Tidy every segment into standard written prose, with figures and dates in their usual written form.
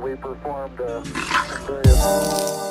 We performed various.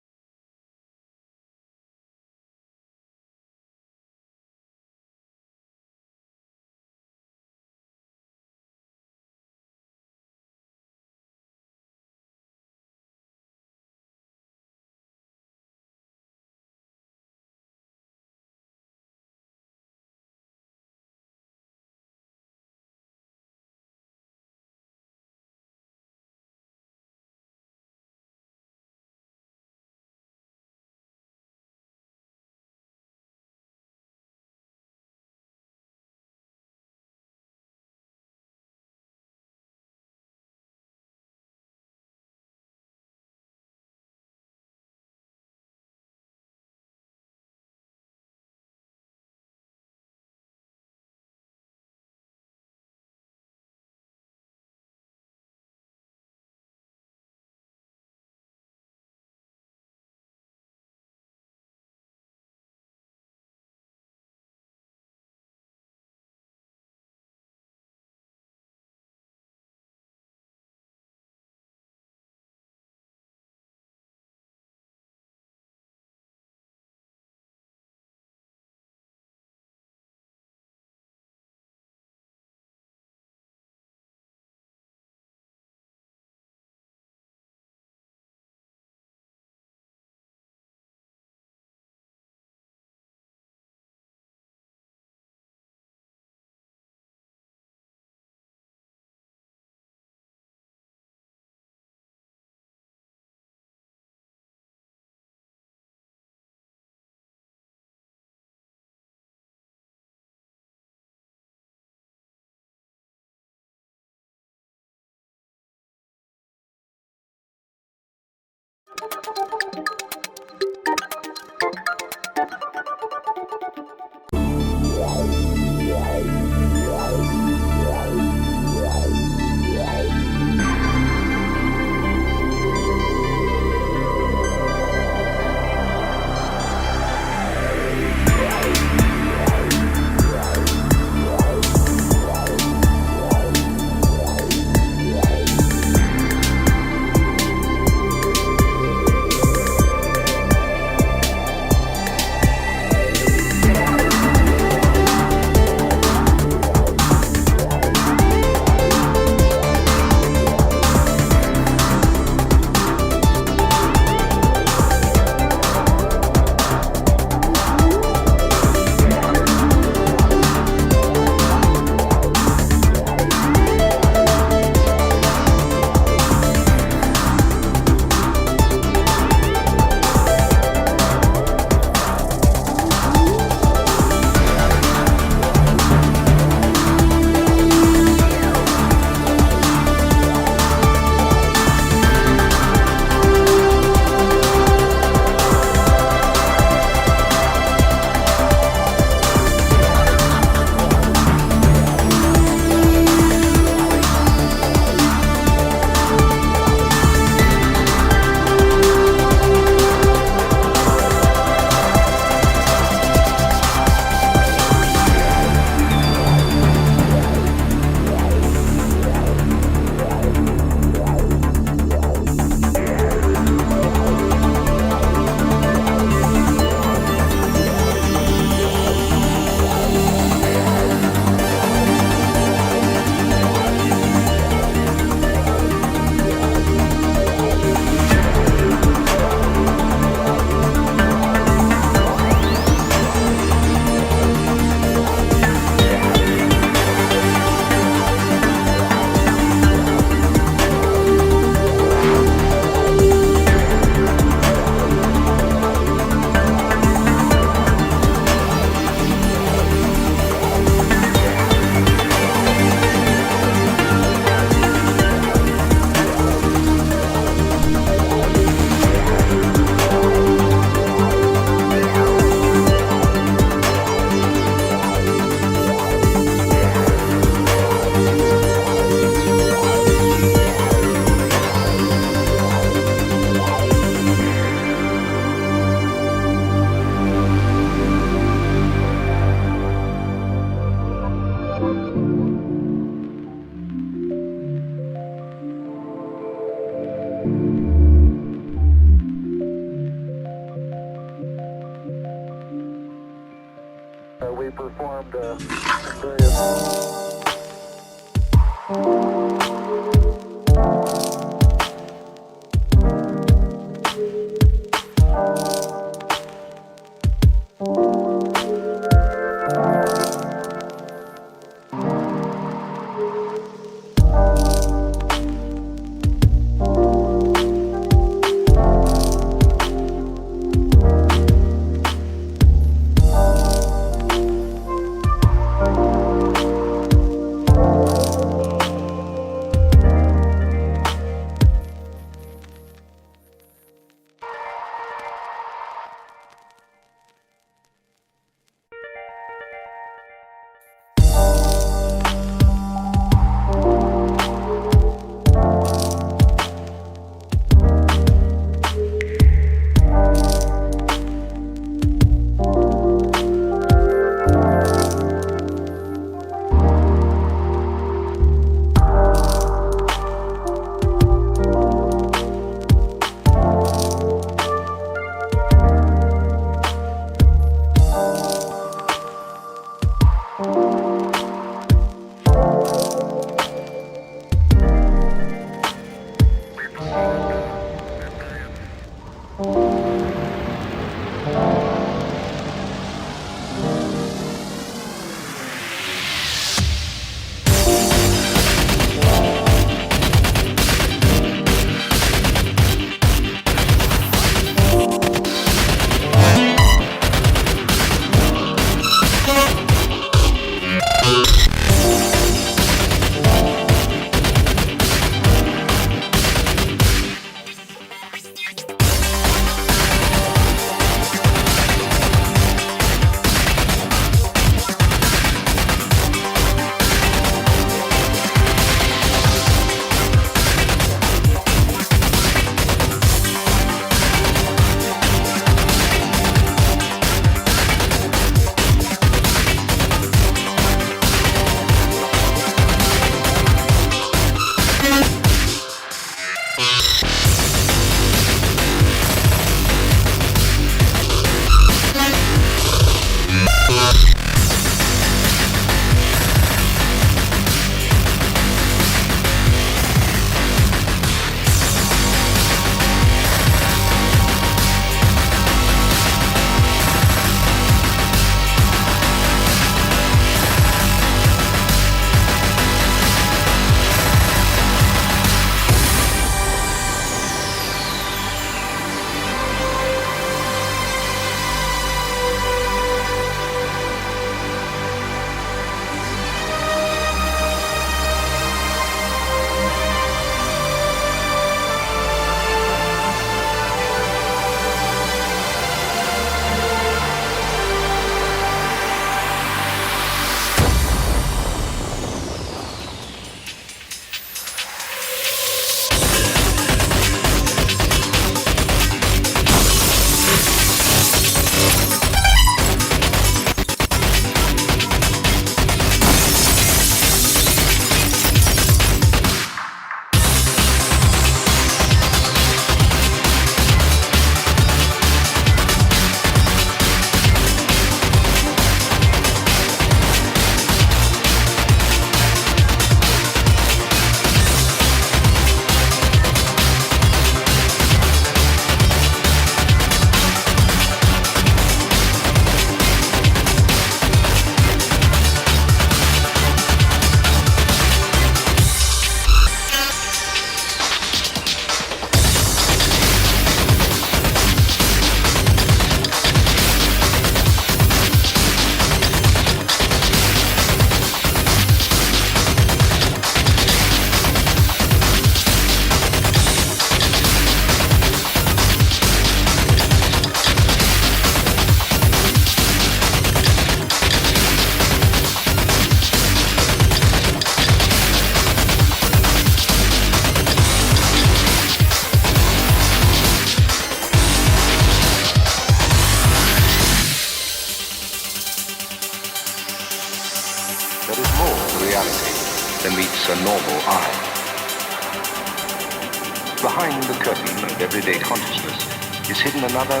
behind the curtain of everyday consciousness is hidden another,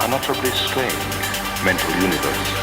unutterably strange mental universe.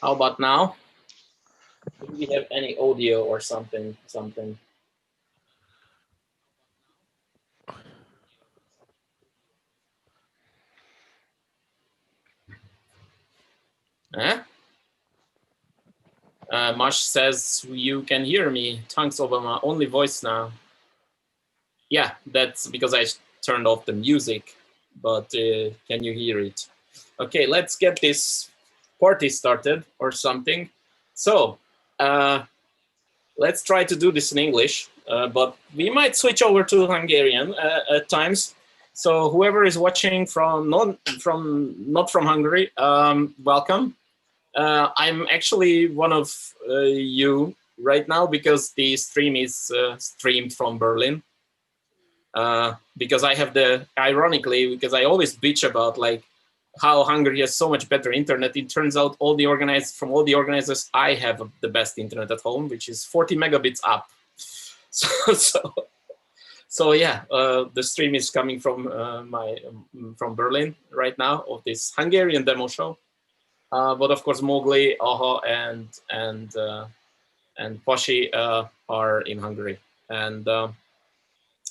How about now? Do we have any audio or something? Marsh says you can hear me. Thanks, Obama. Only voice now. Yeah, that's because I turned off the music, but can you hear it? Okay, let's get this party started or something. So let's try to do this in English, but we might switch over to Hungarian at times. So whoever is watching from not from Hungary, welcome. I'm actually one of you right now because the stream is streamed from Berlin. Because I have because I always bitch about like how Hungary has so much better internet. It turns out all the organizers, I have the best internet at home, which is 40 megabits up. So yeah, the stream is coming from from Berlin right now of this Hungarian demo show. But of course, Mowgli, Aha, and Poshi are in Hungary, and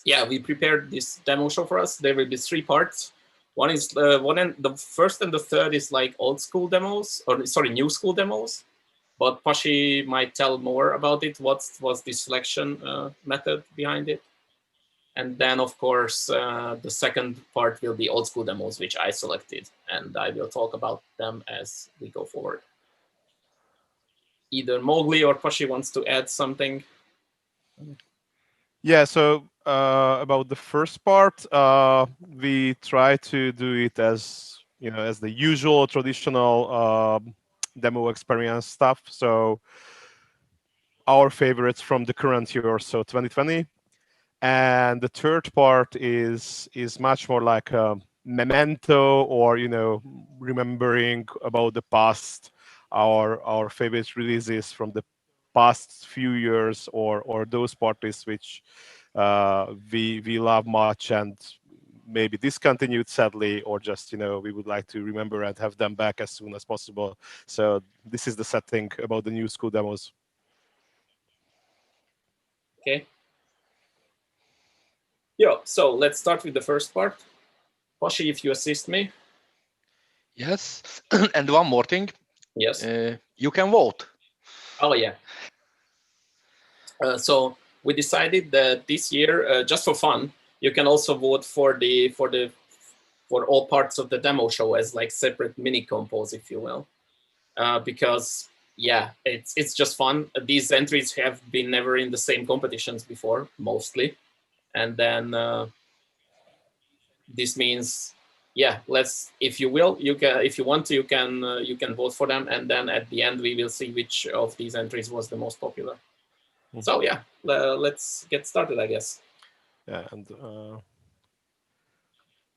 yeah, we prepared this demo show for us. There will be 3 parts. One is the first and the third is like old school demos, or sorry, new school demos, but Pashi might tell more about it. What was the selection method behind it? And then, of course, the second part will be old school demos, which I selected, and I will talk about them as we go forward. Either Mowgli or Pashi wants to add something. Yeah, so about the first part, we try to do it as as the usual traditional demo experience stuff. So our favorites from the current year, so 2020, and the third part is much more like a memento, or remembering about the past, our favorite releases from the past few years, or those parties which we love much and maybe discontinued sadly, or just we would like to remember and have them back as soon as possible. So this is the setting about the new school demos. Okay. Yeah, so let's start with the first part. Pashi, if you assist me. Yes, and one more thing. Yes. You can vote. Oh yeah. So we decided that this year, just for fun, you can also vote for all parts of the demo show as like separate mini compos, if you will, because yeah, it's just fun. These entries have been never in the same competitions before, mostly, and then this means, yeah, if you will, if you want to, you can vote for them, and then at the end we will see which of these entries was the most popular. So yeah, let's get started, I guess. Yeah, and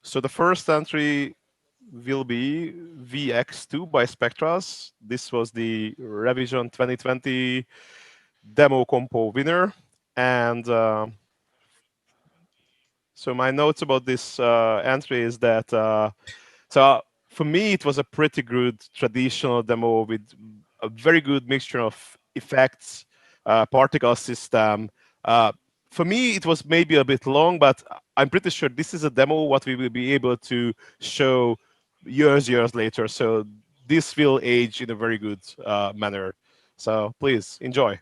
so the first entry will be VX2 by Spectras. This was the Revision 2020 demo compo winner, and so my notes about this entry is that so for me it was a pretty good traditional demo with a very good mixture of effects, particle system. For me, it was maybe a bit long, but I'm pretty sure this is a demo what we will be able to show years later. So this will age in a very good manner. So please enjoy.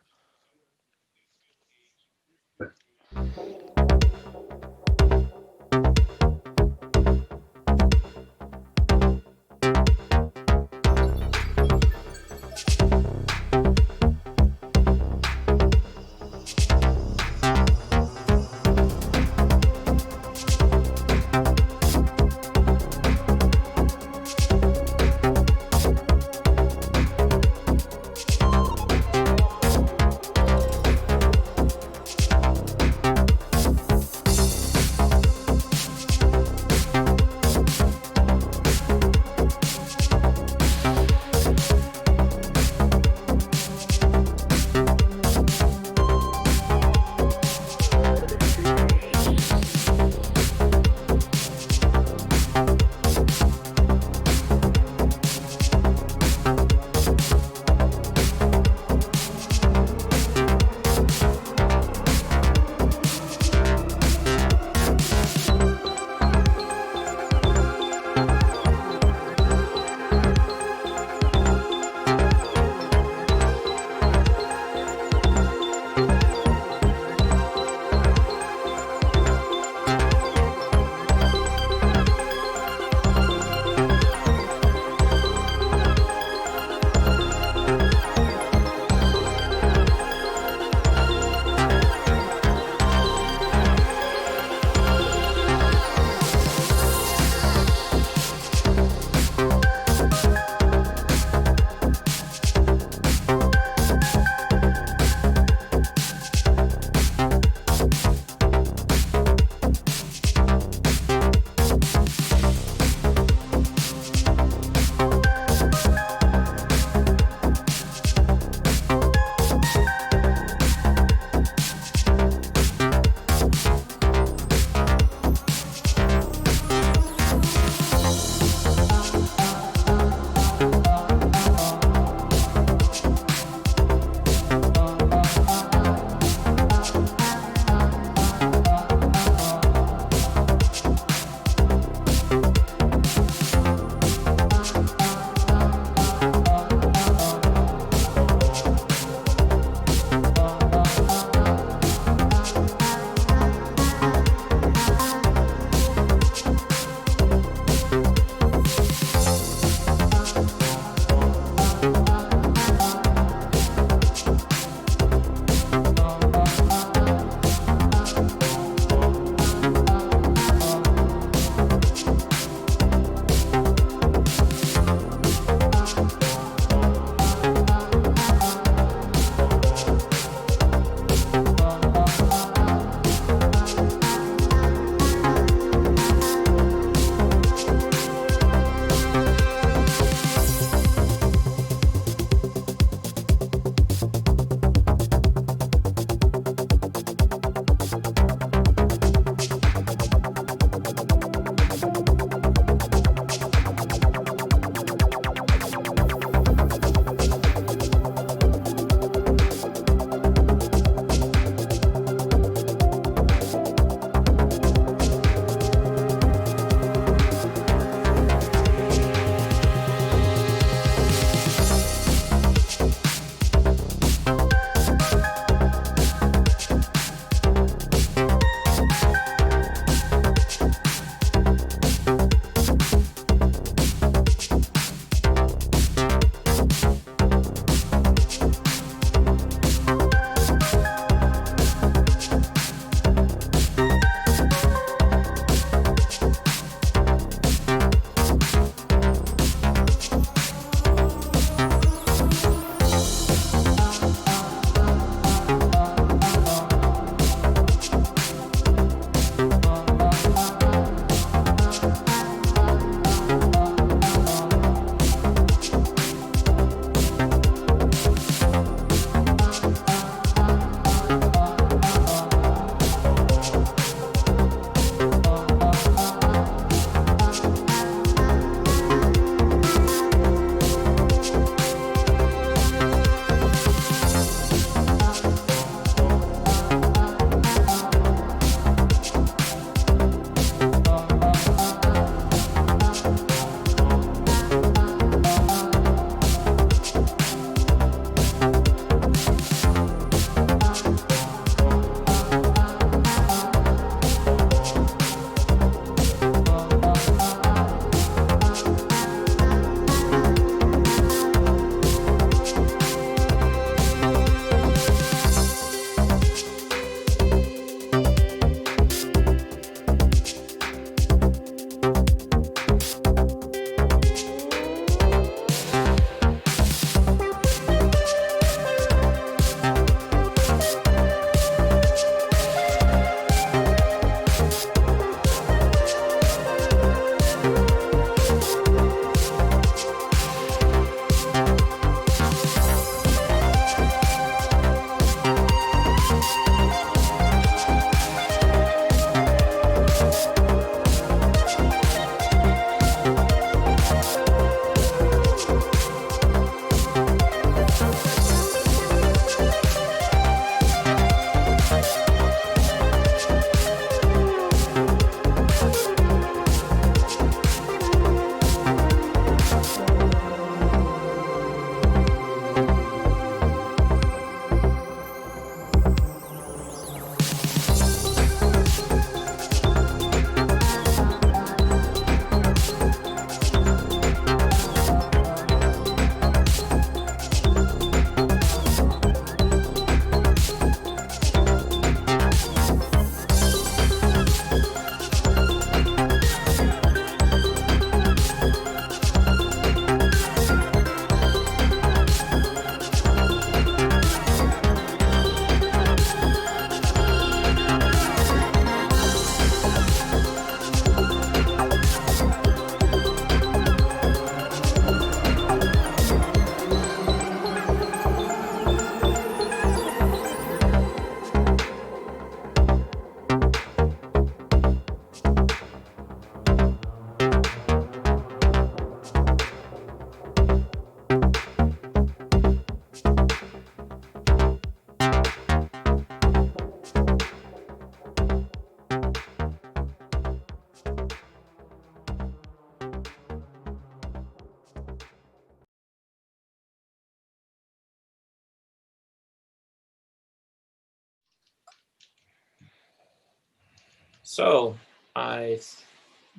So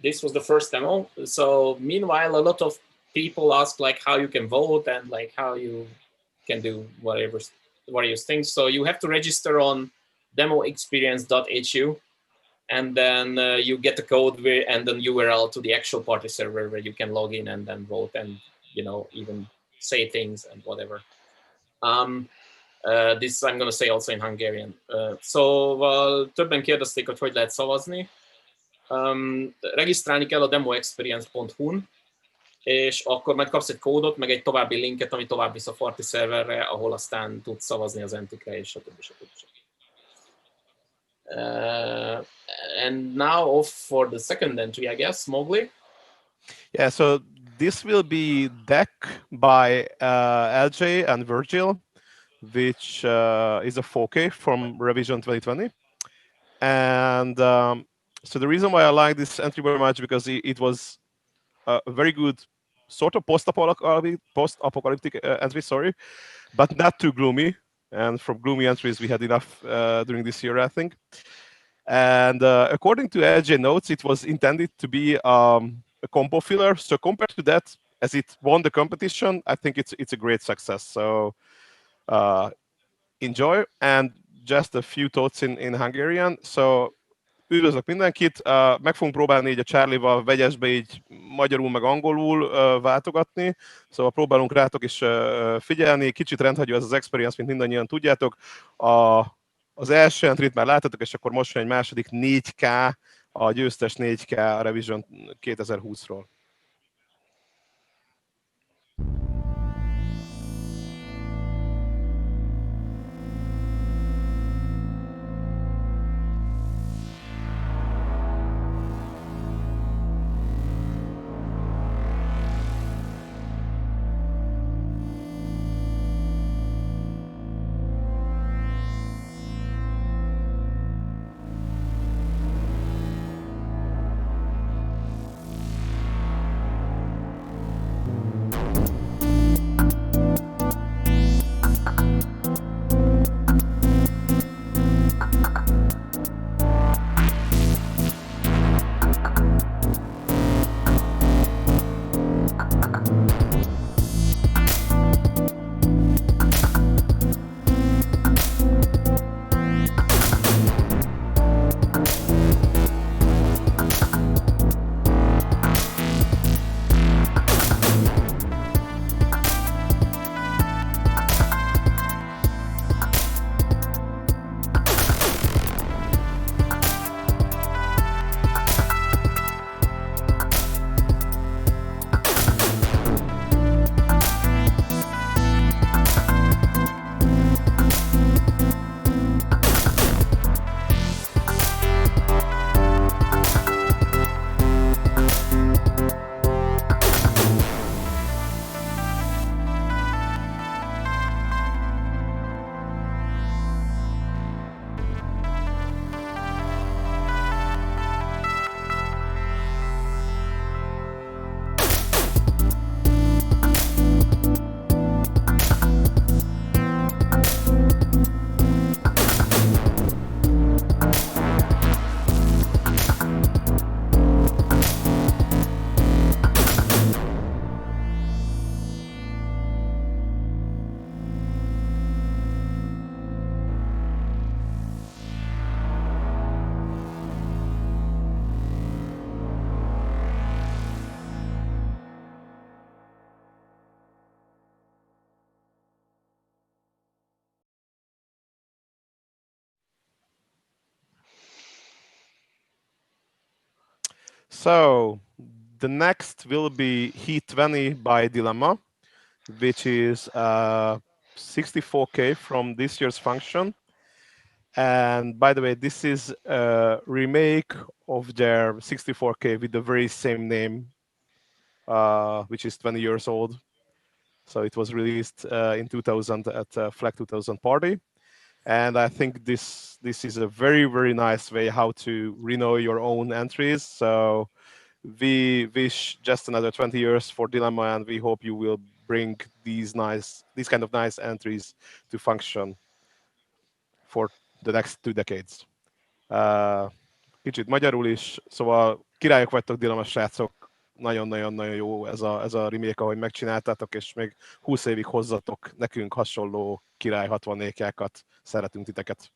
this was the first demo. So meanwhile, a lot of people ask like how you can vote and like how you can do various things. So you have to register on demoexperience.hu, and then you get the code and then URL to the actual party server where you can log in and then vote and even say things and whatever. This I'm going to say also in Hungarian. Szóval többen kérdezték, hogy lehet szavazni. Regisztrálni kell a demoexperience.hu-n, és akkor majd kapsz egy kódot, meg egy további linket, ami tovább visz a party szerverre, ahol aztán tudsz szavazni az entikre, és stb. And now off for the second entry, I guess, Mowgli. Yeah, so this will be Deck by LJ and Virgil, which is a 4K from Revision 2020. And so the reason why I like this entry very much because it was a very good sort of post-apocalyptic entry, sorry, but not too gloomy. And from gloomy entries, we had enough during this year, I think. And according to LJ notes, it was intended to be a compo filler. So compared to that, as it won the competition, I think it's a great success. So enjoy. And just a few thoughts in Hungarian. So üdvözlök mindenkit, meg fogunk próbálni így a Charlie-val vegyesbe így magyarul meg angolul váltogatni, szóval próbálunk rátok is figyelni, kicsit rendhagyó ez az experience, mint mindannyian tudjátok. Az első entryt már láttatok, és akkor most jön egy második 4K, a győztes 4K a Revision 2020-ról. So the next will be Heat 20 by Dilemma, which is 64K from this year's function. And by the way, this is a remake of their 64K with the very same name, which is 20 years old. So it was released in 2000 at Flag 2000 party. And I think this is a very, very nice way how to renew your own entries. So we wish just another 20 years for Dilemma, and we hope you will bring these kind of nice entries to function for the next 2 decades. kicsit magyarul is, szóval királyok vagytok, Dilemas srácok, nagyon-nagyon-nagyon jó ez a remake, ahogy megcsináltátok, és még 20 évig hozzatok nekünk hasonló király 64-jákat, szeretünk titeket.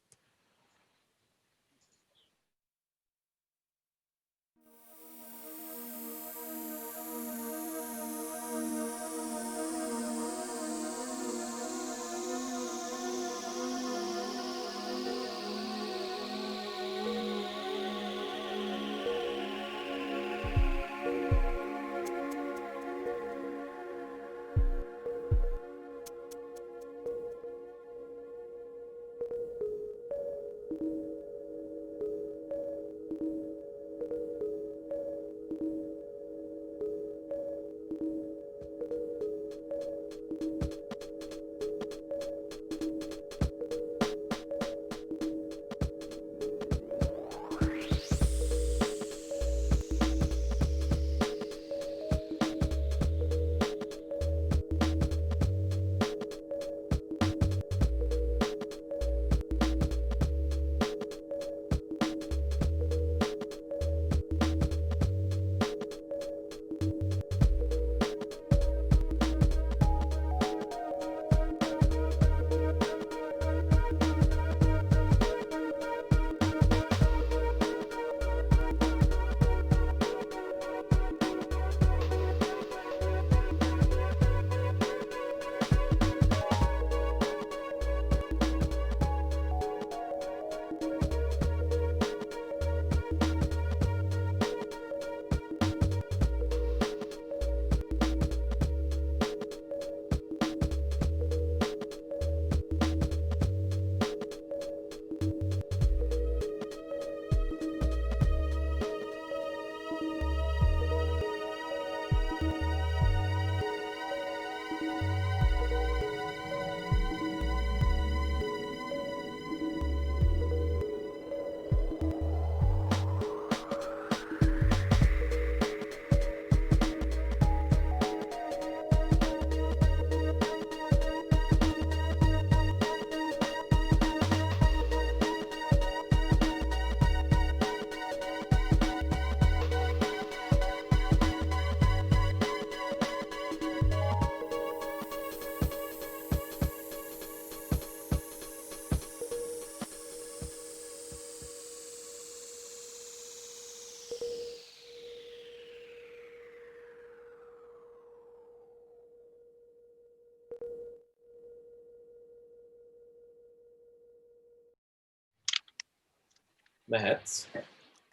Mehetsz.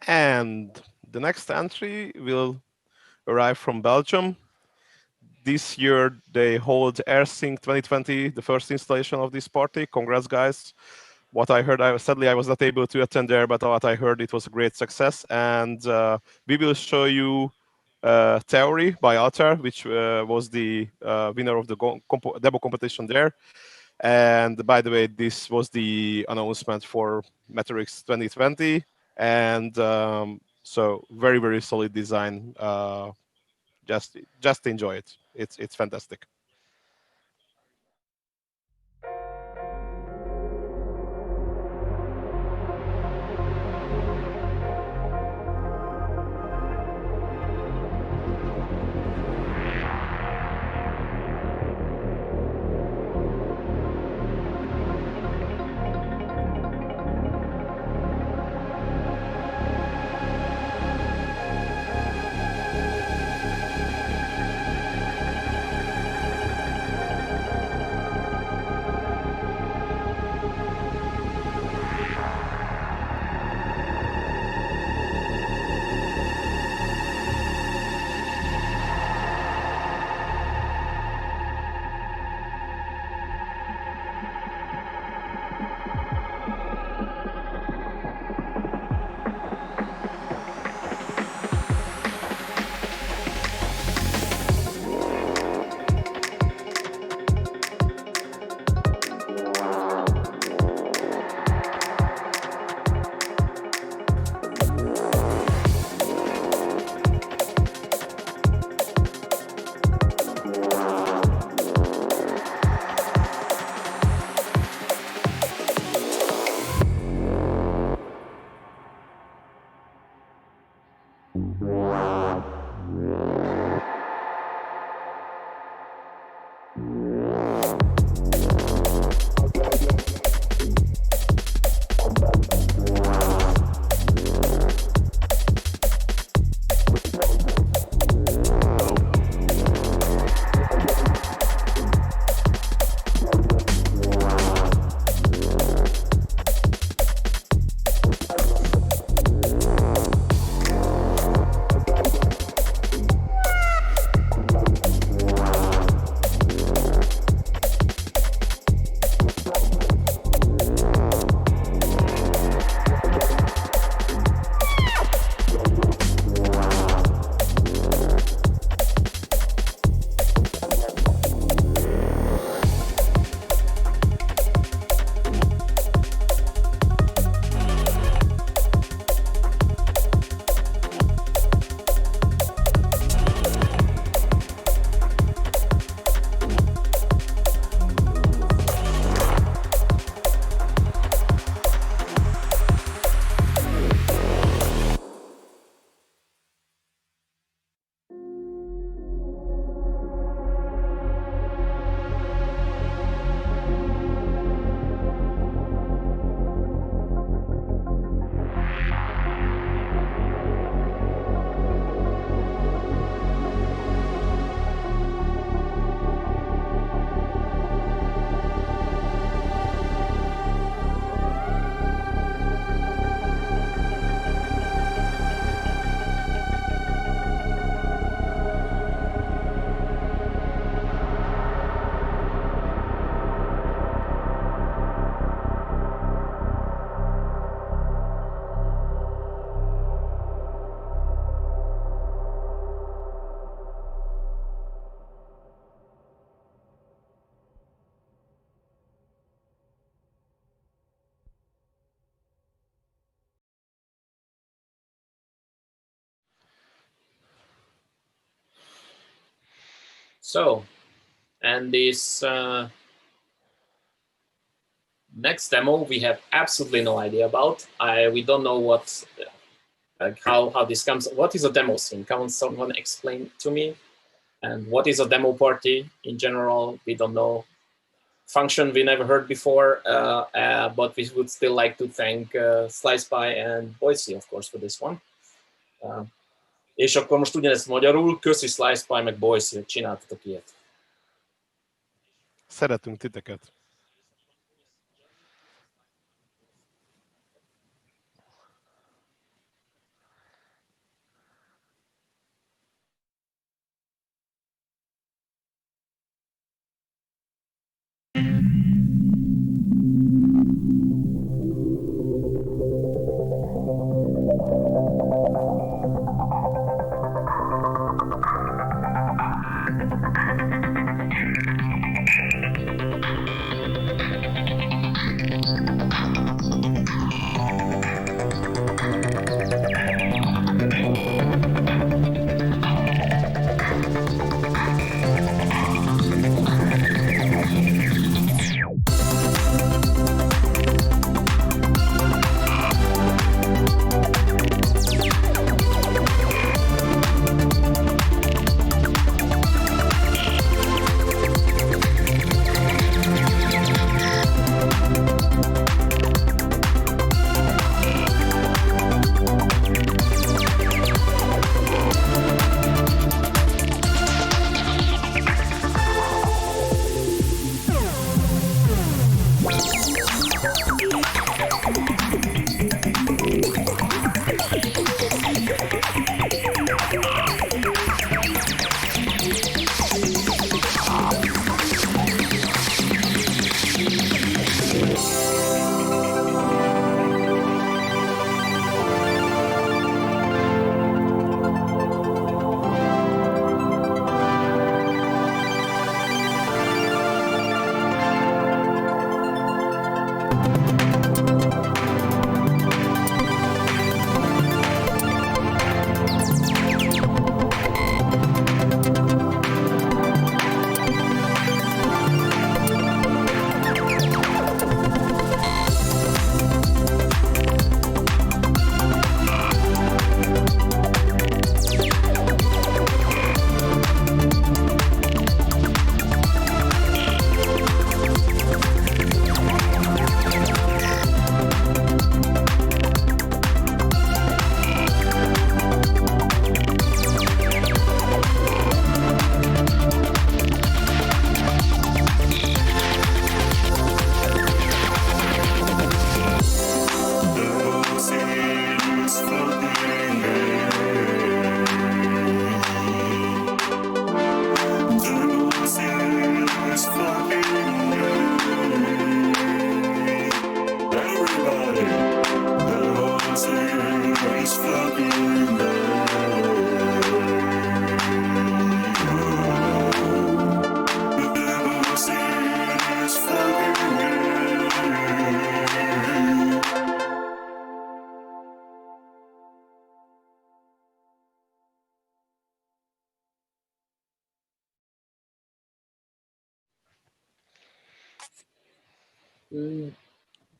And the next entry will arrive from Belgium. This year they hold AirSync 2020, the first installation of this party. Congrats, guys. What I heard, sadly I was not able to attend there, but what I heard, it was a great success. And we will show you Theory by Altar, which was the winner of the demo competition there. And by the way, this was the announcement for Meteorix 2020. And so very, very solid design. Just enjoy it. It's fantastic. So, and this next demo we have absolutely no idea about. We don't know what, like how this comes. What is a demo scene? Can someone explain to me? And what is a demo party in general? We don't know. Function we never heard before, but we would still like to thank SlicePy and Boise, of course, for this one. És akkor most ugyanezt magyarul, köszi SlicePy meg Boise, hogy csináltatok ilyet. Szeretünk titeket.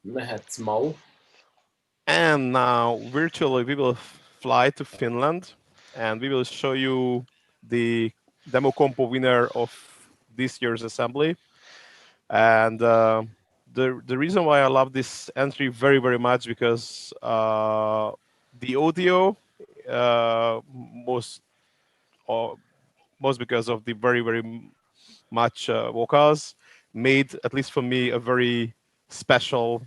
Mehetsz, Mau. And now virtually we will fly to Finland and we will show you the demo compo winner of this year's assembly. And the reason why I love this entry very, very much because the audio, most because of the very, very much vocals, made, at least for me, a very special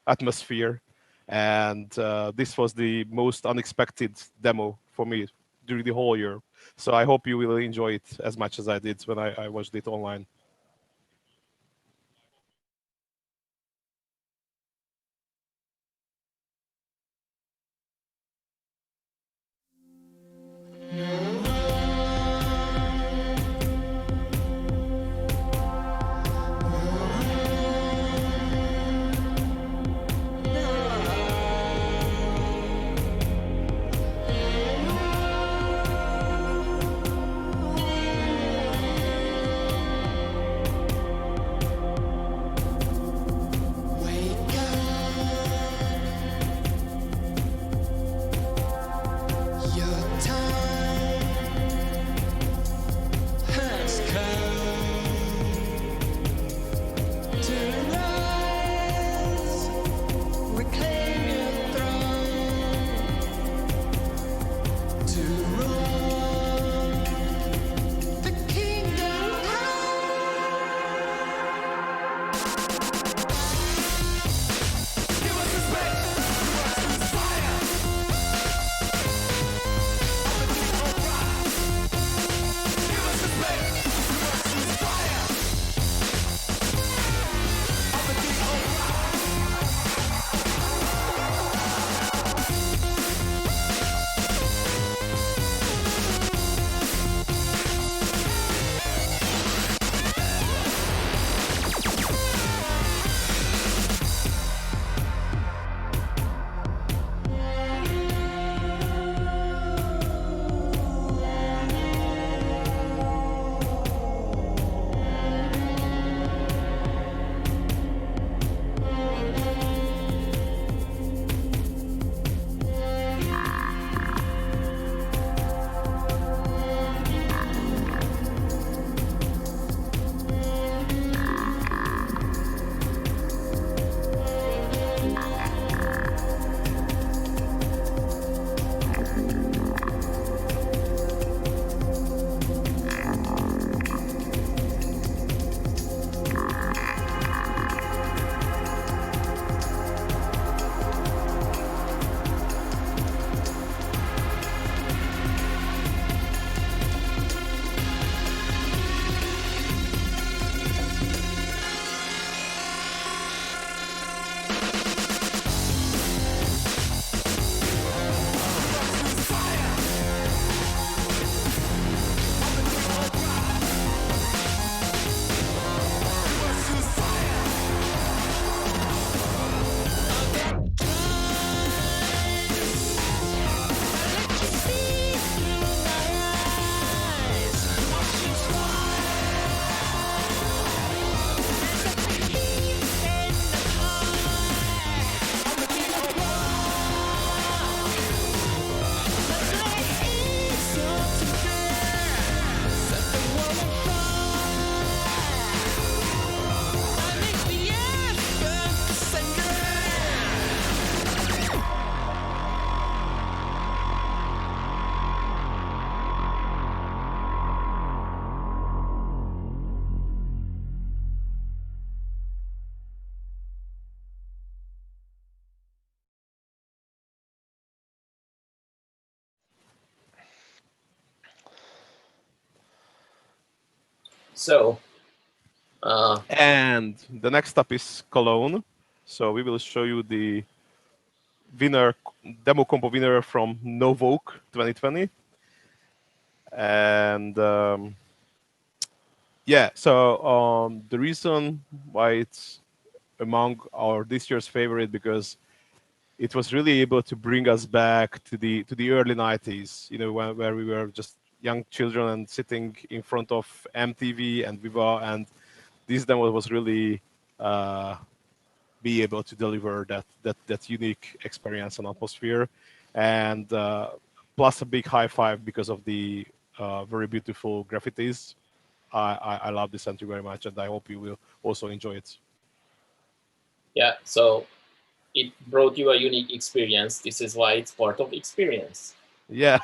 atmosphere. And this was the most unexpected demo for me during the whole year. So I hope you will enjoy it as much as I did when I watched it online. So, And the next up is Cologne. So we will show you the winner, demo compo winner from Novoke 2020. And yeah, so the reason why it's among our this year's favorite, because it was really able to bring us back to the early 90s, you know, where we were just young children and sitting in front of MTV and Viva, and this demo was really be able to deliver that unique experience and atmosphere, and plus a big high five because of the very beautiful graffitis. I love this entry very much, and I hope you will also enjoy it. yeah, so it brought you a unique experience. This is why it's part of experience. Yeah.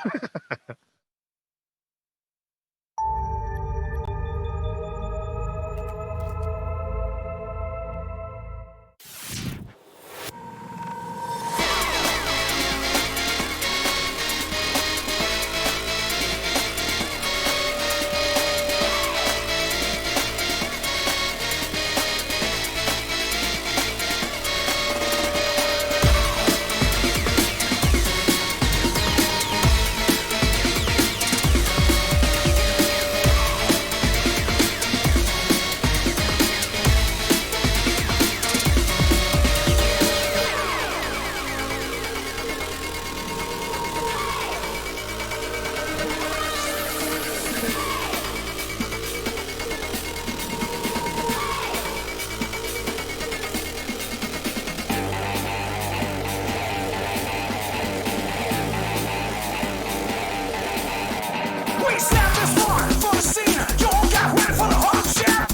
We stand this far for the scene. You all got ready for the hot shit.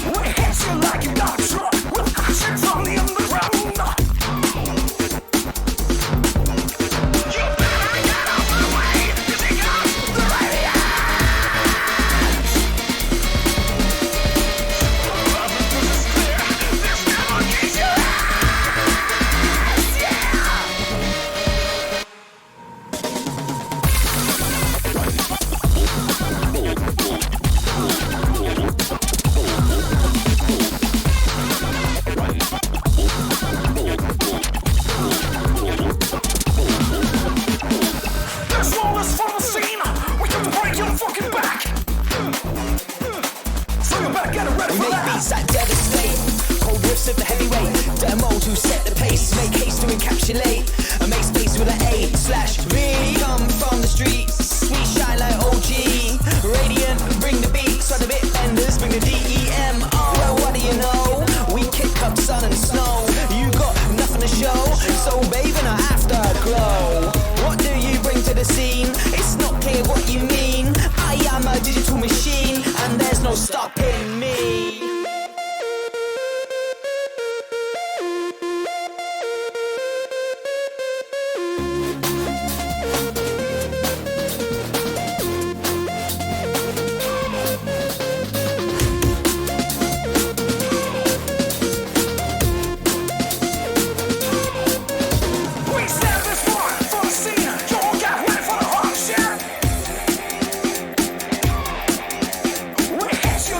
We hit you like a dog truck with action from the underground. You better get out my way, 'cause it comes the radio. This is clear. This never gets your ass. Yeah. This wall is for the scene. We got to break your fucking back. So you better get ready We for make that. beats that devastate, cold riffs of the heavyweight, demos who set the pace, make haste to encapsulate, and make space with an A/B. Come from the streets, we shine like OG, radiant, bring the beats, so the bit benders, bring the DEM. Oh, well, what do you know? We kick up sun and snow. You got nothing to show, so babe in our afterglow. What do you bring to the scene? It's not clear what you mean. I am a digital machine, and there's no stopping me. We stand this far for the scene. You all got ready for the hot shit. We hit you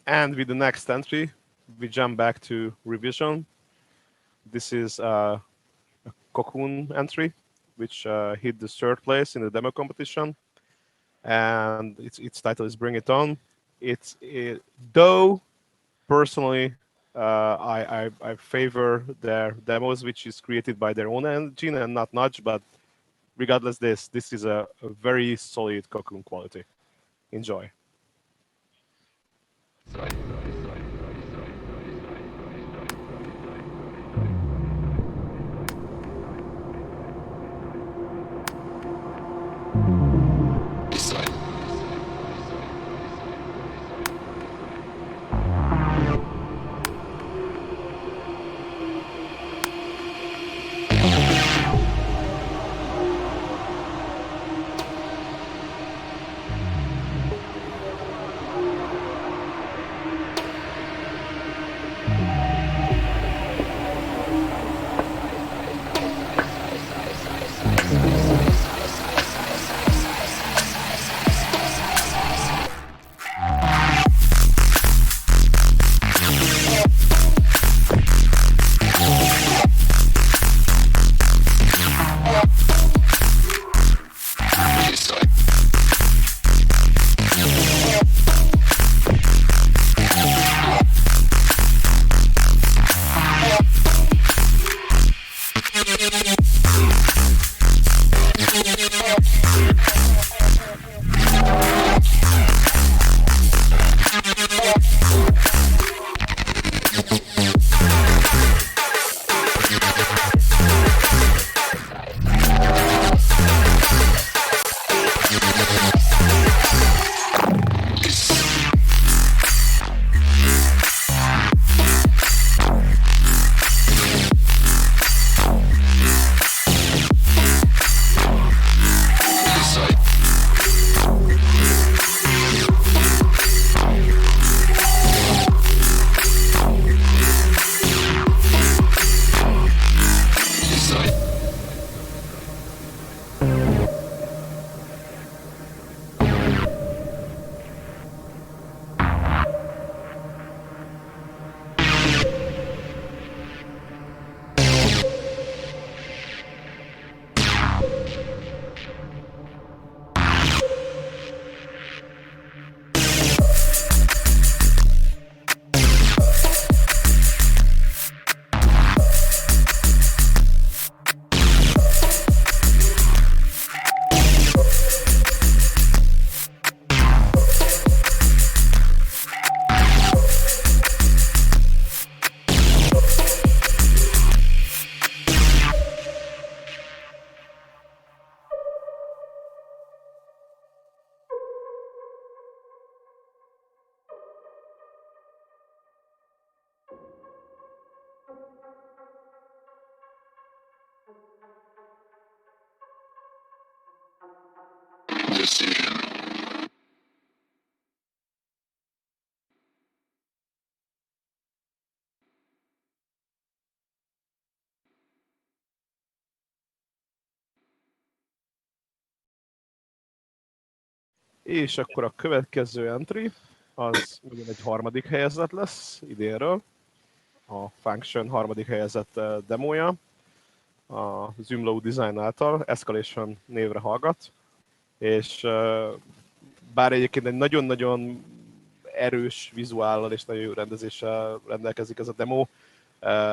And with the next entry, we jump back to revision. This is a Cocoon entry, which hit the third place in the demo competition. And its title is Bring It On. Though personally, I favor their demos, which is created by their own engine and not Nudge, but regardless, this is a very solid Cocoon quality. Enjoy. És akkor a következő entry, az ugyan egy harmadik helyezett lesz idénről. A Function harmadik helyezett demója. A Zumlo Design által Escalation névre hallgat. És bár egyébként egy nagyon-nagyon erős vizuállal és nagyon jó rendezéssel rendelkezik ez a demo,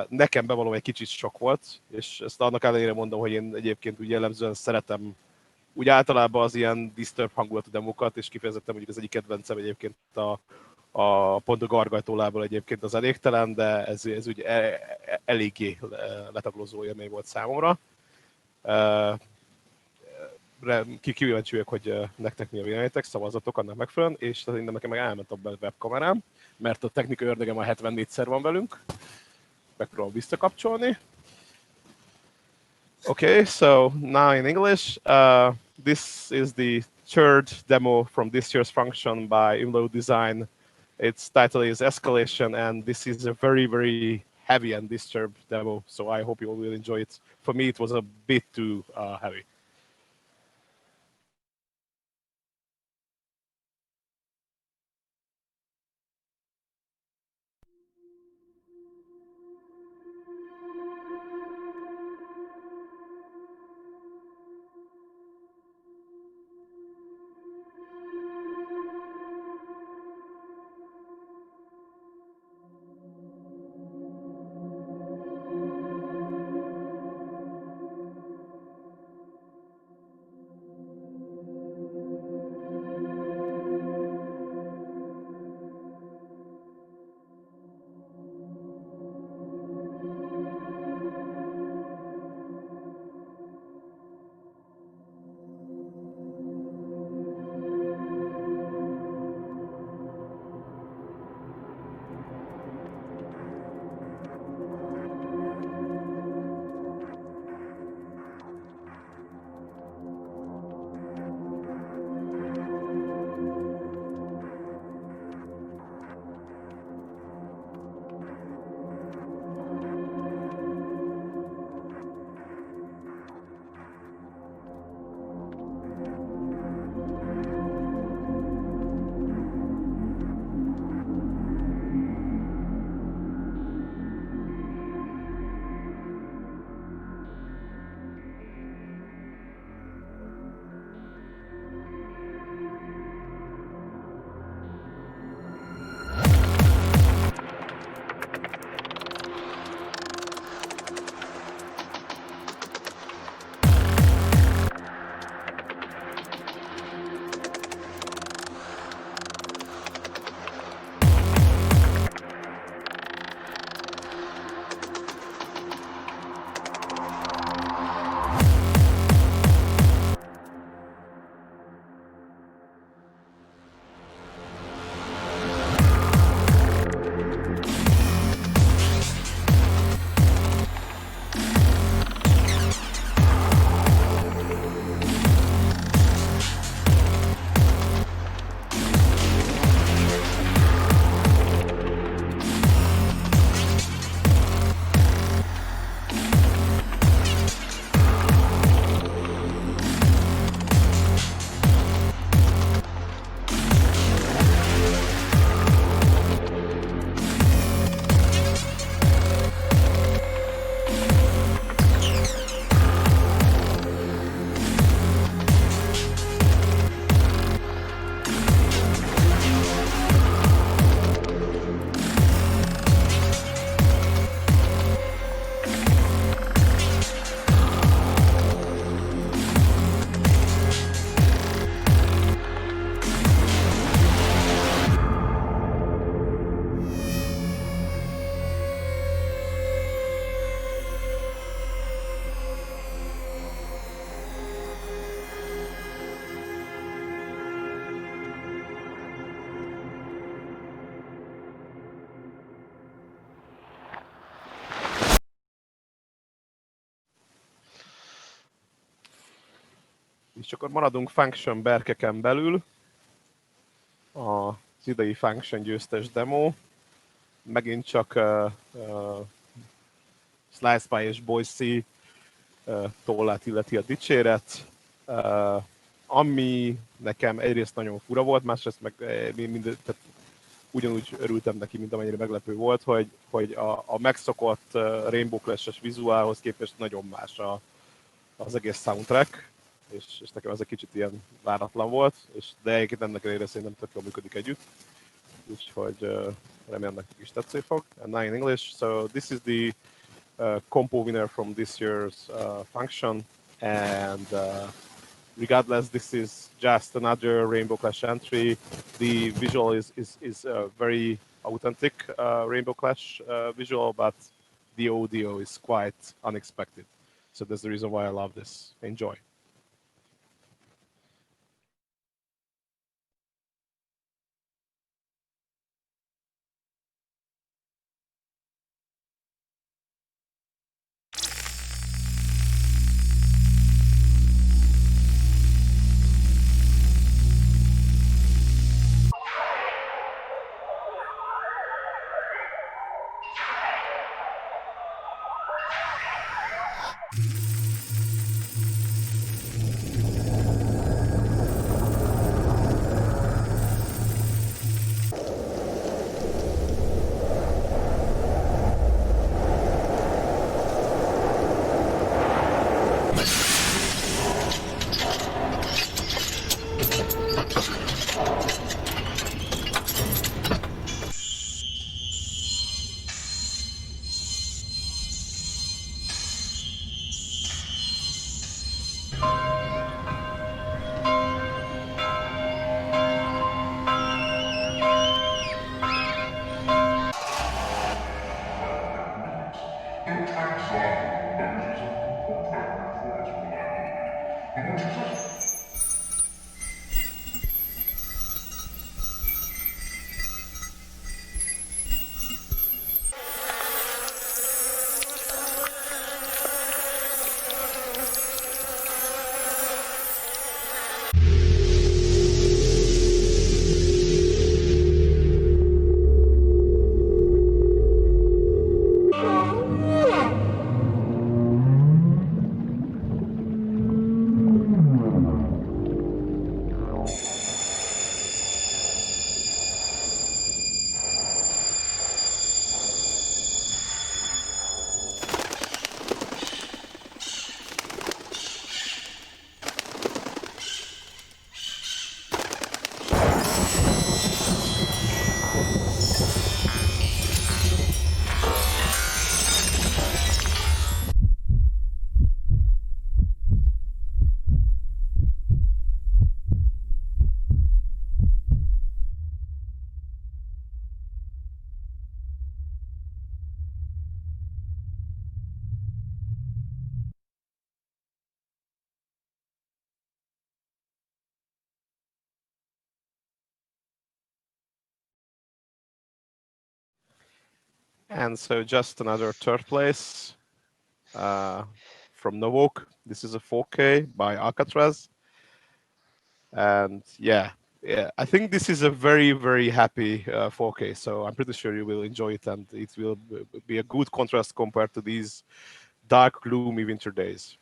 nekem bevallom egy kicsit sok volt, és ezt annak ellenére mondom, hogy én egyébként úgy jellemzően szeretem úgy általában az ilyen disturb hangulatú demókat, és kifejezetten mondjuk az egyik kedvencem egyébként pont a gargajtólából egyébként az elégtelen, de ez úgy eléggé letaglózó élmény volt számomra. Kíváncsiak, hogy nektek mi a véleményetek, szavazatok annak megfelelően, és szerintem nekem meg elment a webkamerám, mert a technikai ördögem a 74-szer van velünk. Megpróbálom visszakapcsolni. Okay, so now in English, this is the third demo from this year's function by Imlo Design. Its title is Escalation, and this is a very, very heavy and disturbed demo, so I hope you all will enjoy it. For me, it was a bit too heavy. És akkor maradunk function berkeken belül. Az idei function győztes demo. Megint csak SlicePy és Boise tollát illeti a dicséret. Ami nekem egyrészt nagyon fura volt, másrészt meg tehát ugyanúgy örültem neki, mint amennyire meglepő volt, hogy a megszokott Rainbow Clash-es vizuálhoz képest nagyon más az egész soundtrack, és nekem ez egy kicsit ilyen váratlan volt, de egyébként ennek ellenére szerintem tök jól működik együtt, úgyhogy remélem nekik is tetszeni fog. And now in English, so this is the compo winner from this year's function, and regardless, this is just another Rainbow Clash entry. The visual is very authentic Rainbow Clash visual, but the audio is quite unexpected. So that's the reason why I love this. Enjoy. And so just another third place from Novok. This is a 4K by Alcatraz. And yeah, I think this is a very, very happy 4K. So I'm pretty sure you will enjoy it, and it will be a good contrast compared to these dark, gloomy winter days.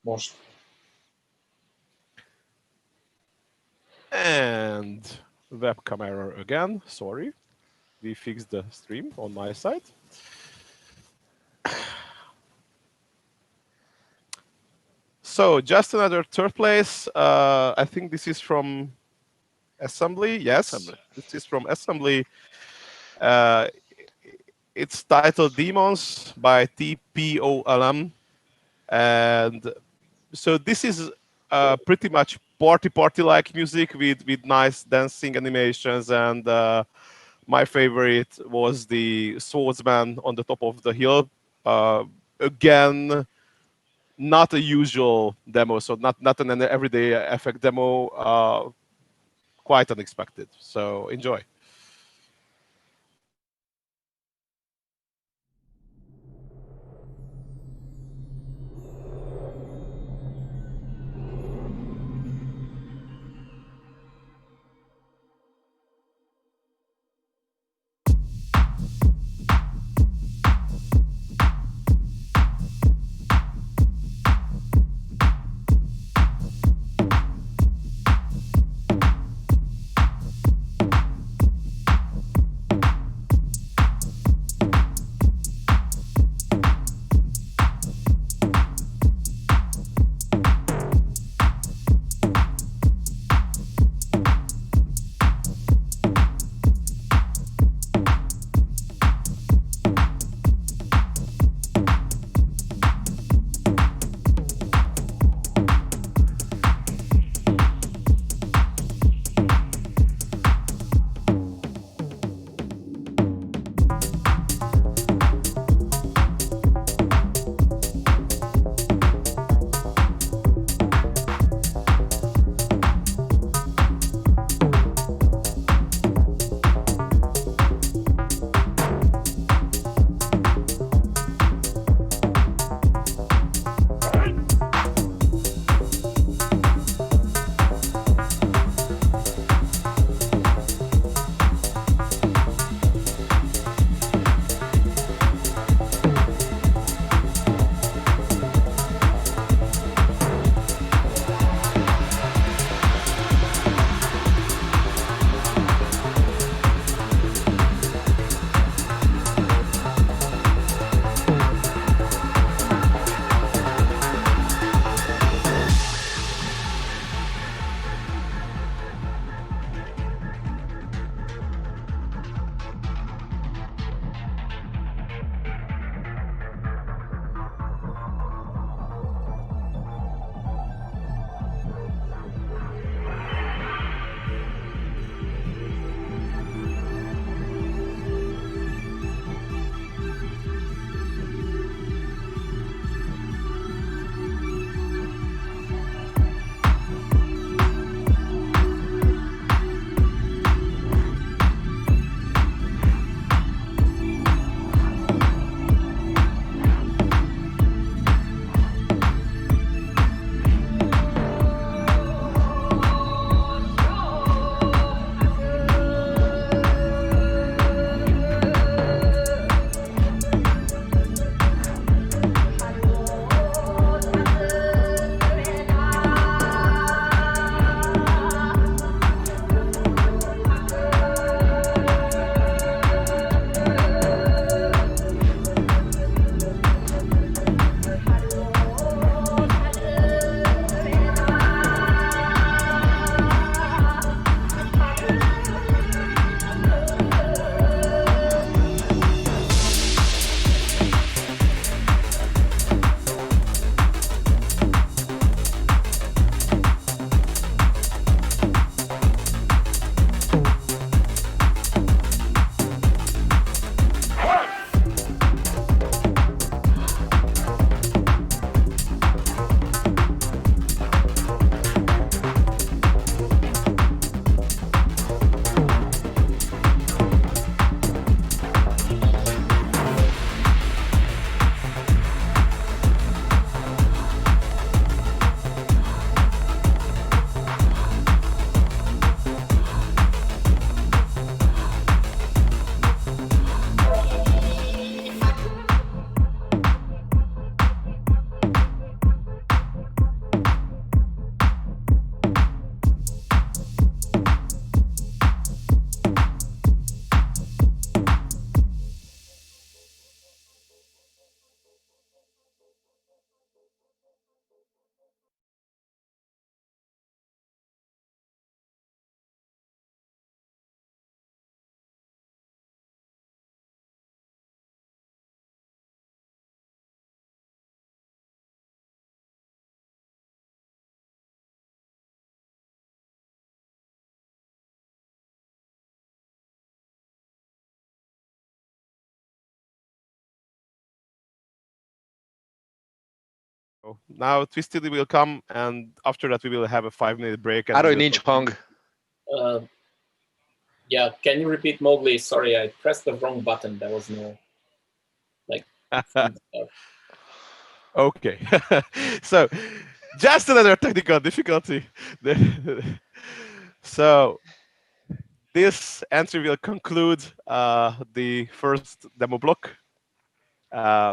Most. And webcam error again. Sorry. We fixed the stream on my side. So just another third place. I think this is from Assembly. Yes, Assembly. this is from Assembly. It's titled Demons by TPOLM. And so this is pretty much party-like music with nice dancing animations. And my favorite was the swordsman on the top of the hill. Again, not a usual demo, so not an everyday effect demo. Quite unexpected. So enjoy. Now Twisted will come, and after that we will have a 5-minute break. And Arról we will nincs continue. hang. Yeah, can you repeat, Mowgli? Sorry, I pressed the wrong button. There was no fun stuff. Okay, so just another technical difficulty. So this entry will conclude the first demo block,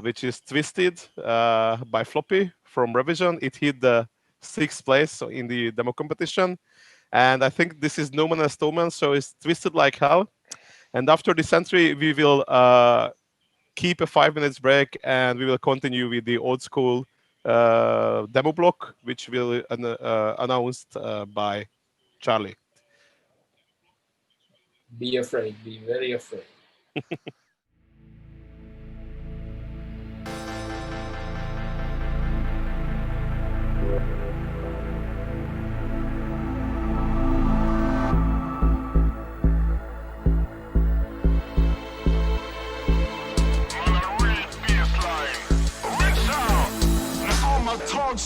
which is Twisted by Floppy from Revision. It hit the 6th place in the demo competition. And I think this is No Man as Stowman, so it's Twisted like hell. And after this entry, we will keep a 5 minutes break, and we will continue with the old school demo block, which will announced by Charlie. Be afraid. Be very afraid.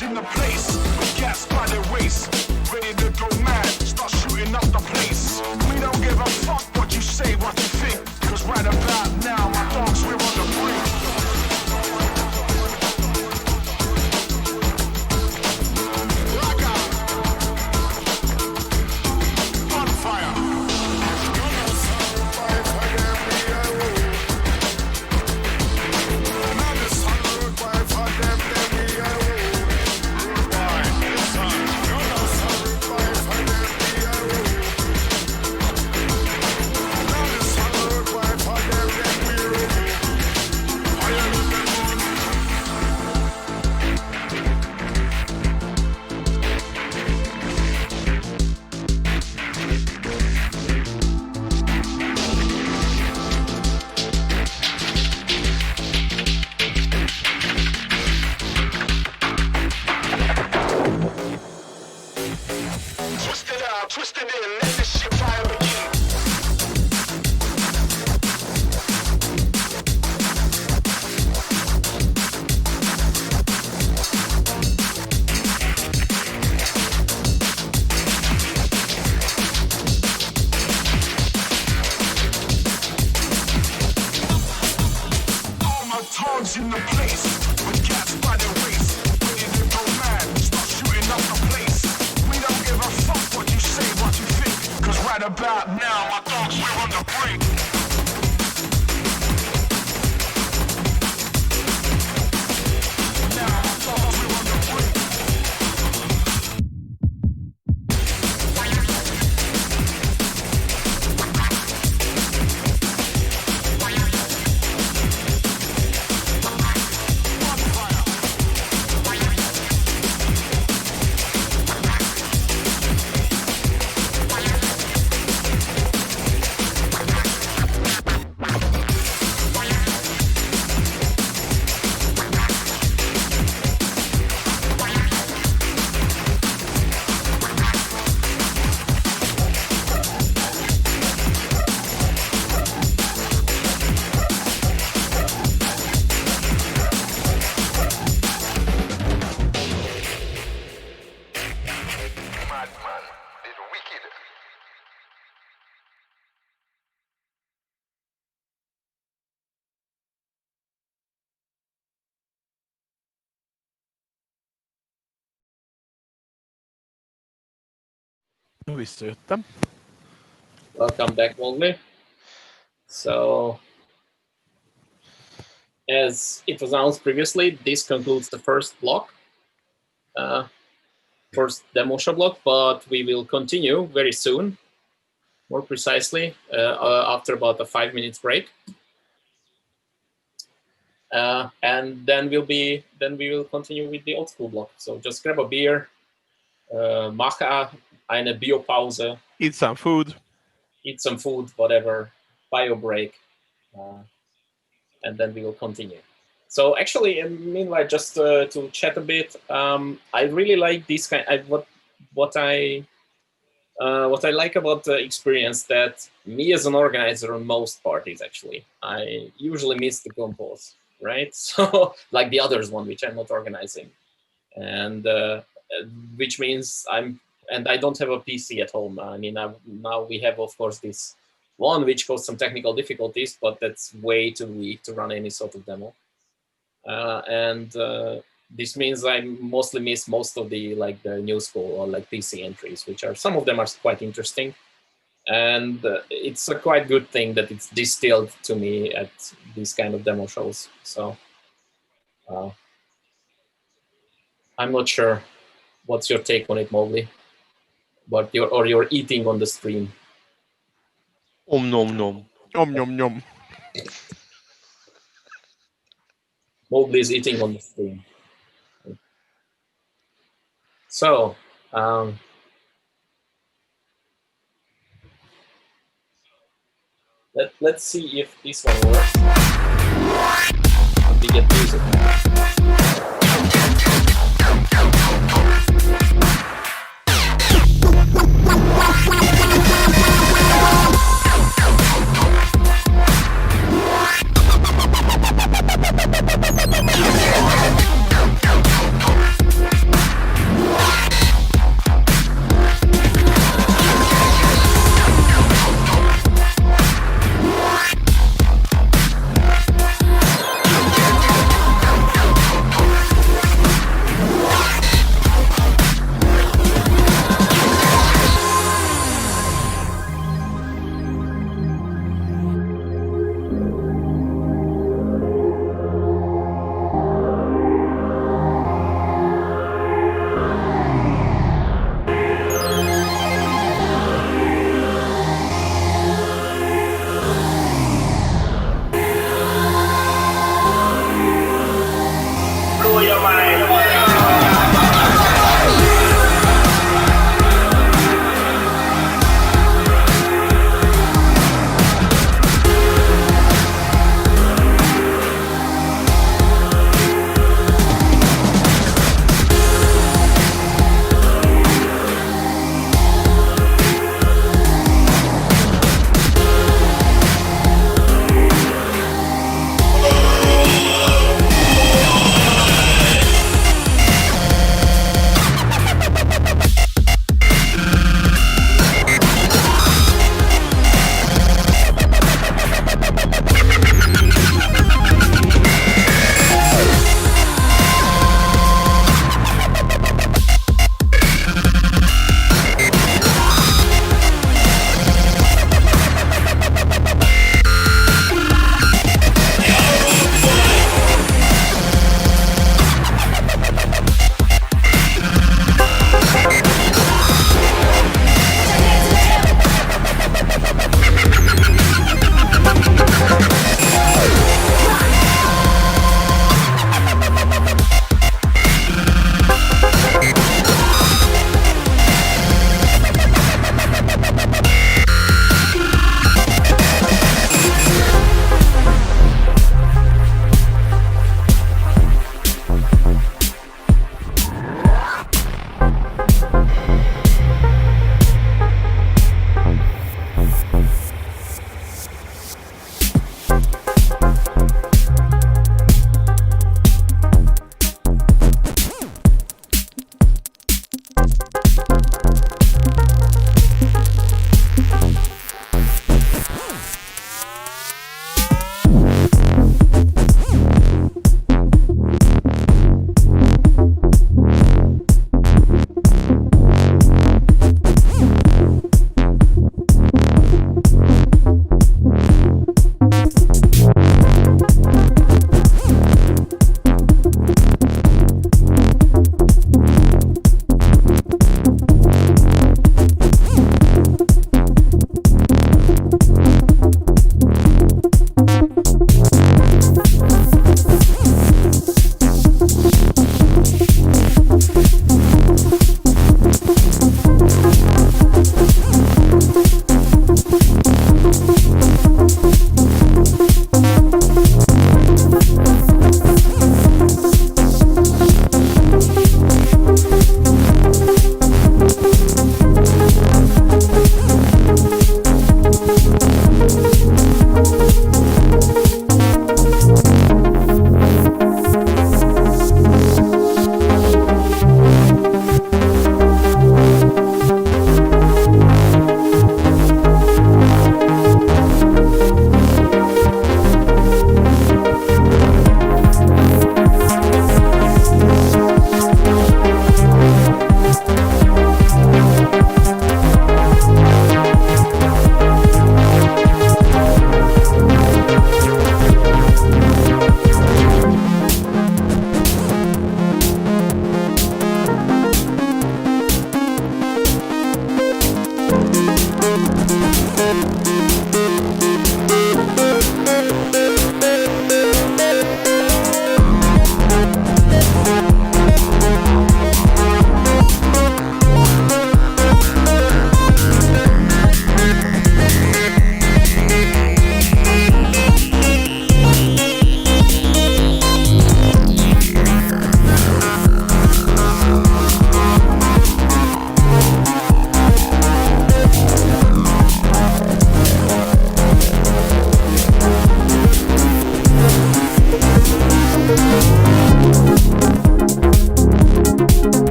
In the place, gas by the waist, ready to go mad, start shooting up the place. We don't give a fuck what you say, what you think, cause right about now, my dogs, we're on the brink. Twisted in, let this shit fire begin. All my dogs in the place, with cats by the waist, ready to go mad, start shooting up the place. We don't give a fuck what you say, what you think, cause right about now, my dogs, we're on the brink. Now, my dogs, we're on the brink. Madman is wicked. Visszajöttem. Welcome back, Mowgli. So, as it was announced previously, this concludes the first block, first demo show block, but we will continue very soon, more precisely, after about a 5 minutes break. And then we will continue with the old school block. So just grab a beer, mache eine Biopause, Eat some food. eat some food, whatever, bio break, and then we will continue. So actually, meanwhile, just to chat a bit, I really like this kind. What I like about the experience, that me as an organizer on most parties, actually, I usually miss the compose, right? So like the others one, which I'm not organizing. and which means I don't have a PC at home. I mean, now we have, of course, this one which caused some technical difficulties, but that's way too weak to run any sort of demo. And this means I mostly miss most of the the new school or PC entries, which are, some of them are quite interesting. And it's a quite good thing that it's distilled to me at these kind of demo shows. So I'm not sure what's your take on it, Mowgli, but you're eating on the stream. Nom nom. Yum yum yum. Mowgli is eating on the stream. So, let's see if this one works. We get music.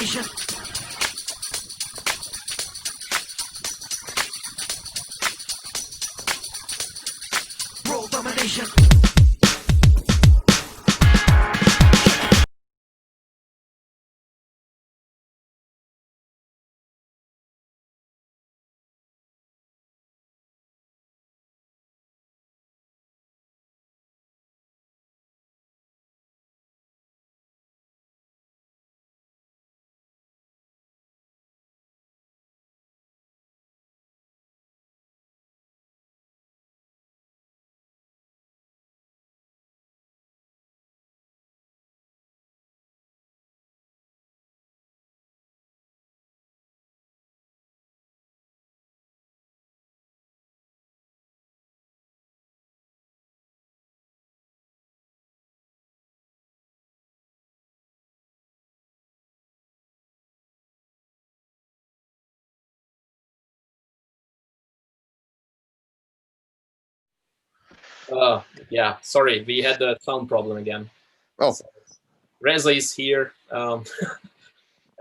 domination. World domination. Yeah, sorry, we had a sound problem again. Oh. So, Reza is here,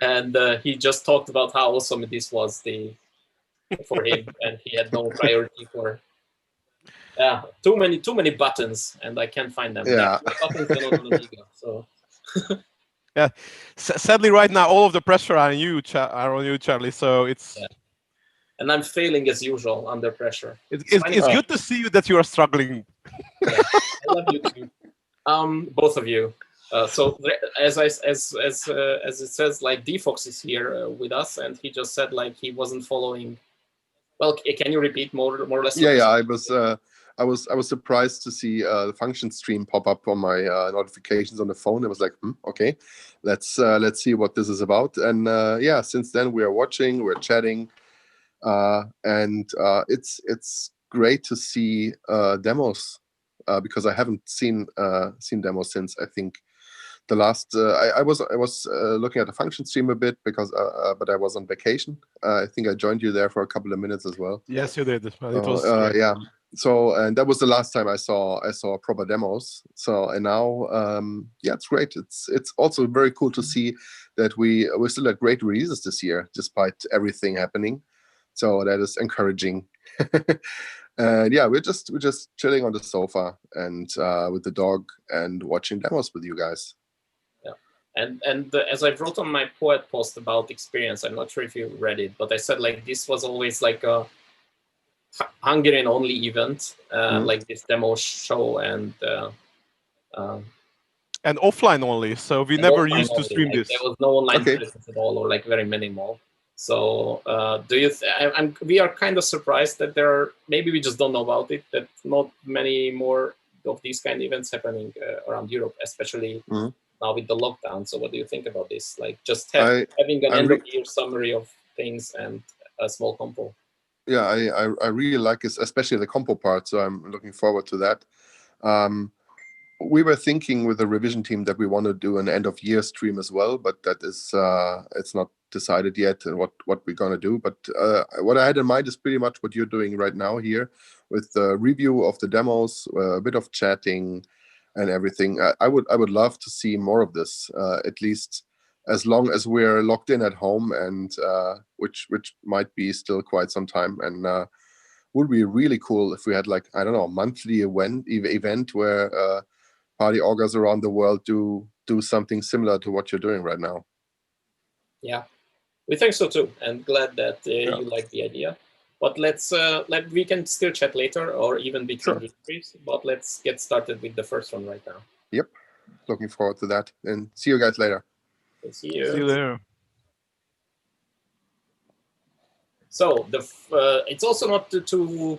and he just talked about how awesome this was for him, and he had no priority for. Yeah, too many buttons, and I can't find them. Yeah. Buttons are not on Amiga, so. Yeah, sadly, right now all of the pressure are on you, Charlie. So it's and I'm failing as usual under pressure. it's good to see you that you are struggling. Yeah, I love you too. Both of you. So as it says, like Dfox is here with us, and he just said like he wasn't following. Well, can you repeat more or less? Yeah. I was surprised to see the function stream pop up on my notifications on the phone. I was like, okay, let's see what this is about. And yeah, since then we are watching, we're chatting, and it's great to see demos because I haven't seen demos since I think the last. I was looking at the function stream a bit because but I was on vacation. I think I joined you there for a couple of minutes as well. Yes, you did. It was yeah. So and that was the last time I saw proper demos. So and now yeah, it's great. It's also very cool to see that we still had great releases this year despite everything happening. So that is encouraging. And yeah, we're just chilling on the sofa and with the dog and watching demos with you guys. Yeah, and as I wrote on my Poet post about experience, I'm not sure if you read it, but I said like this was always like a Hungarian only event, like this demo show and offline only. So we never used to stream like, this. There was no online presence at all, or like very minimal. So do you? We are kind of surprised that there are. Maybe we just don't know about it. That not many more of these kind of events happening around Europe, especially now with the lockdown. So what do you think about this? Like just having an end of year summary of things and a small compo. Yeah, I really like this, especially the compo part. So I'm looking forward to that. We were thinking with the revision team that we want to do an end of year stream as well, but that is it's not decided yet and what we're gonna do. But what I had in mind is pretty much what you're doing right now here with the review of the demos, a bit of chatting and everything. I would love to see more of this, at least as long as we're locked in at home, and which might be still quite some time. And would be really cool if we had like, I don't know, a monthly event where party organs around the world do something similar to what you're doing right now. Yeah, we think so too, and glad that you like the idea. But we can still chat later or even between the streams. But let's get started with the first one right now. Yep, looking forward to that, and see you guys later. See you. See you there. So it's also not too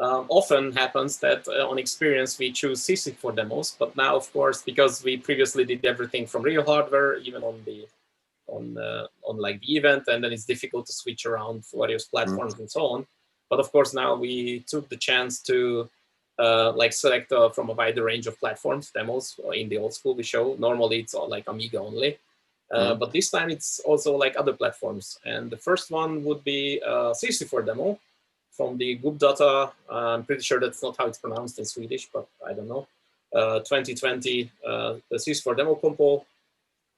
often happens that on Experience we choose CC for demos, but now of course because we previously did everything from real hardware, even on like the event, and then it's difficult to switch around various platforms and so on. But of course now we took the chance to like select from a wider range of platforms demos. In the old school we show normally it's all like Amiga only. But this time it's also like other platforms. And the first one would be CC4 demo from the Gubdata. I'm pretty sure that's not how it's pronounced in Swedish, but I don't know. 2020, the CC4 demo compo.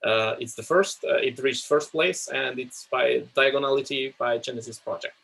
It's the first. It reached first place, and it's by Diagonality by Genesis Project.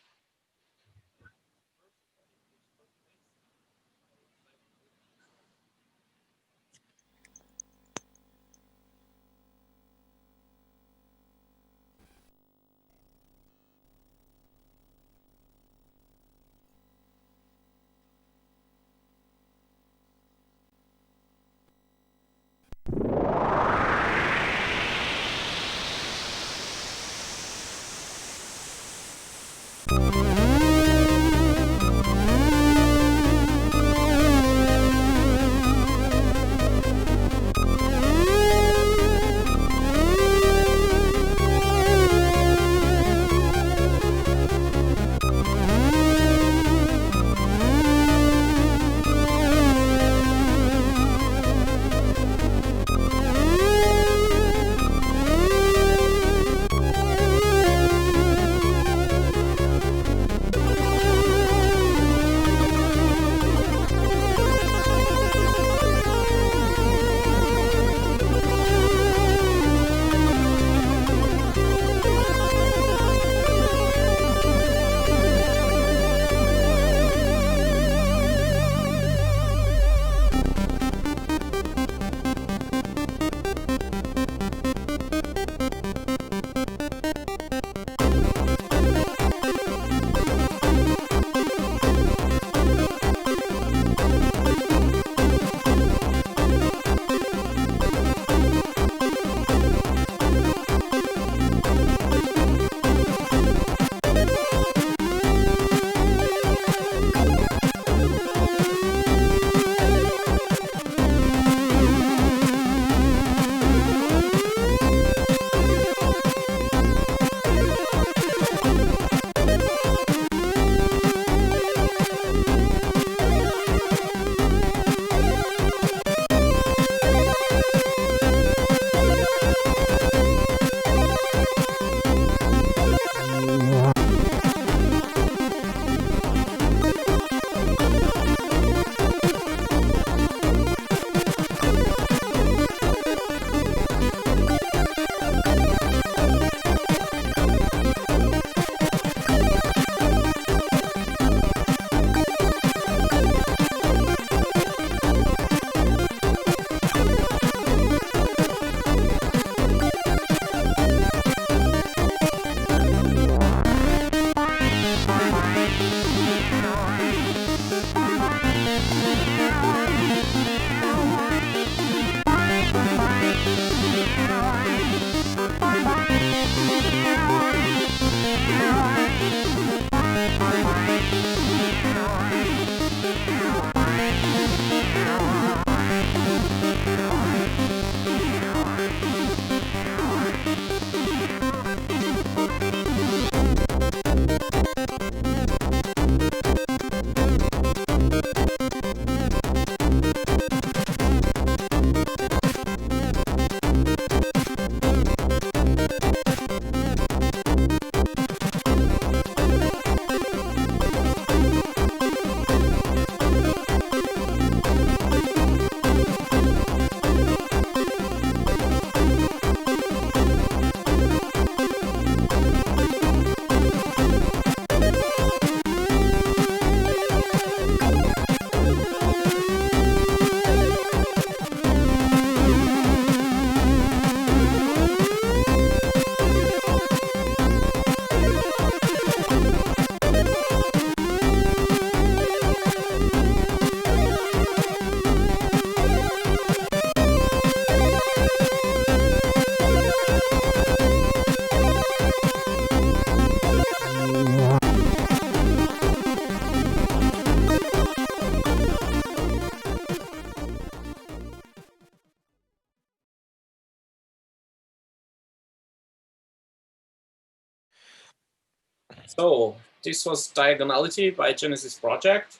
So this was Diagonality by Genesis Project.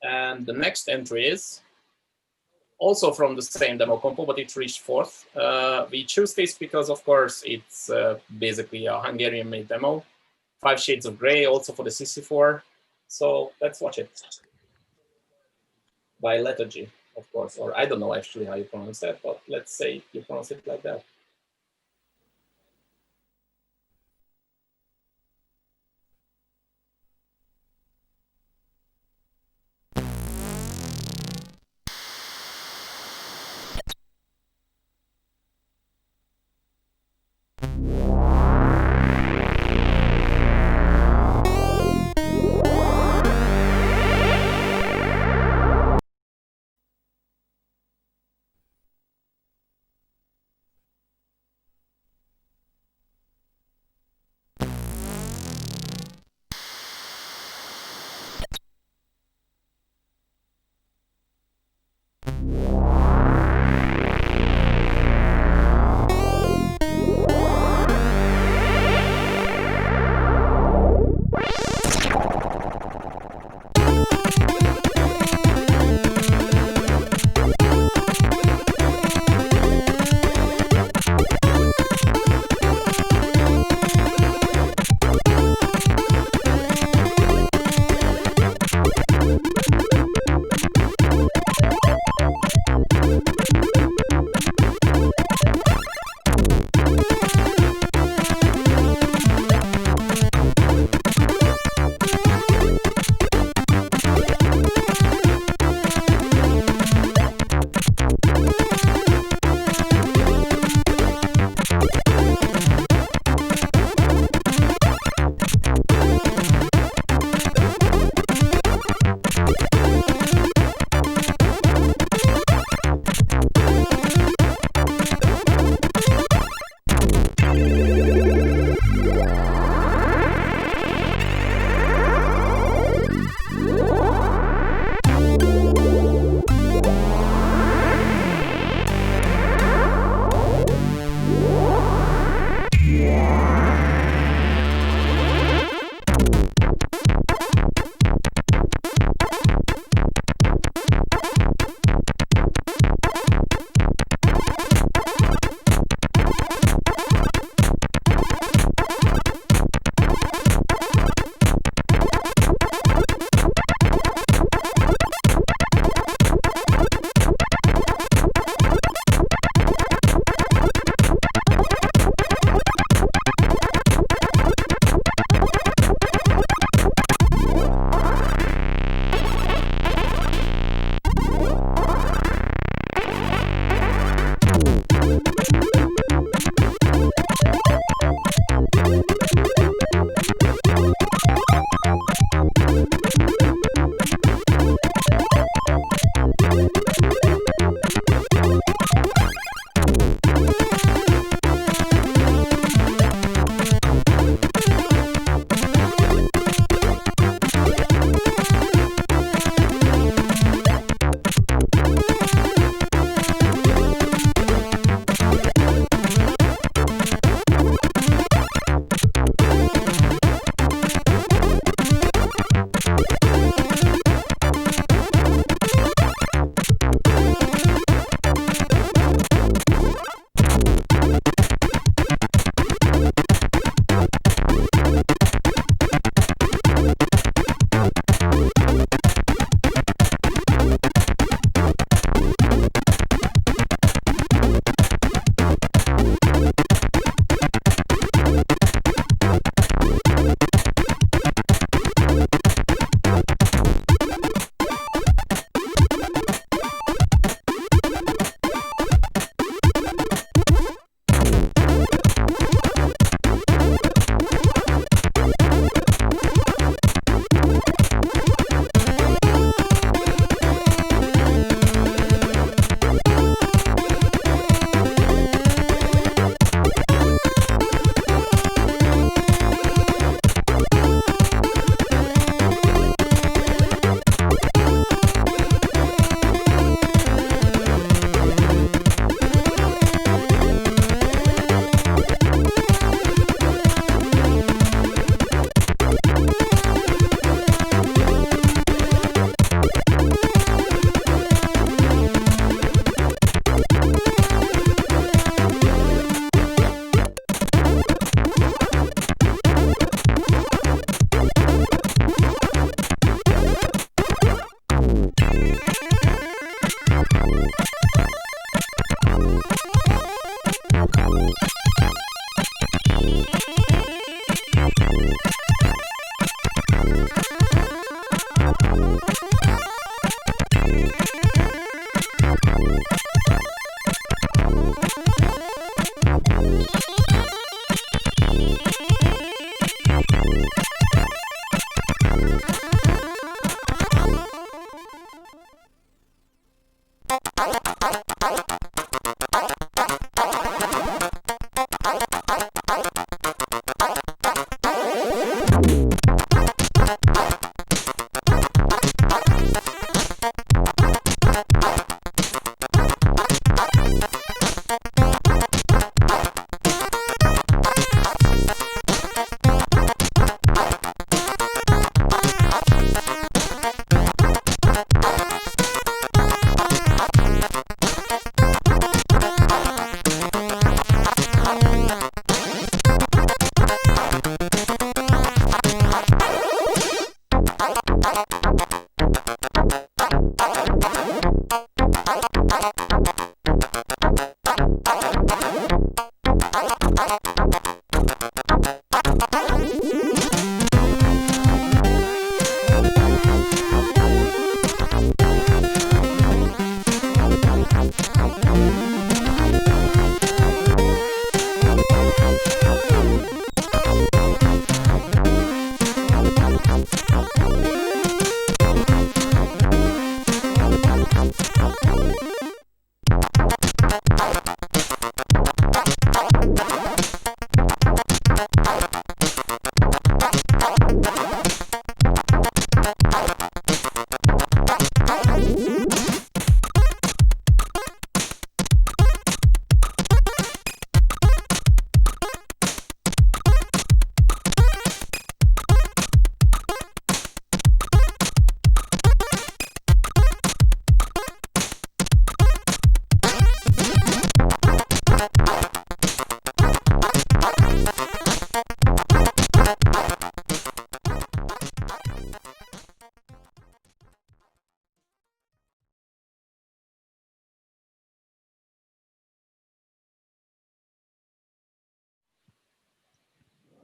And the next entry is also from the same demo compo, but it reached fourth. We choose this because, of course, it's basically a Hungarian-made demo. 5 Shades of Grey, also for the CC4. So let's watch it. By Lethargy, of course, or I don't know actually how you pronounce that, but let's say you pronounce it like that.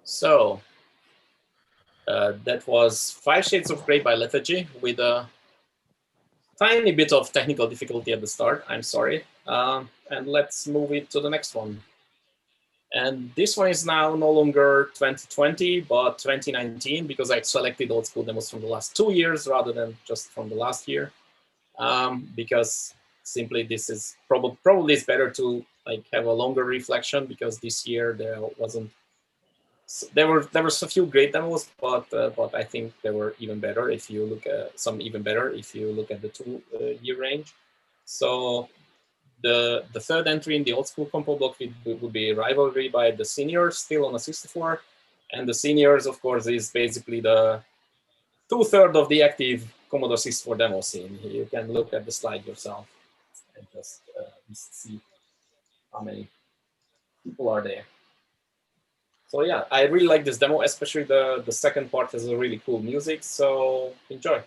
So that was 5 Shades of Grey by Lethargy with a tiny bit of technical difficulty at the start. I'm sorry. And let's move it to the next one. And this one is now no longer 2020, but 2019, because I selected old school demos from the last 2 years rather than just from the last year. Because simply this is probably it's better to like have a longer reflection, because this year there were a few great demos, but I think they were even better if you look at the 2 year range. So the third entry in the old school compo block would be Rivalry by the Seniors, still on a 64. And the Seniors, of course, is basically the 2/3 of the active Commodore 64 demo scene. You can look at the slide yourself and just see how many people are there. So yeah, I really like this demo, especially the second part has a really cool music, so enjoy.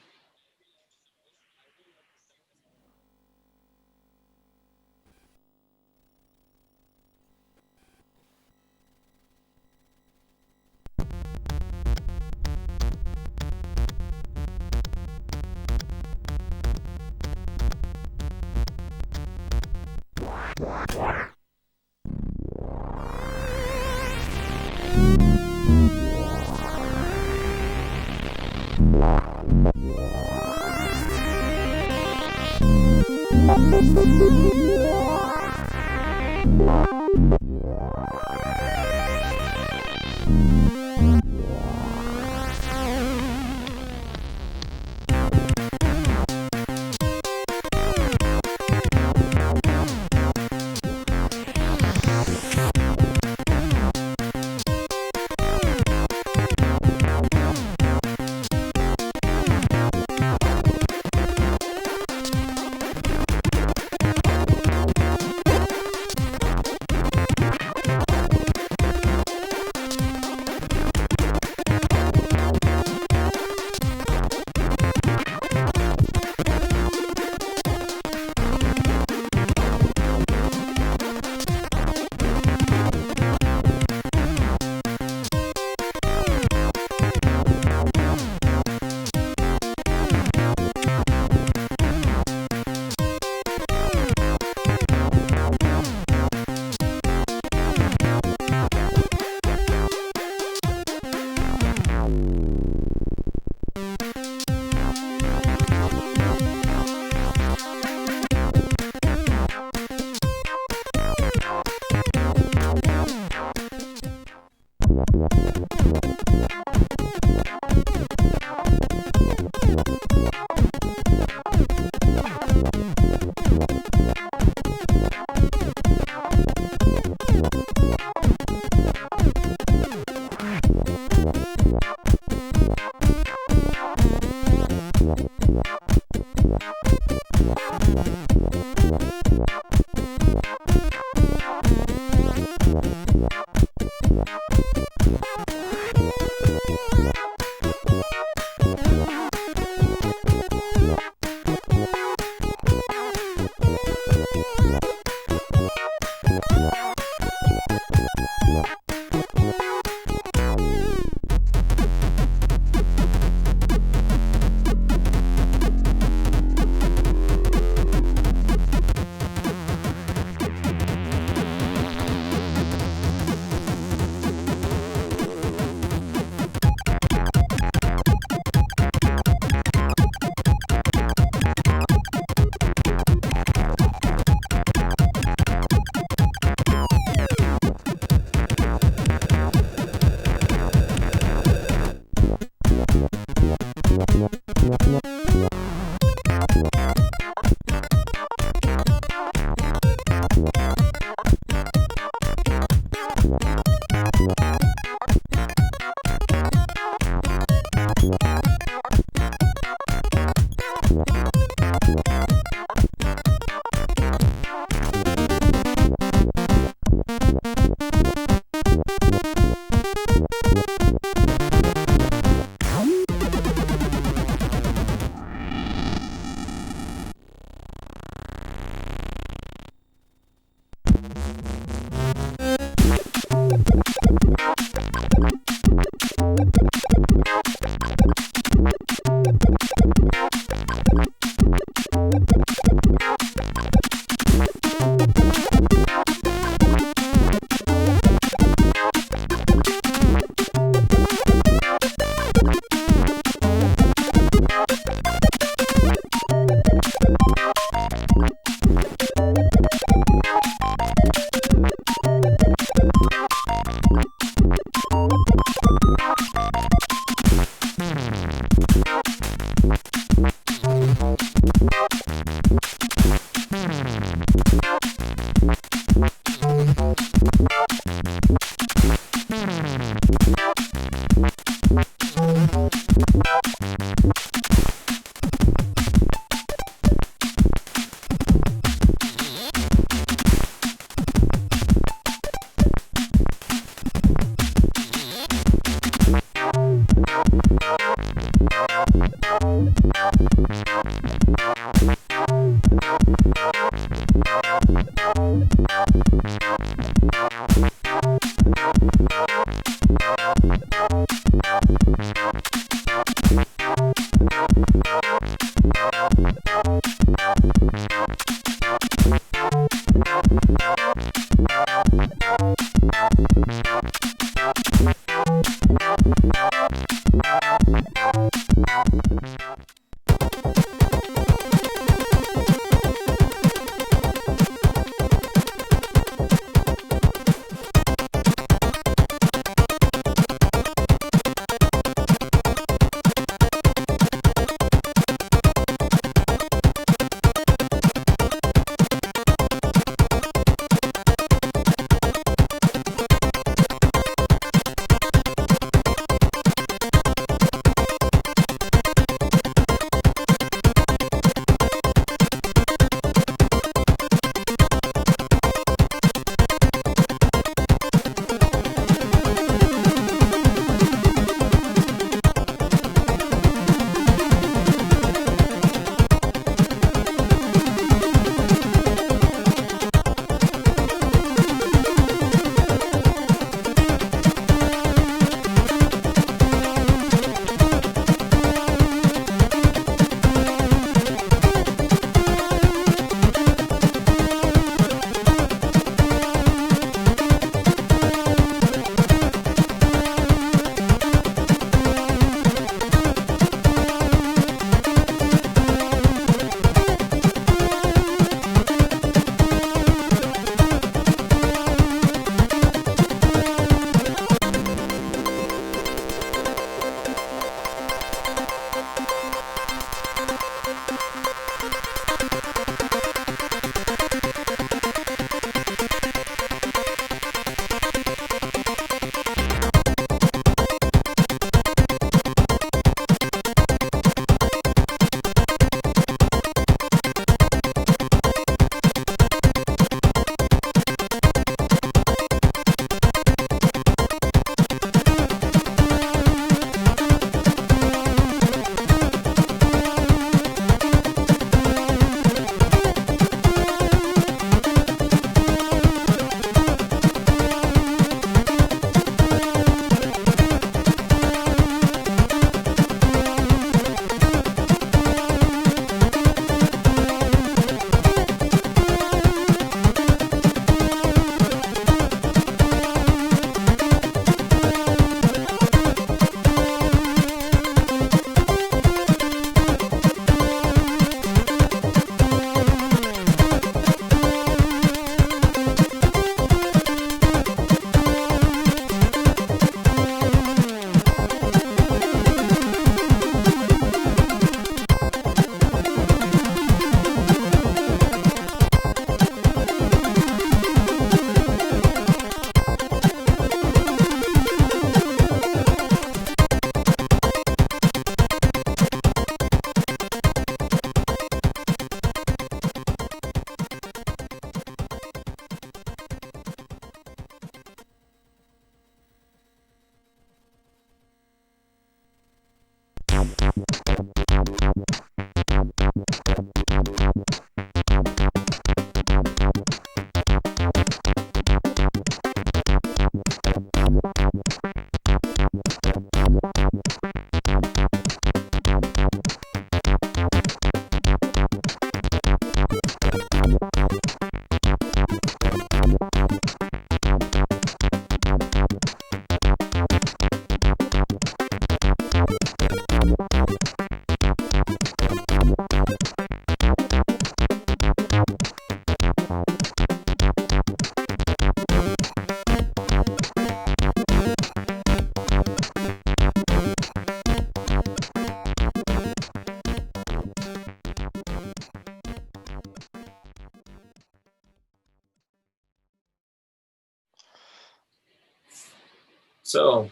So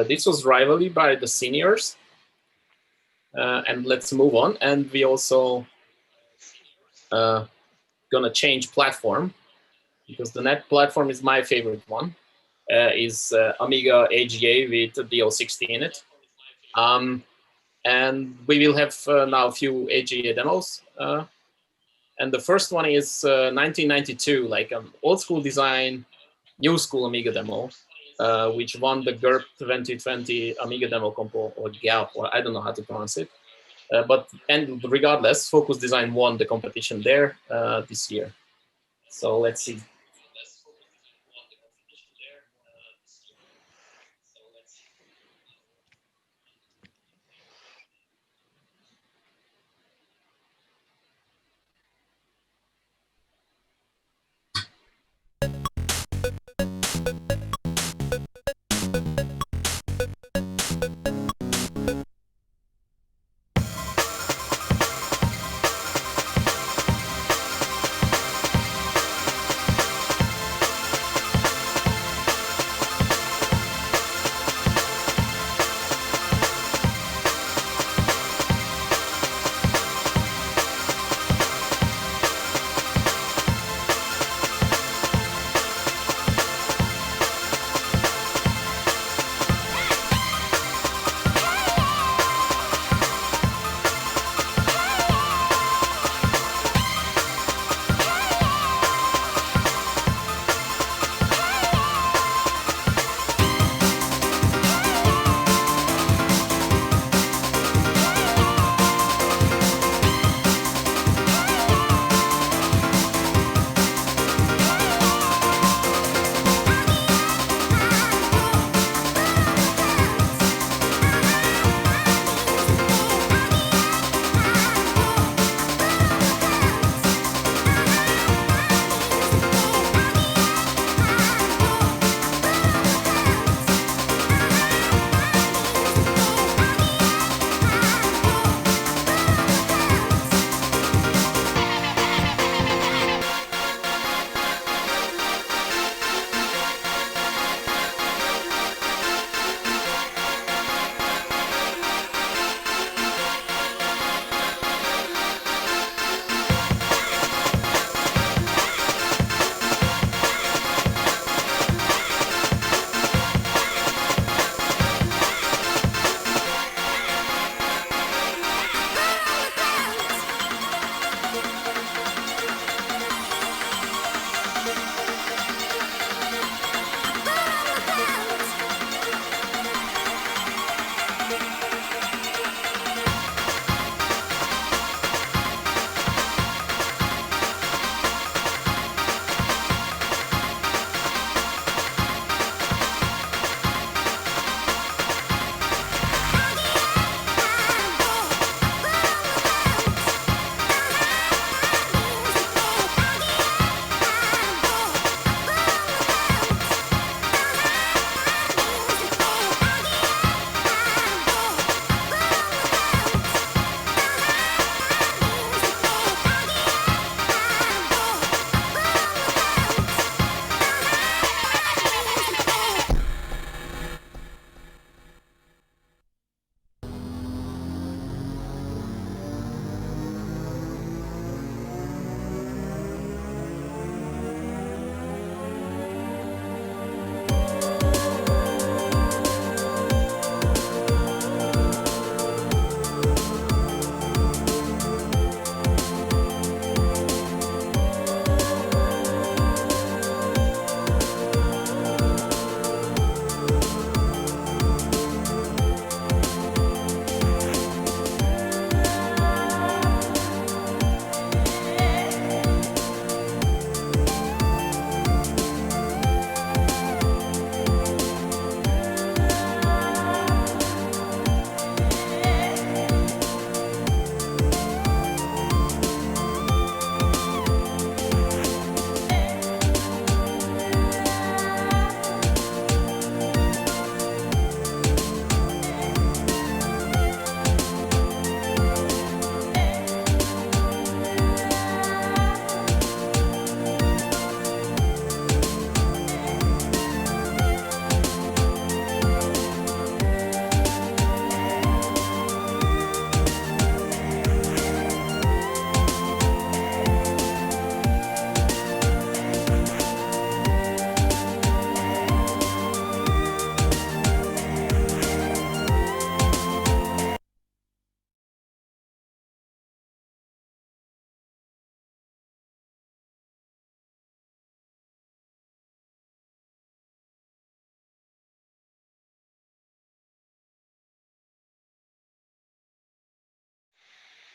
this was Rivalry by the seniors. And let's move on. And we also gonna change platform, because the net platform is my favorite one. Is Amiga AGA with DO60 in it. And we will have now a few AGA demos. And the first one is 1992, like an old school design, new school Amiga demo, which won the GURP 2020 Amiga demo compo, or GAP, or I don't know how to pronounce it. And regardless, Focus Design won the competition there this year. So let's see.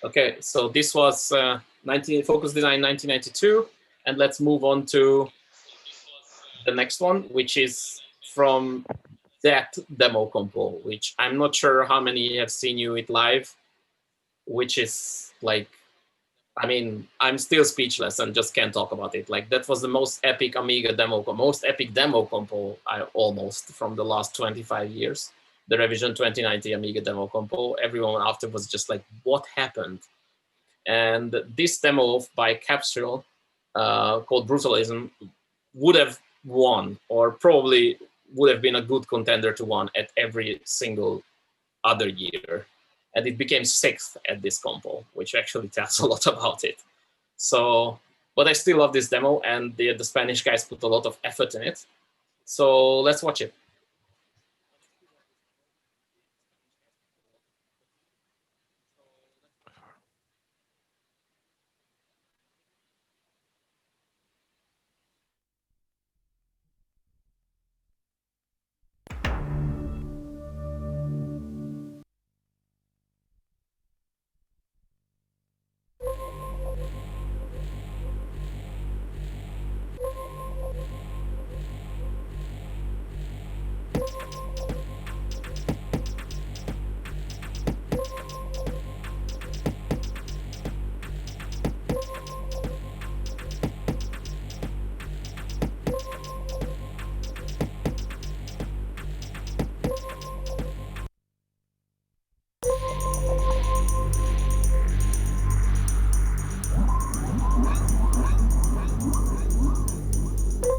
Okay, so this was Focus Design 1992, and let's move on to the next one, which is from that demo compo, which I'm not sure how many have seen you it live, which is like, I mean, I'm still speechless and just can't talk about it. Like, that was the most epic Amiga demo, most epic demo compo almost from the last 25 years. The Revision 2090 Amiga demo compo. Everyone after was just like, what happened? And this demo by Capsule called Brutalism would have won, or probably would have been a good contender to win at every single other year. And it became 6th at this compo, which actually tells a lot about it. So, but I still love this demo, and the Spanish guys put a lot of effort in it. So let's watch it.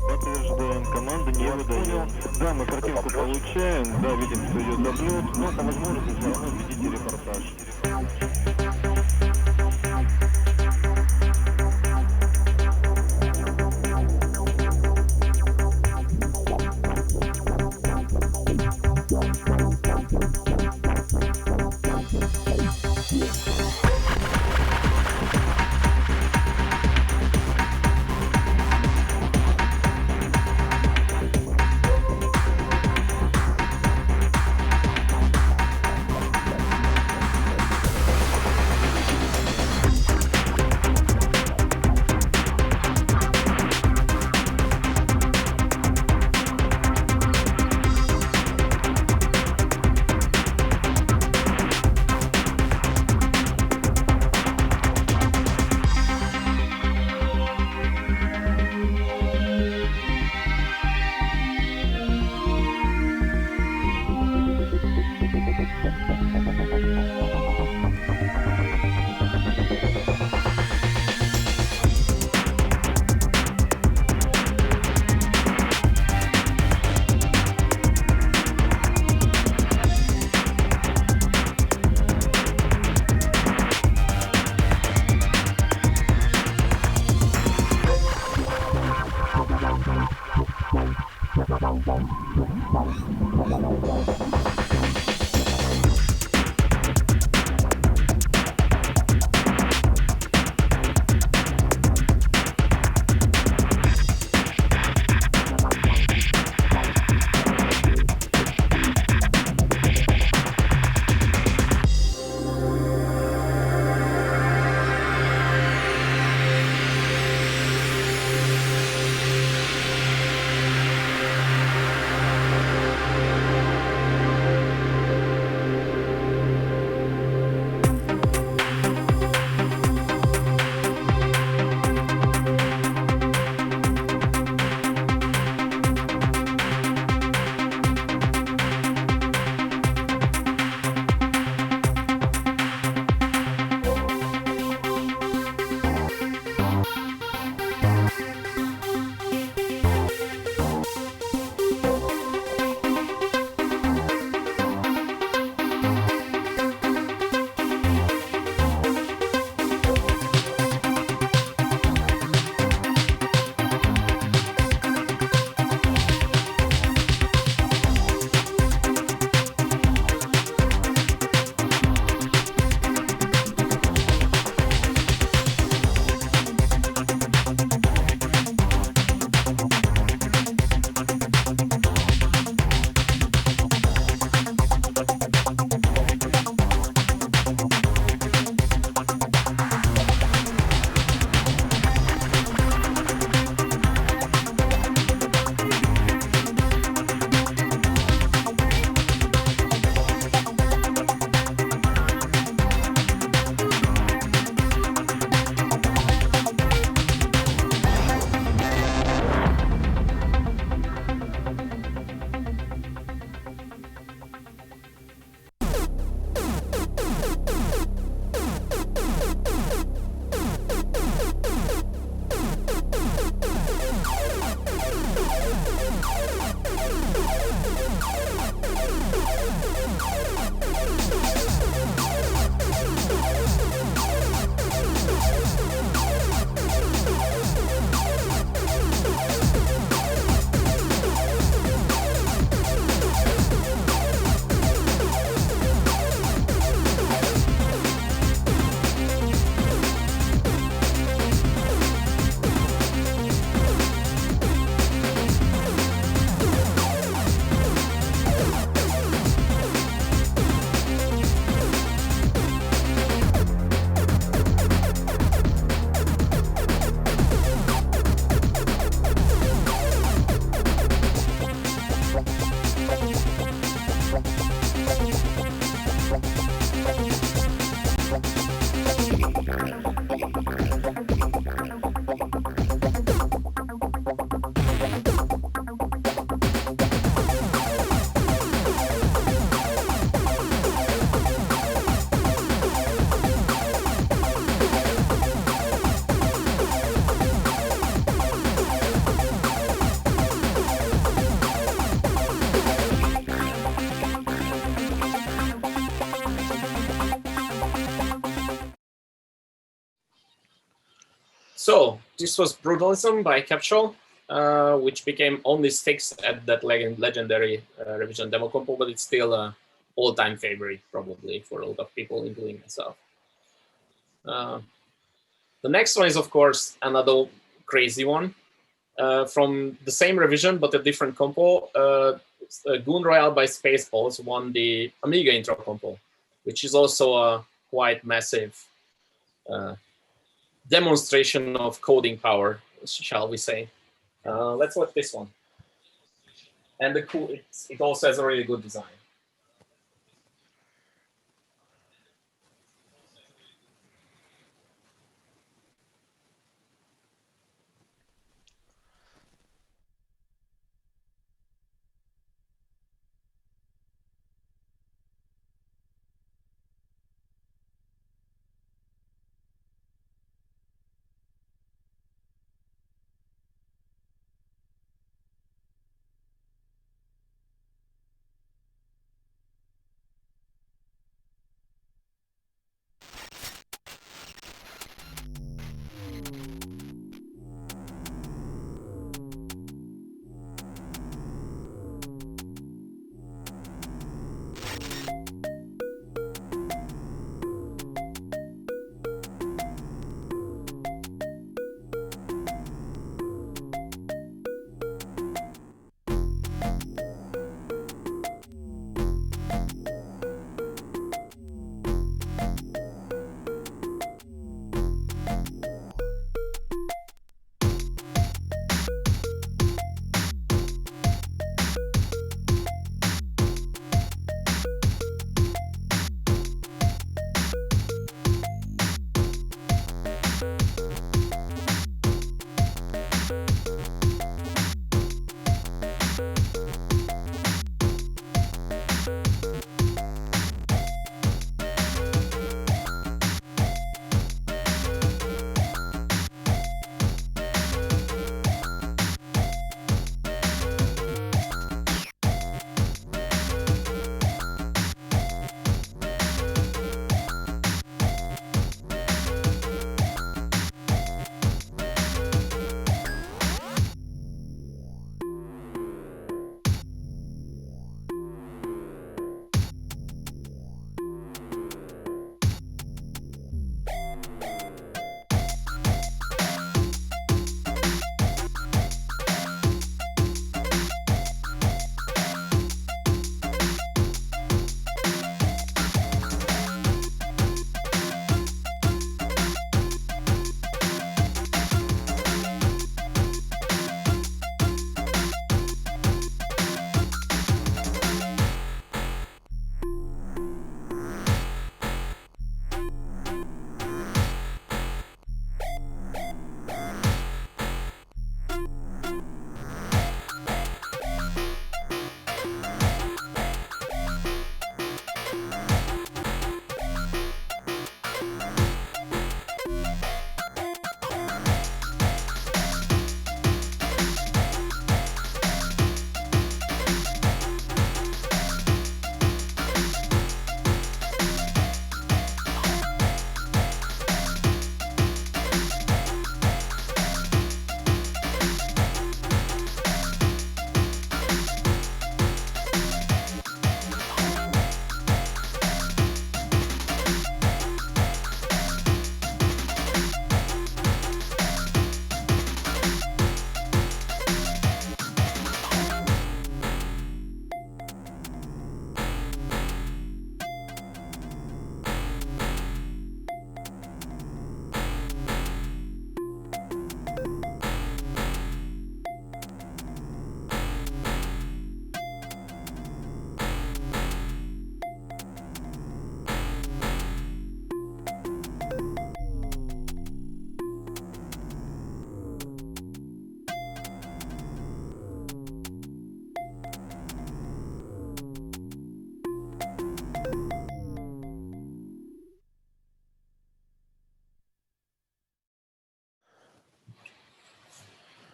Подтверждаем, команда не выдает. Да, мы картинку получаем, да, видим, что идет облет, но по возможности все равно введите репортаж. So this was Brutalism by Capshaw, which became only sticks at that legendary revision demo compo, but it's still a all-time favorite probably for a lot of people, including myself. The next one is, of course, another crazy one from the same revision but a different compo. Goon Royale by Spaceballs won the Amiga intro compo, which is also a quite massive demonstration of coding power, shall we say. Let's watch this one. And it also has a really good design.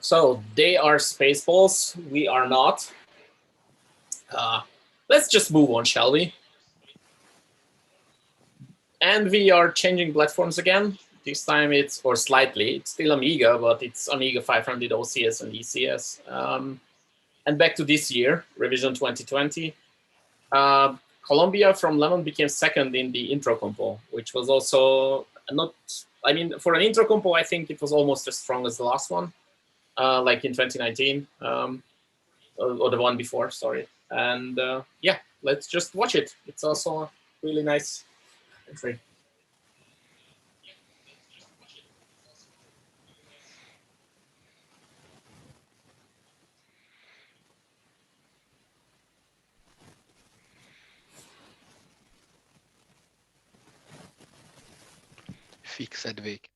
So they are Spaceballs, we are not. Let's just move on, shall we? And we are changing platforms again. This time it's, or slightly, it's still Amiga, but it's Amiga 500 OCS and ECS. And back to this year, revision 2020. Colombia from Lemon became second in the intro compo, which was also not, I mean, for an intro compo, I think it was almost as strong as the last one, like in 2019, or the one before, sorry. And yeah, let's just watch it. It's also a really nice entry. Fixed week.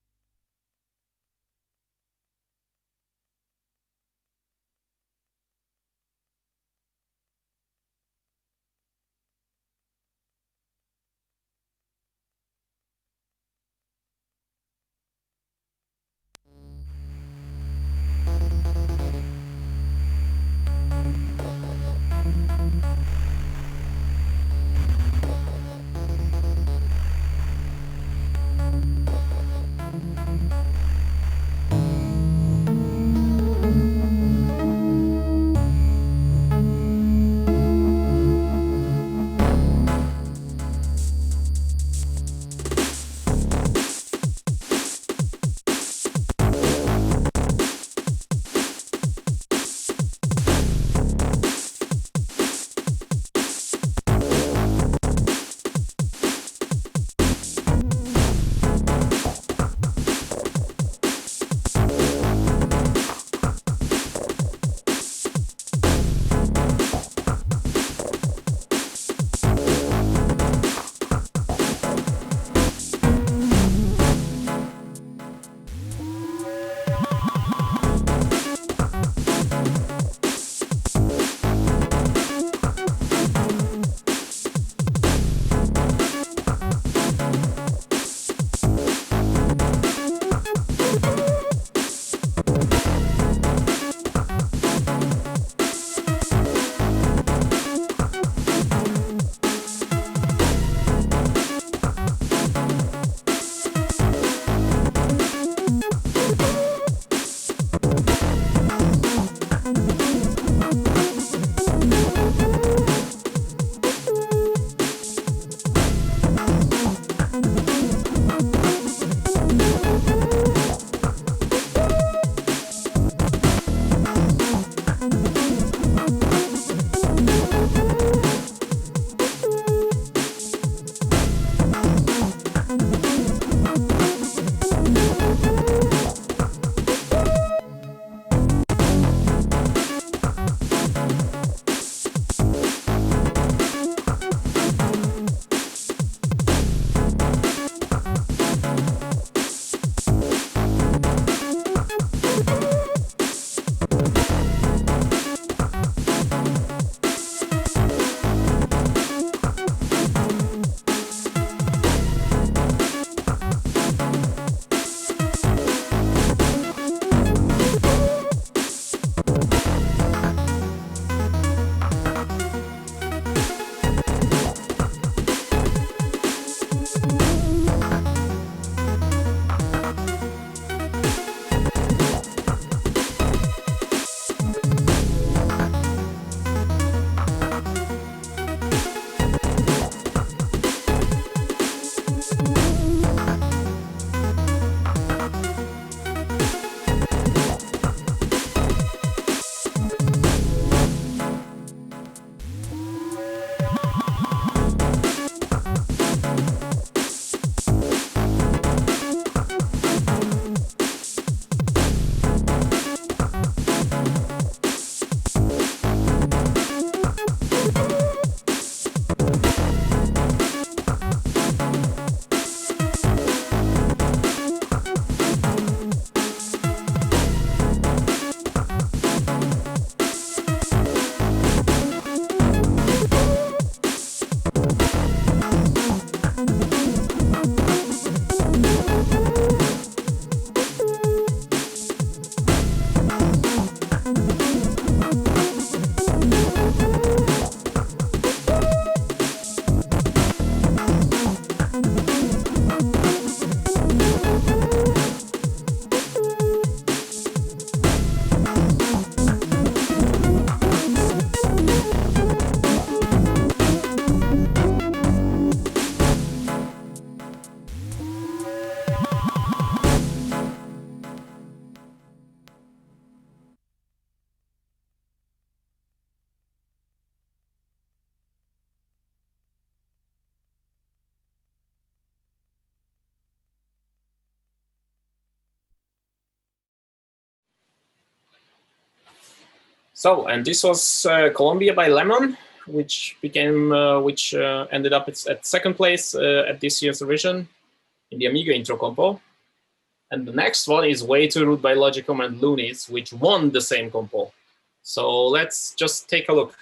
So, and this was Colombia by Lemon, which became, ended up at second place at this year's revision in the Amiga intro compo. And the next one is Way Too Rude by Logicom and Loonies, which won the same compo. So let's just take a look.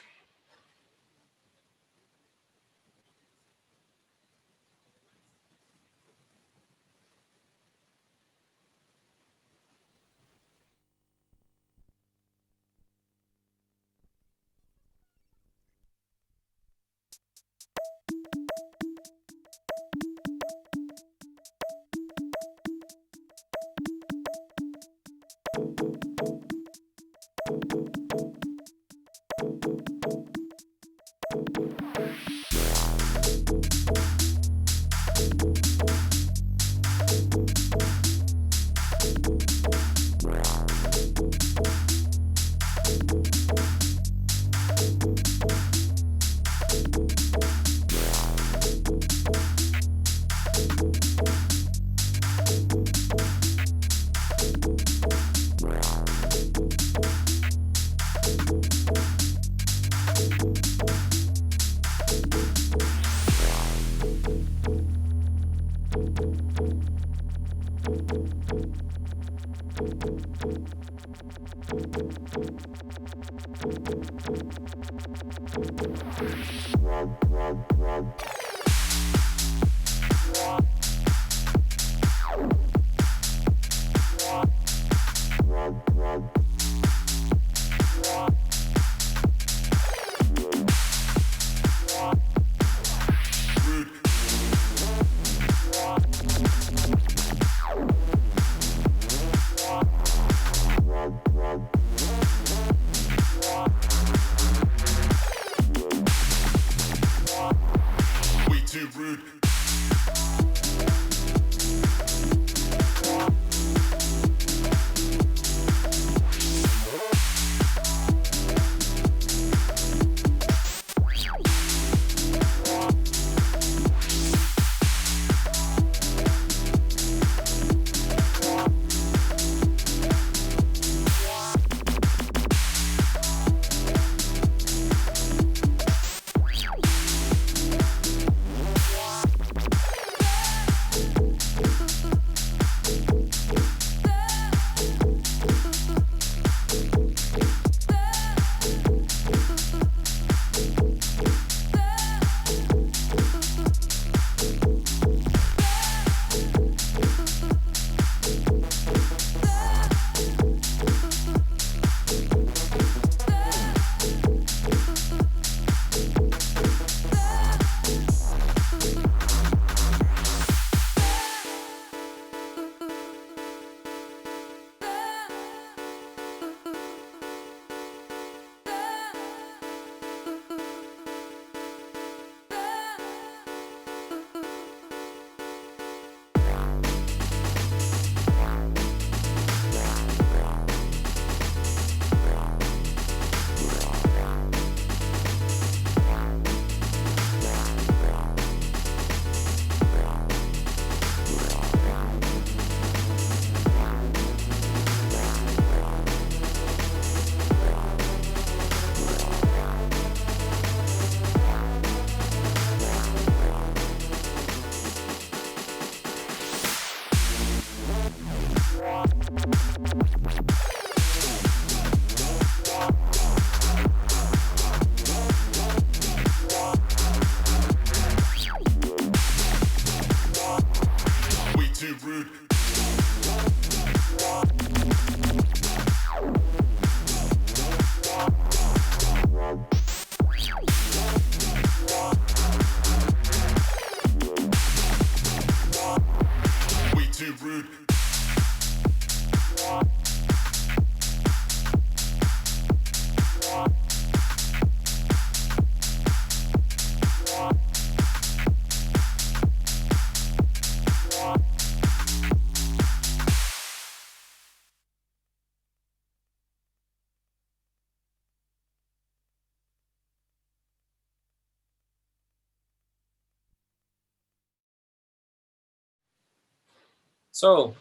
So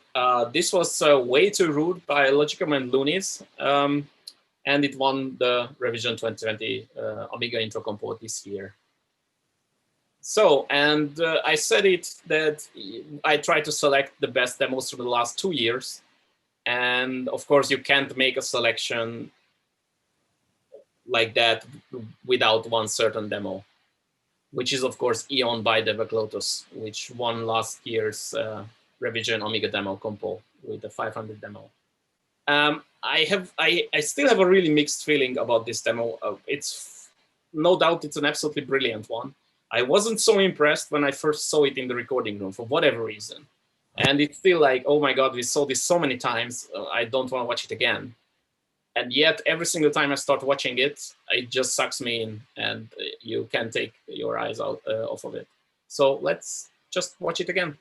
this was Way Too Rude by Logicom and Loonies. and it won the Revision 2020 Amiga Intro Compo this year. So, and I said it that I try to select the best demos from the last 2 years. And of course, you can't make a selection like that without one certain demo, which is, of course, Eon by Devek Lotus, which won last year's Revision Amiga Demo Compo with the 500 demo. I still have a really mixed feeling about this demo. It's no doubt it's an absolutely brilliant one. I wasn't so impressed when I first saw it in the recording room for whatever reason. And it's still like, oh my God, we saw this so many times, I don't want to watch it again. And yet every single time I start watching it, it just sucks me in and you can't take your eyes out off of it. So let's just watch it again.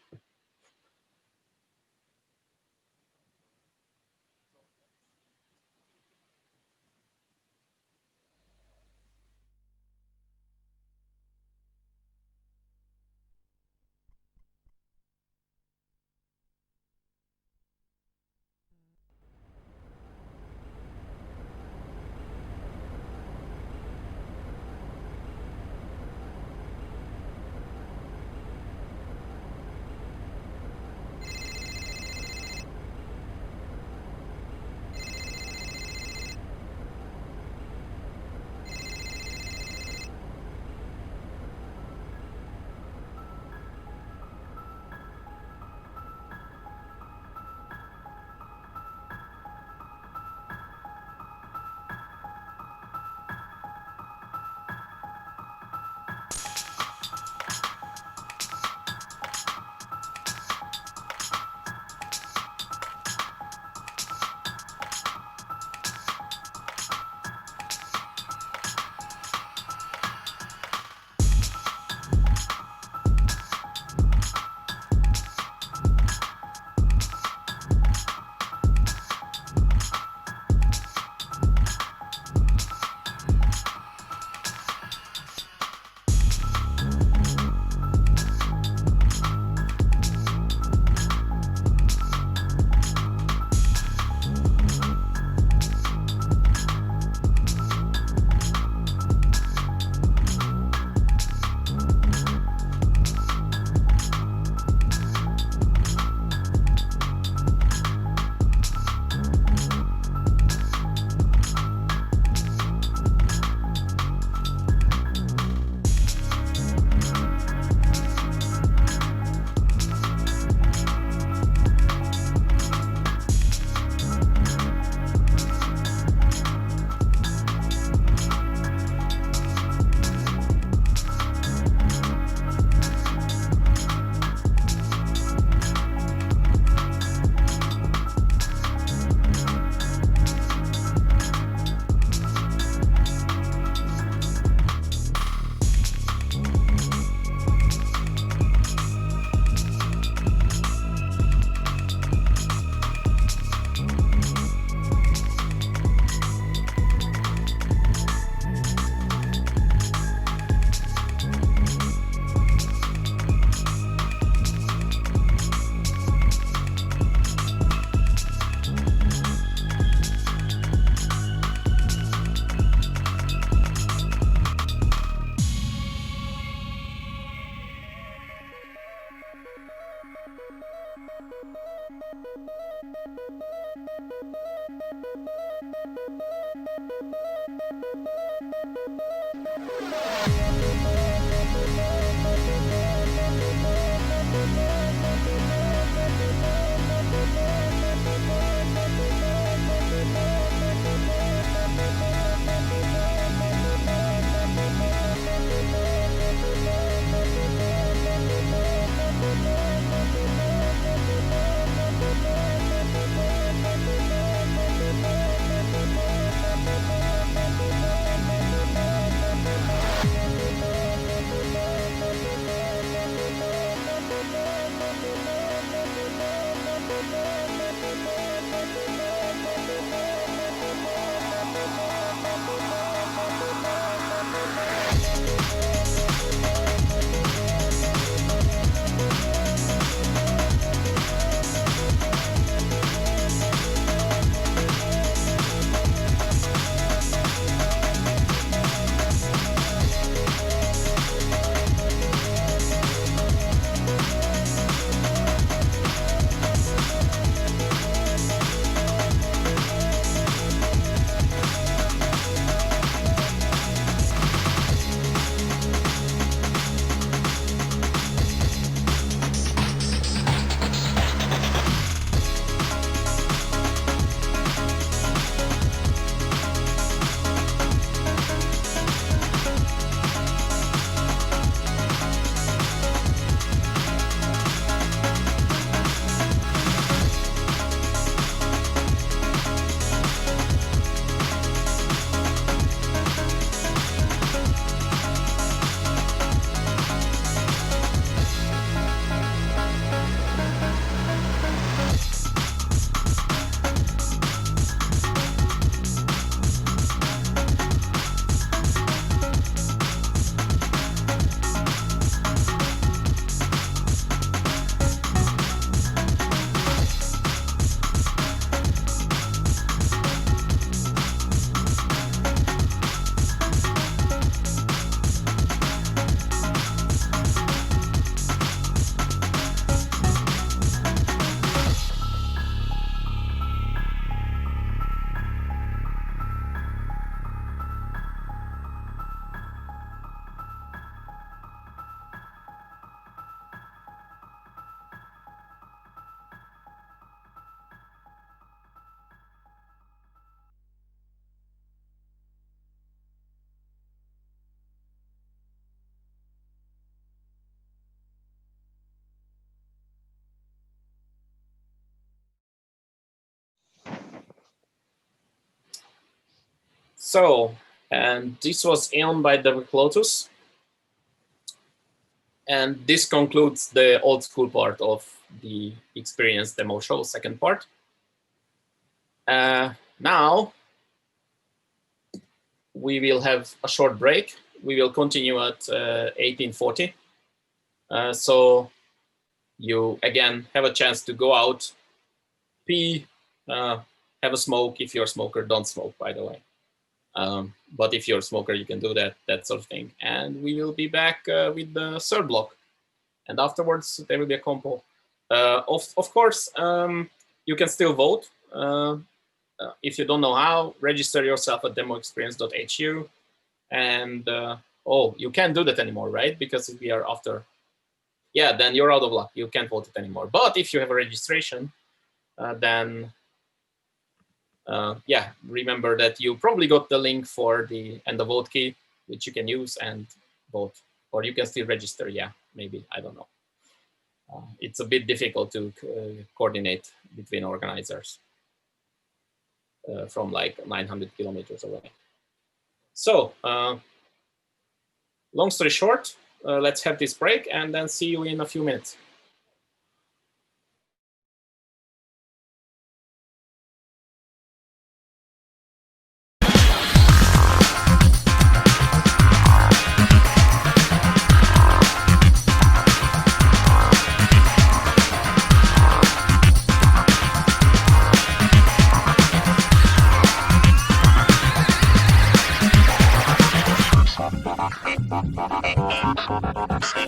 So, and this was Aeon by Devil Lotus. And this concludes the old school part of the experience demo show, second part. Now, we will have a short break. We will continue at 1840. So you, again, have a chance to go out, pee, have a smoke. If you're a smoker, don't smoke, by the way. But if you're a smoker, you can do that sort of thing. And we will be back with the third block. And afterwards, there will be a compo. Of course, you can still vote. If you don't know how, register yourself at demoexperience.hu. And, you can't do that anymore, right? Because we are after. Yeah, then you're out of luck. You can't vote it anymore. But if you have a registration, then remember that you probably got the link for and the vote key, which you can use and vote. Or you can still register, maybe, I don't know. It's a bit difficult to coordinate between organizers from like 900 kilometers away. So, long story short, let's have this break and then see you in a few minutes.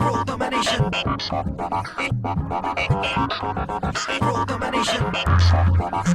World domination. World domination. World domination.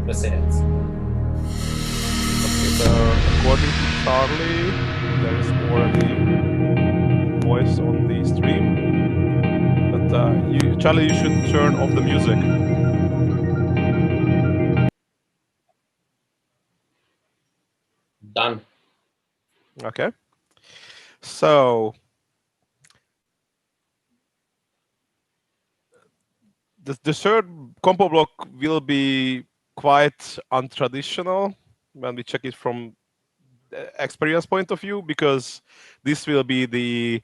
Beszélhetsz. Okay, so according to Charlie, there is already voice on the stream. But Charlie, you should turn off the music. Done. Okay. So the third compo block will be quite untraditional when we check it from the experience point of view, because this will be the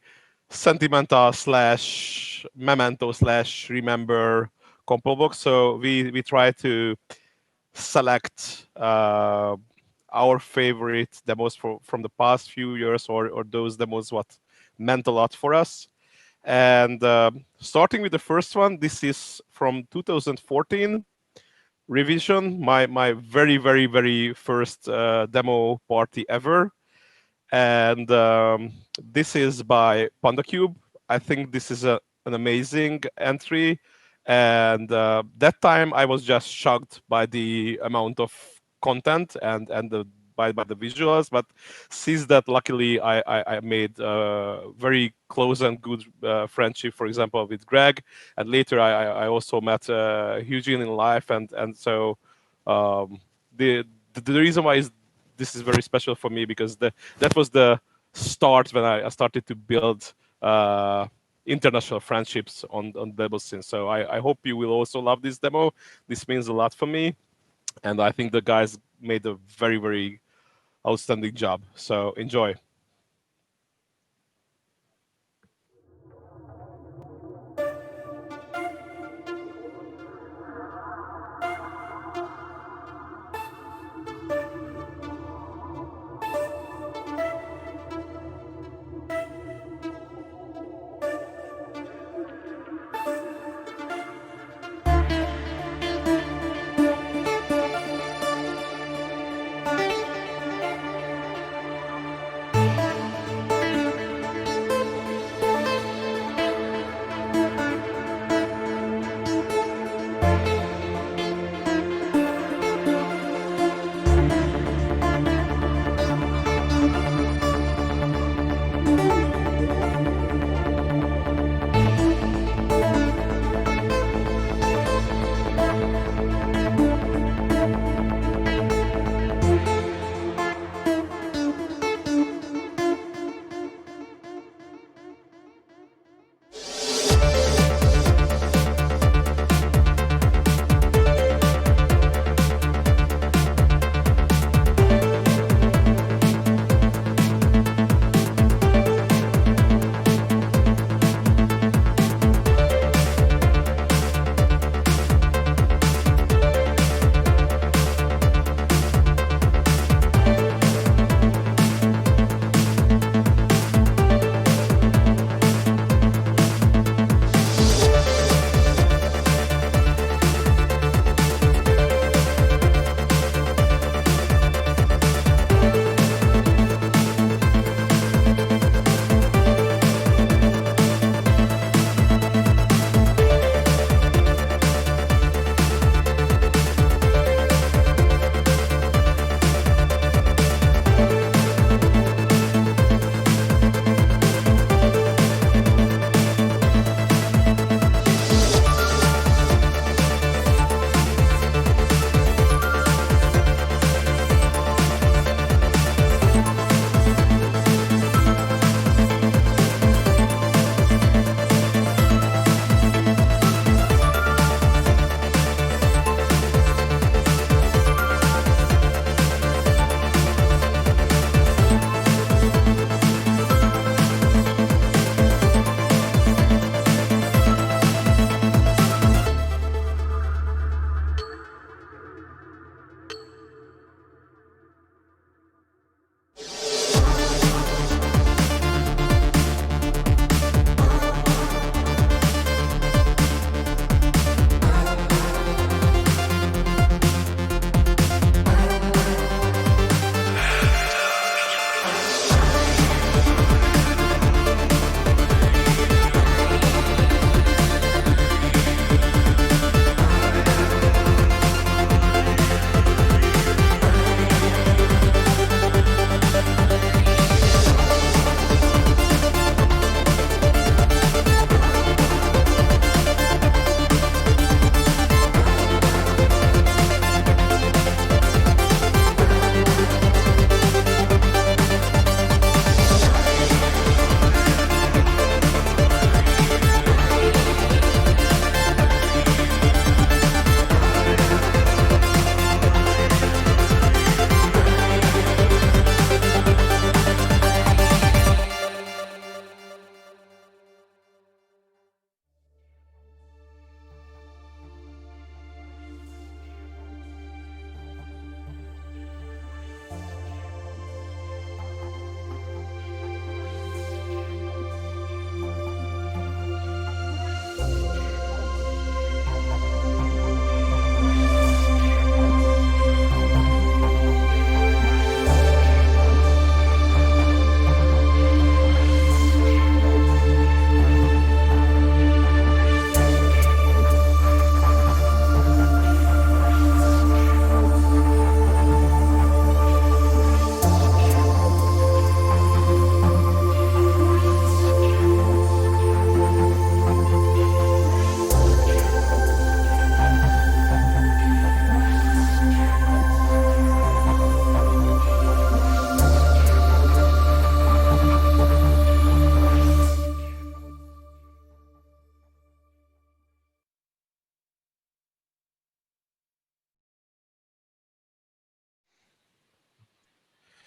sentimental / memento / remember compo block. So we try to select our favorite demos from the past few years, or those demos what meant a lot for us. And starting with the first one, this is from 2014 revision, my very, very, very first demo party ever. And this is by PandaCube. I think this is an amazing entry. And that time I was just shocked by the amount of content and by the visuals. But since that, luckily, I made very close and good friendship, for example, with Greg. And later I also met Eugene in life. And so the reason why this is very special for me, because that was the start when I started to build international friendships on demo scene. So I hope you will also love this demo. This means a lot for me. And I think the guys made a very, very outstanding job. So enjoy.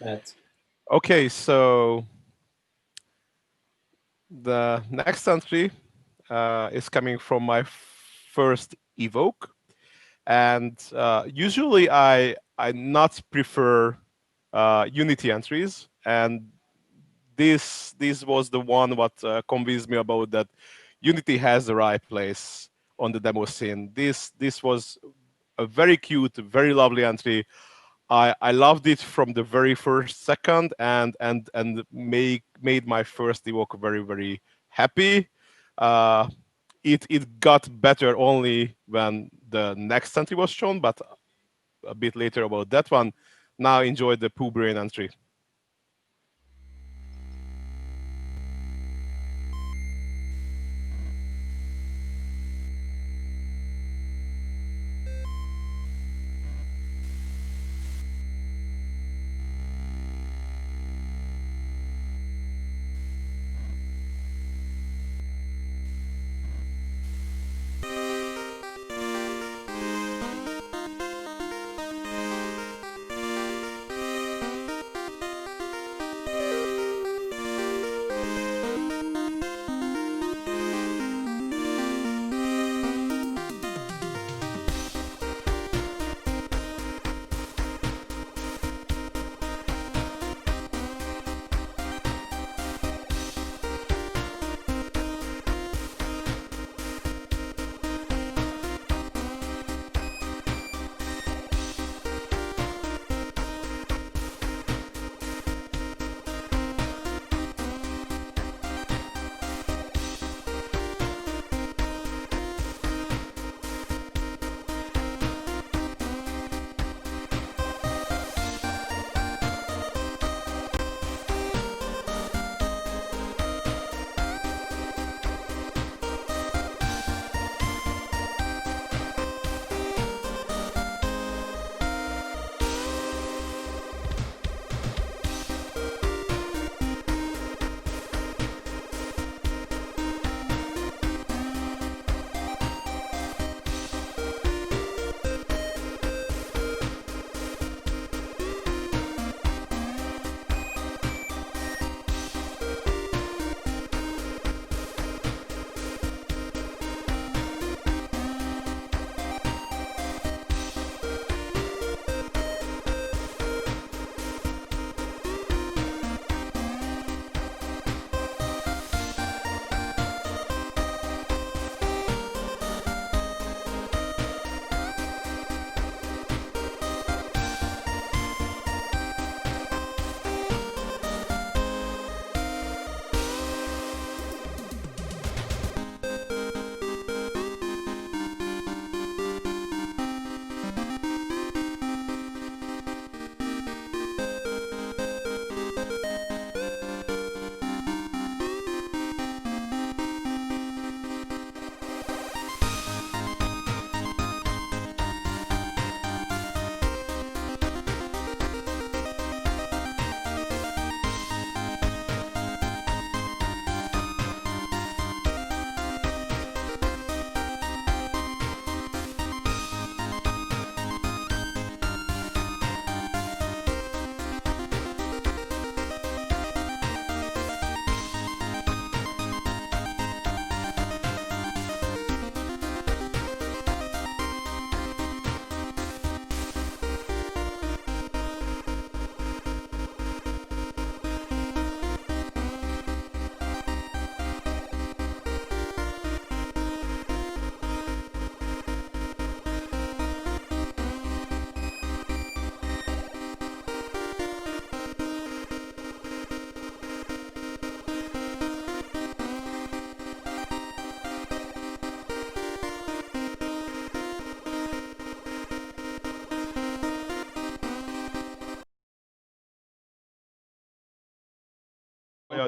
Matt. Okay, so the next entry is coming from my first evoke, and usually I not prefer Unity entries, and this was the one what convinced me about that Unity has the right place on the demo scene. This was a very cute, very lovely entry. I loved it from the very first second, and made my first evoke very happy. It got better only when the next entry was shown, but a bit later about that one. Now enjoy the Pooh Brain entry.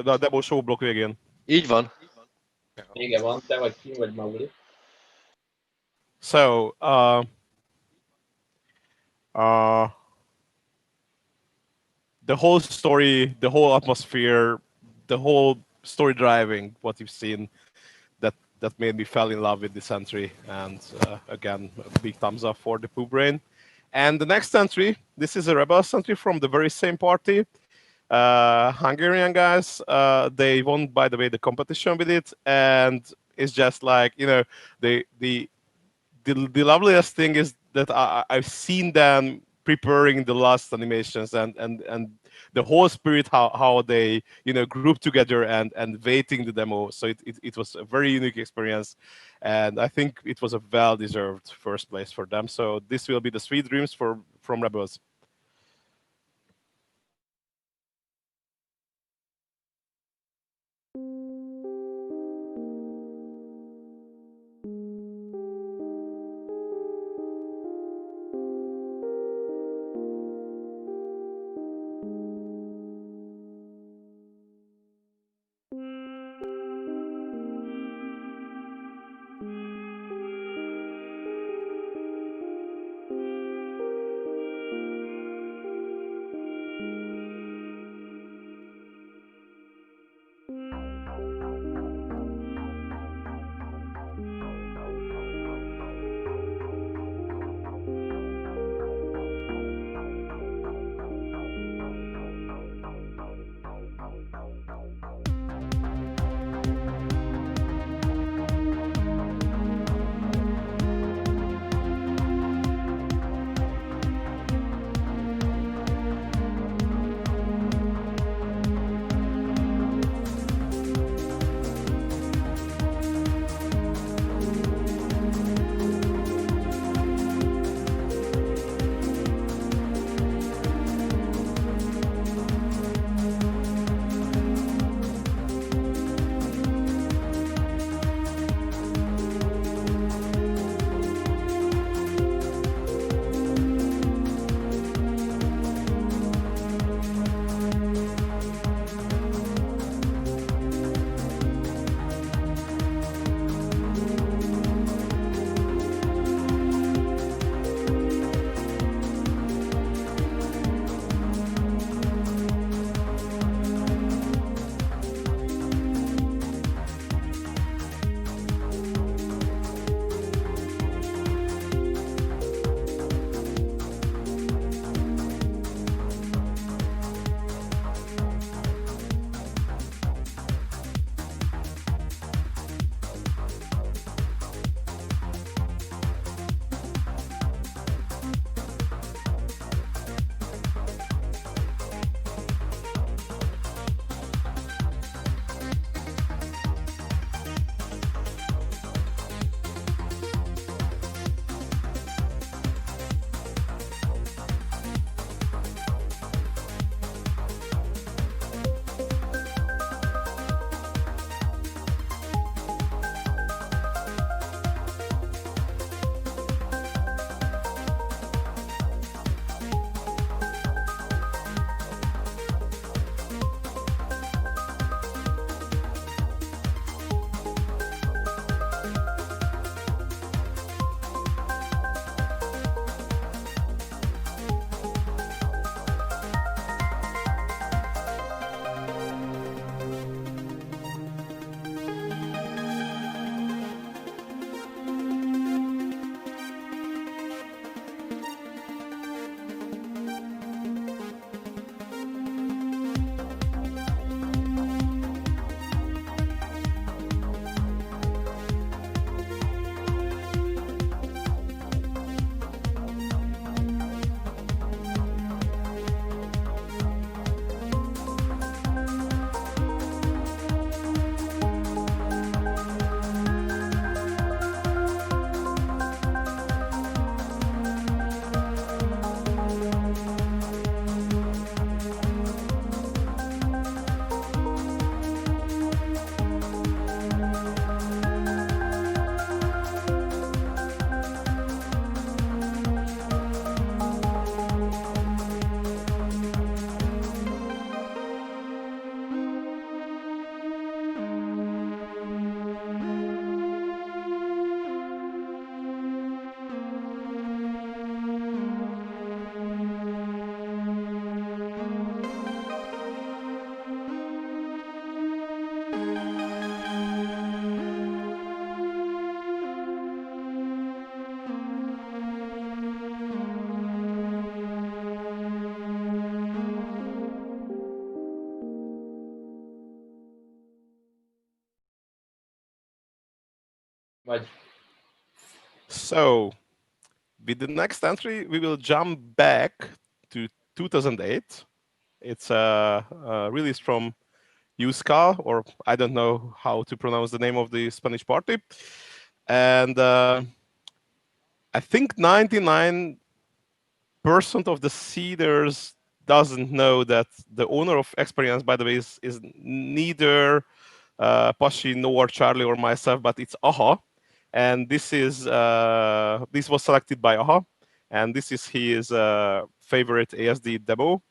A demo showblock végén. Így van. Vége van, te vagy ki, vagy Mauri. So, the whole story, the whole atmosphere, the whole story driving, what you've seen, that made me fall in love with this entry. And again, a big thumbs up for the Pooh Brain. And the next entry, this is a Rebels entry from the very same party. Hungarian guys, they won, by the way, the competition with it, and it's just like, you know, the loveliest thing is that I've seen them preparing the last animations and the whole spirit, how they, you know, group together and waiting the demo. So it was a very unique experience, and I think it was a well-deserved first place for them. So this will be the Sweet Dreams from Rebels. Right. So, with the next entry, we will jump back to 2008. It's a release from Yuska, or I don't know how to pronounce the name of the Spanish party. And I think 99% of the seeders doesn't know that the owner of Experience, by the way, is neither Pashi nor Charlie or myself, but it's Aha. And this was selected by Aha, and this is his favorite ASD demo.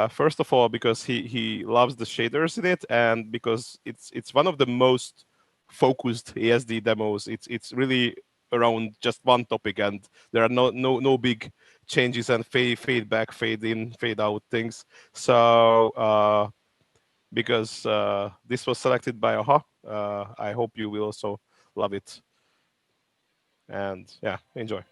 First of all, because he loves the shaders in it, and because it's one of the most focused ASD demos. It's really around just one topic, and there are no big changes and fade back, fade in, fade out things. So because this was selected by Aha, I hope you will also love it. And yeah, enjoy.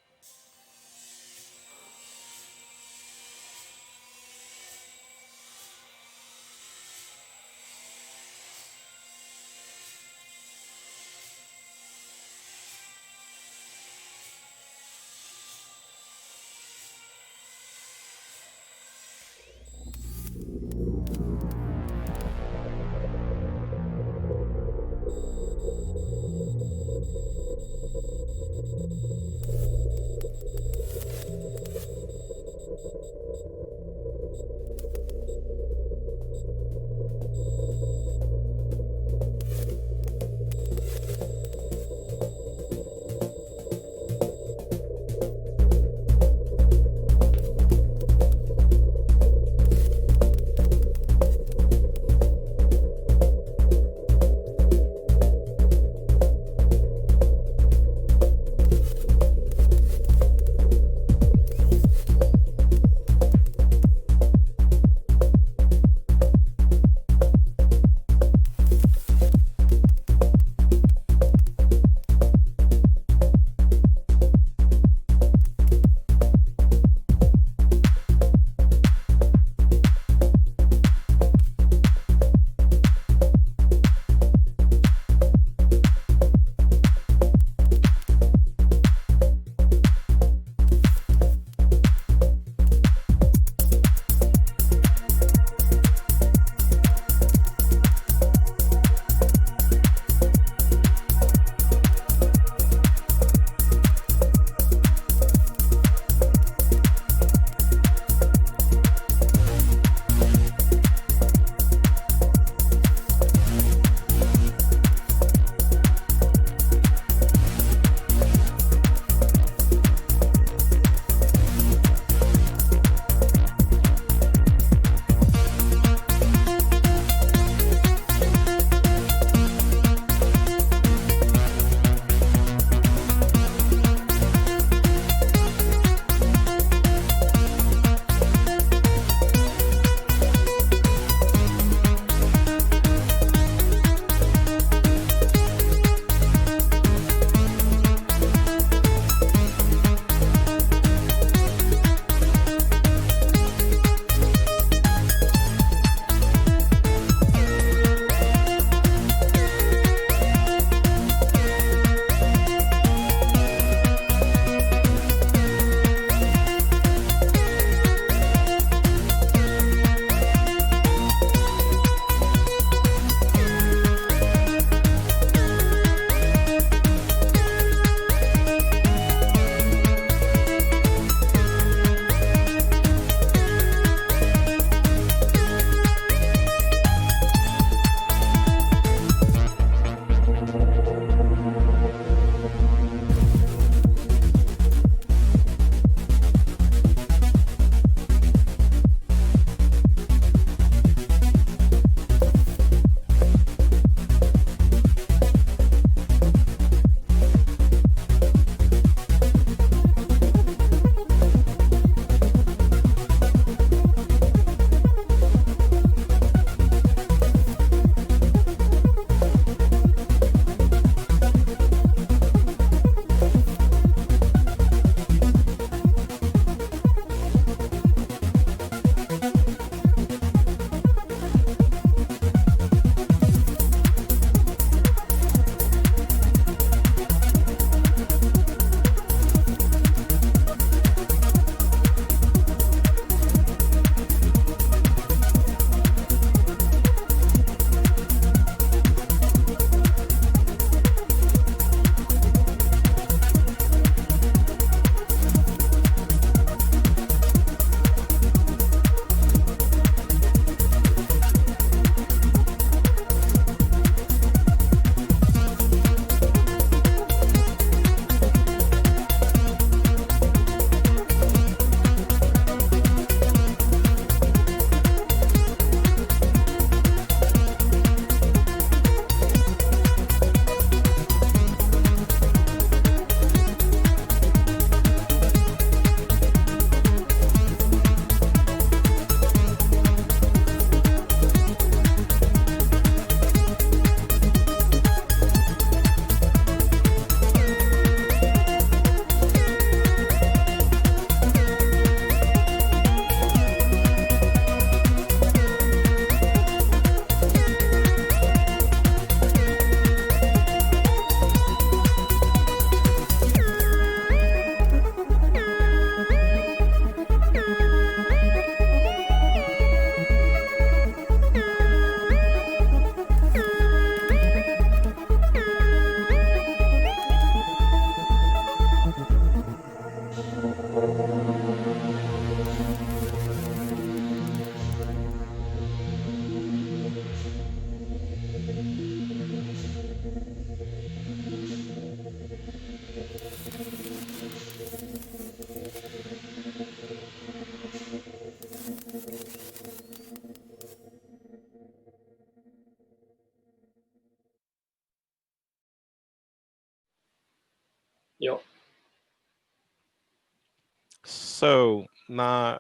So now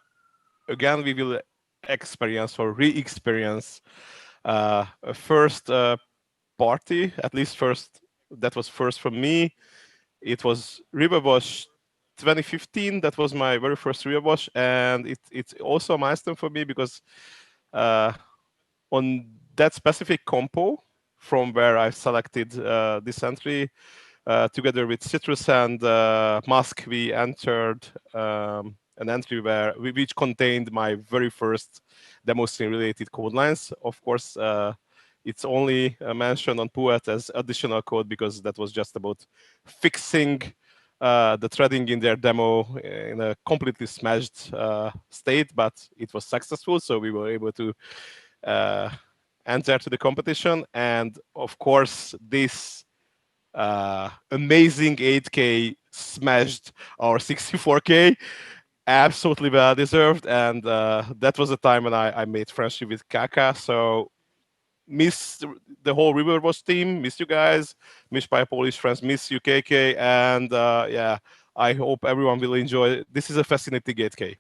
again we will experience or re-experience a first party, at least first, that was first for me. It was Riverbosch 2015. That was my very first Riverbosch, and it's also a milestone for me because on that specific compo from where I selected this entry, together with Citrus and Musk, we entered an entry which contained my very first demo string related code lines. Of course, it's only mentioned on Puet as additional code because that was just about fixing the threading in their demo in a completely smashed state, but it was successful, so we were able to enter to the competition. And of course, this amazing 8K smashed our 64K, absolutely well deserved. And that was the time when I made friendship with Kaka. So miss the whole Riverbosch team, miss you guys, miss my Polish friends, miss you KK, and yeah, I hope everyone will enjoy. This is a fascinating 8K.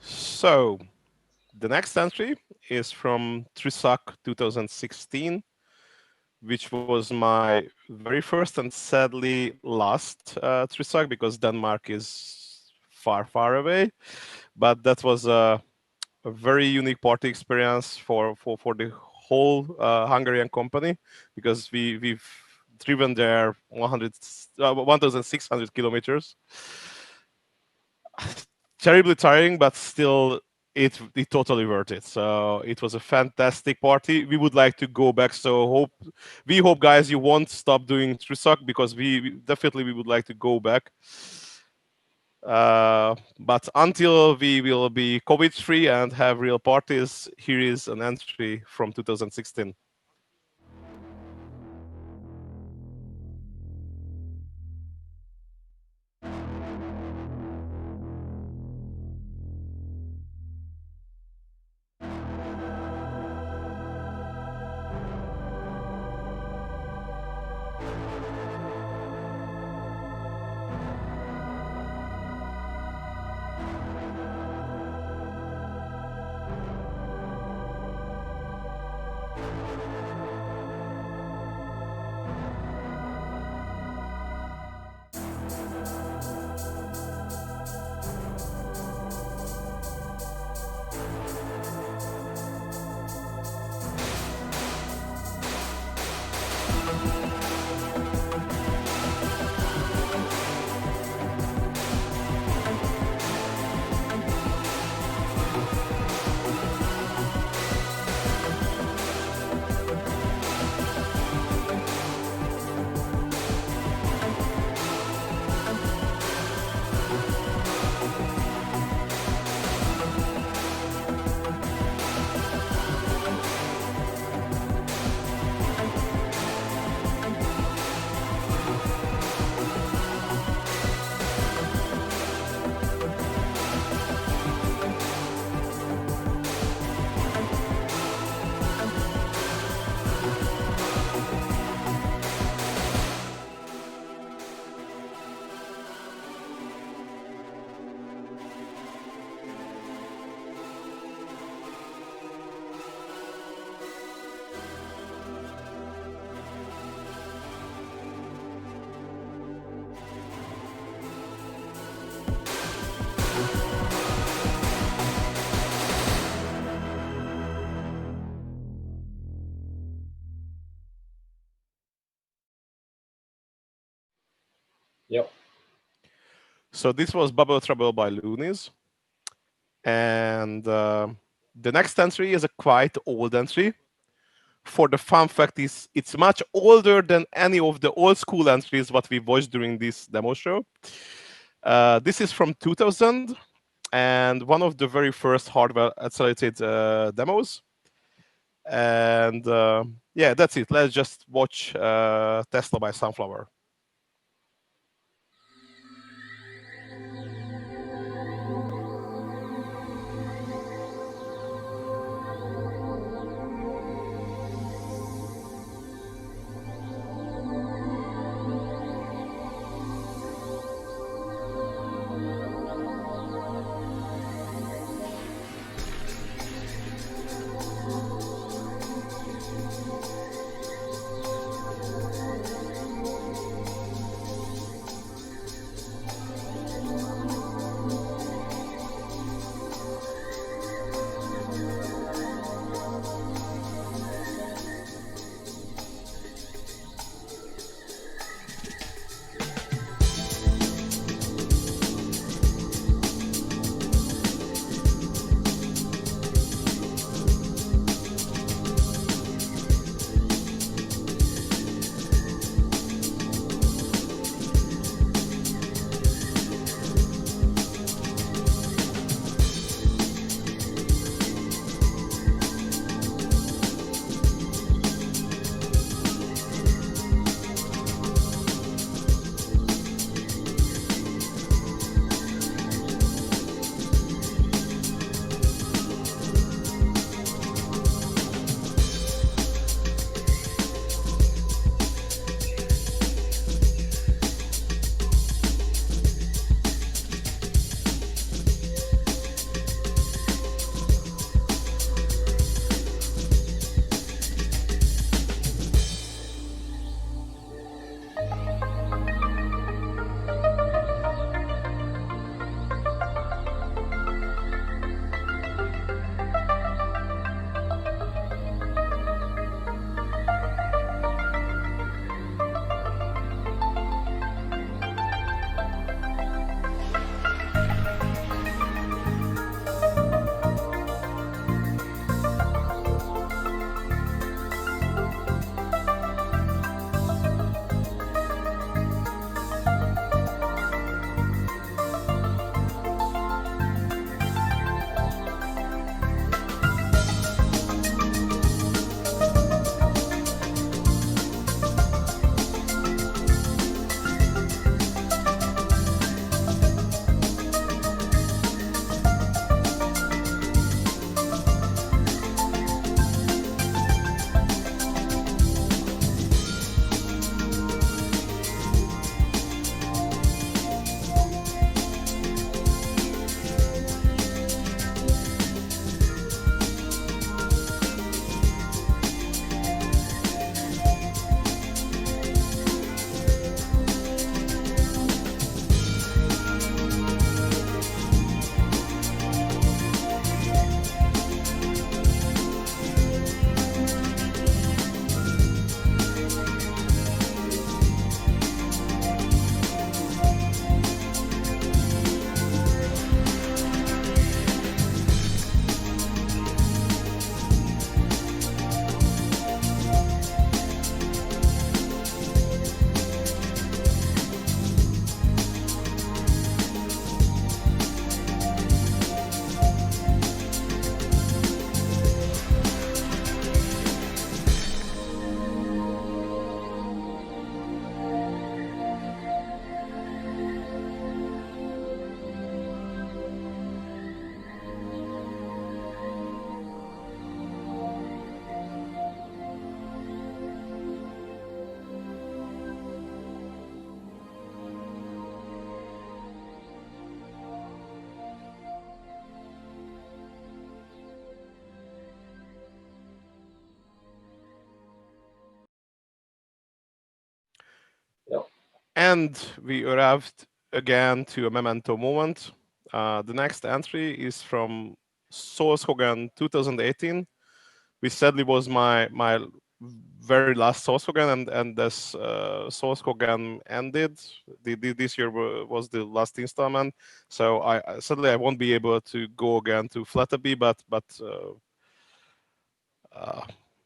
So the next entry is from Trisac 2016, which was my very first and sadly last Trisac because Denmark is far, far away. But that was a very unique party experience for the whole Hungarian company because we've driven there 1,600 kilometers. Terribly tiring, but still it totally worth it. So it was a fantastic party. We would like to go back. So we hope guys you won't stop doing Trisac because we definitely would like to go back. But until we will be COVID-free and have real parties, here is an entry from 2016. Yep. So this was Bubble Trouble by Loonies. And the next entry is a quite old entry. For the fun fact is, it's much older than any of the old school entries what we watched during this demo show. This is from 2000 and one of the very first hardware accelerated demos. And yeah, that's it. Let's just watch Tesla by Sunflower. And we arrived again to a memento moment. The next entry is from Sourcehogan 2018, which sadly was my very last Sourcehogan, and this Sourcehogan ended. This year was the last installment, so sadly I won't be able to go again to Flutterby, but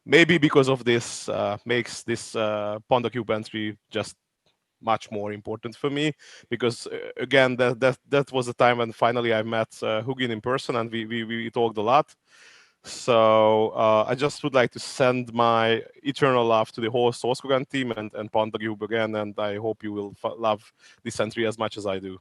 maybe because of this makes this PandaCube entry just much more important for me, because again that was the time when finally I met Hugin in person, and we talked a lot. So I just would like to send my eternal love to the whole Sourcehogan team and PandaCube again, and I hope you will love this entry as much as I do.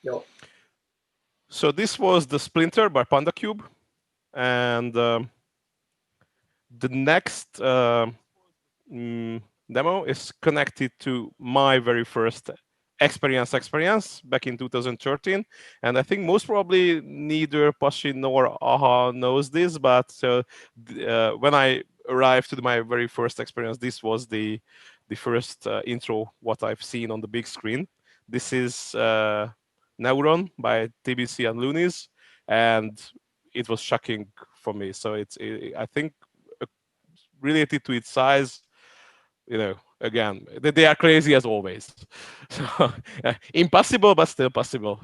Yo. So this was the Splinter by PandaCube, and the next demo is connected to my very first experience back in 2013, and I think most probably neither Pashi nor Aha knows this, but when I arrived to my very first experience, this was the first intro what I've seen on the big screen. This is Neuron by TBC and Loonies, and it was shocking for me. So I think related to its size, again, they are crazy as always. So impossible, but still possible.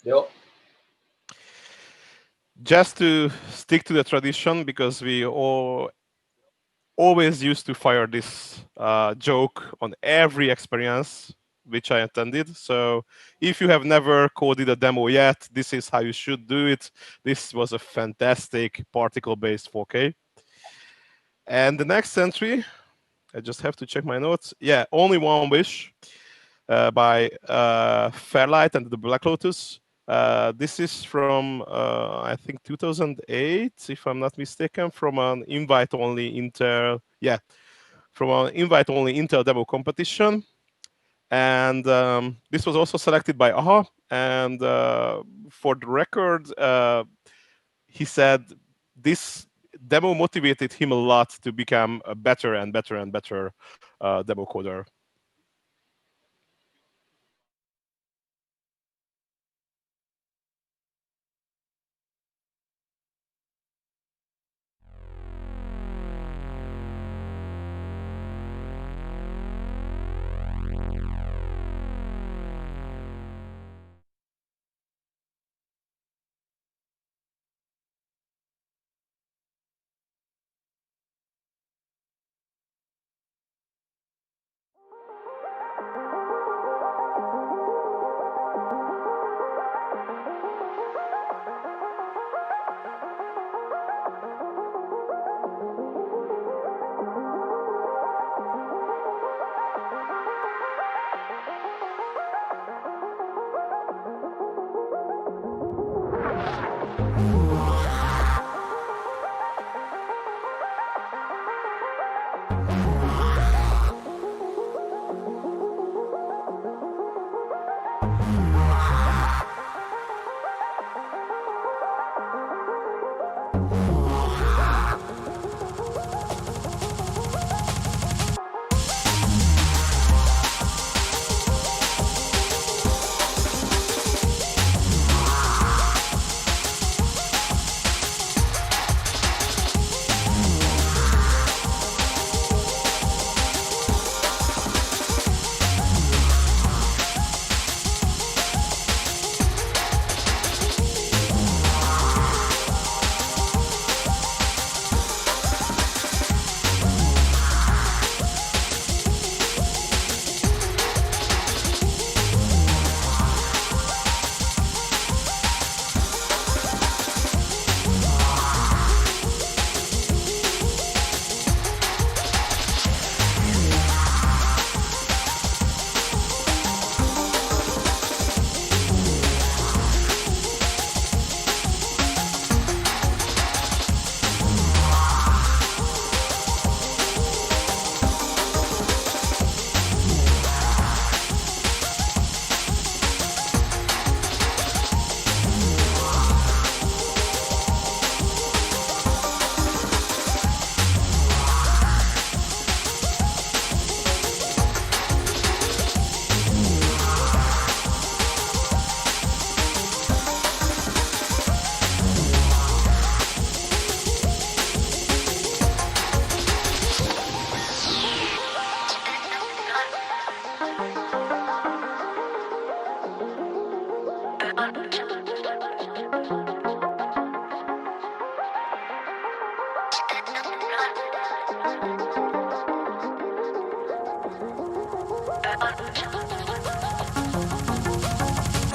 Yo. Just to stick to the tradition, because we always used to fire this joke on every experience which I attended. So if you have never coded a demo yet, this is how you should do it. This was a fantastic particle-based 4K. And the next entry, I just have to check my notes. Yeah, Only One Wish by Fairlight and the Black Lotus. This is from, I think, 2008, if I'm not mistaken, from an invite-only Intel, from an invite-only Intel demo competition. And this was also selected by AHA. And for the record, he said this demo motivated him a lot to become a better and better and better demo coder.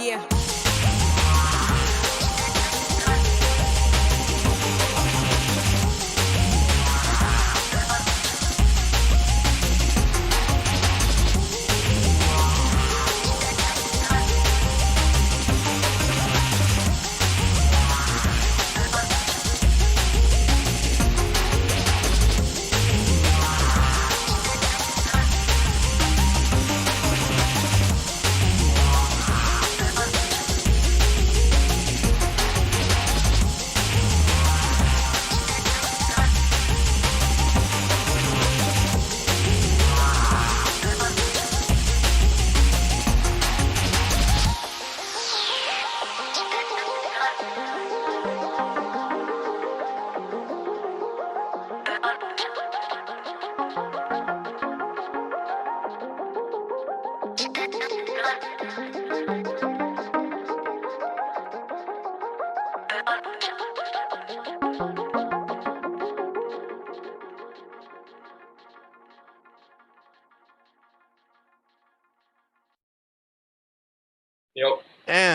Yeah.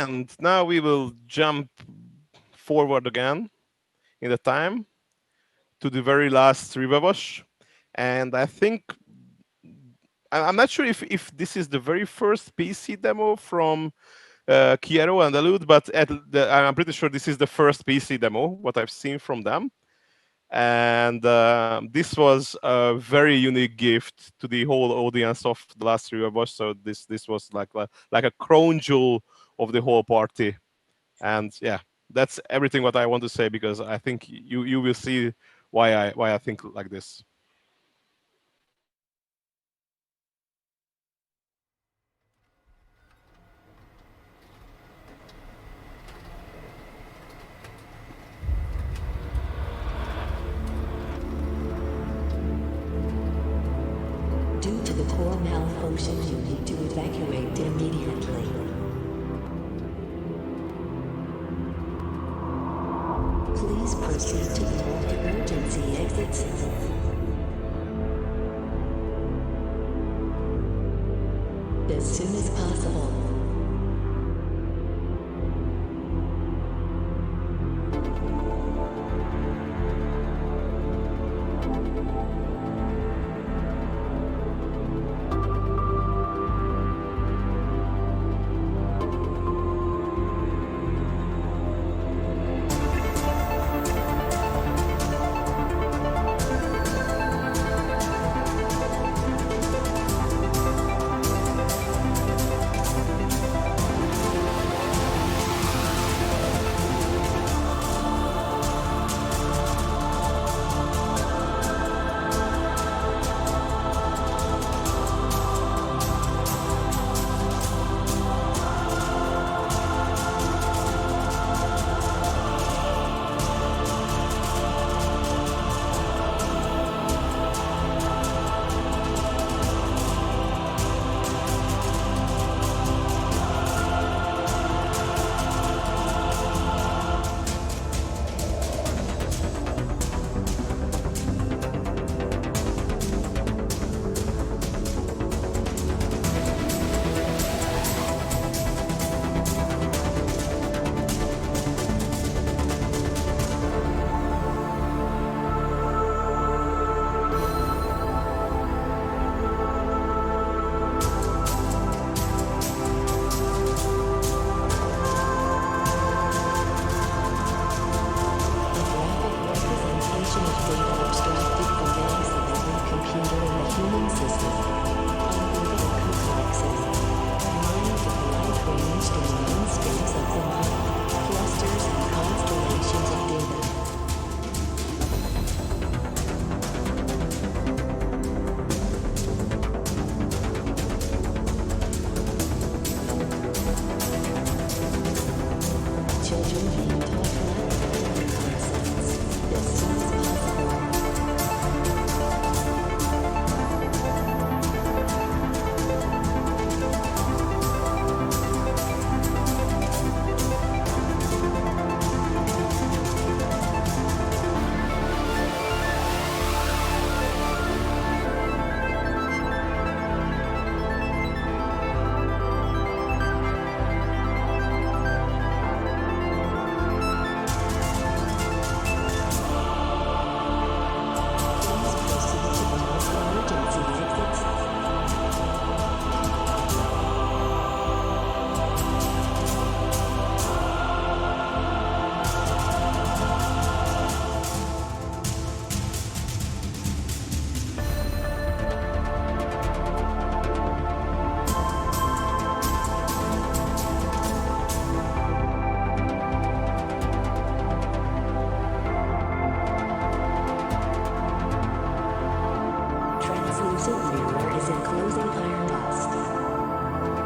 And now we will jump forward again in the time to the very last Rivabosh. And I think I'm not sure if this is the very first PC demo from Kiero and Alud, but I'm pretty sure this is the first PC demo, what I've seen from them. And this was a very unique gift to the whole audience of the last Rivabosh. So this was like a crown jewel of the whole party. And yeah, that's everything what I want to say, because I think you will see why I think like this. Due to the core malfunction, you need to evacuate immediately. Please proceed to the multi-emergency exits. As soon as possible.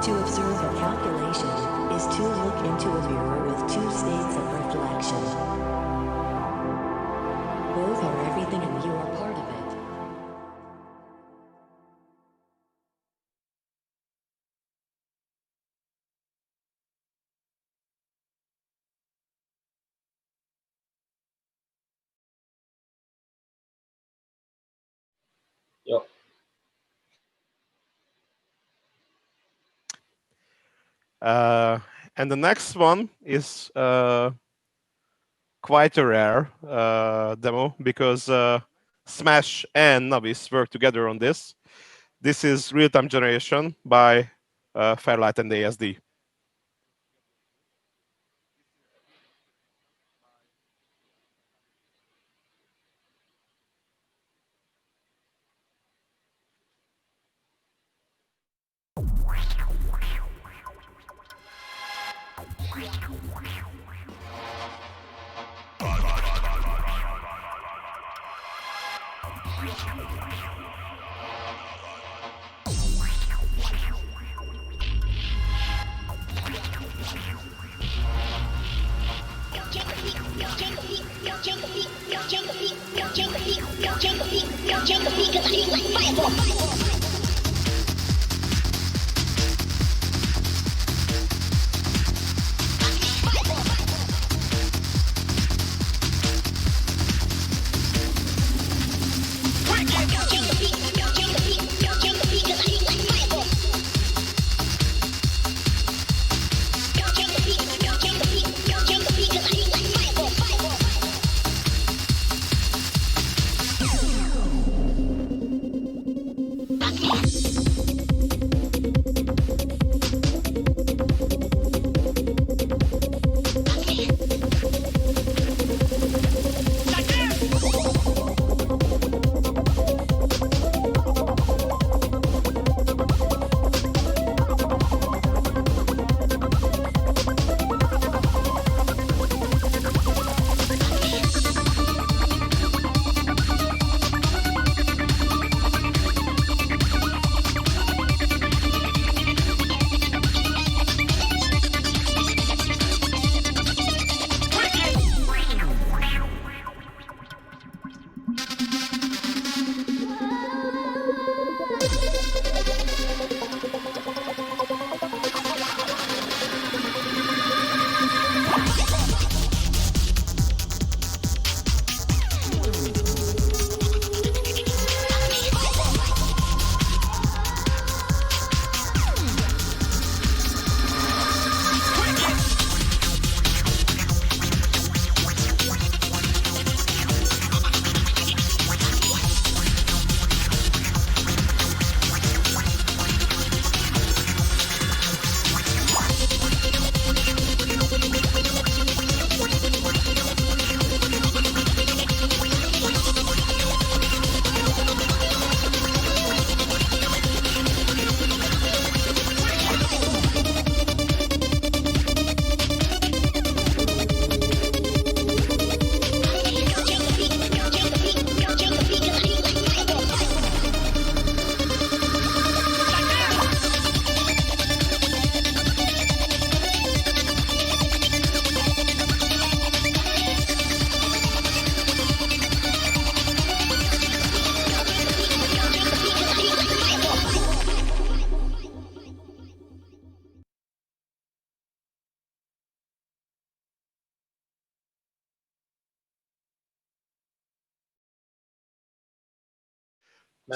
To observe a calculation is to look into a mirror with two states of reflection. Both are everything and you are part of it. Yep. And the next one is quite a rare demo because Smash and Navis work together on this. This is Real-Time Generation by Fairlight and ASD.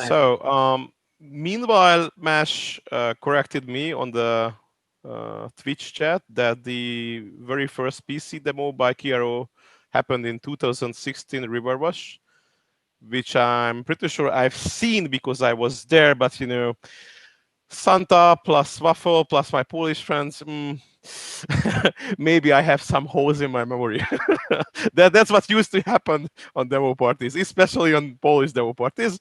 So, meanwhile, Mash corrected me on the Twitch chat that the very first PC demo by Kiaro happened in 2016 River Rush, which I'm pretty sure I've seen because I was there, but you know, Santa plus Waffle plus my Polish friends, maybe I have some holes in my memory. That's what used to happen on demo parties, especially on Polish demo parties.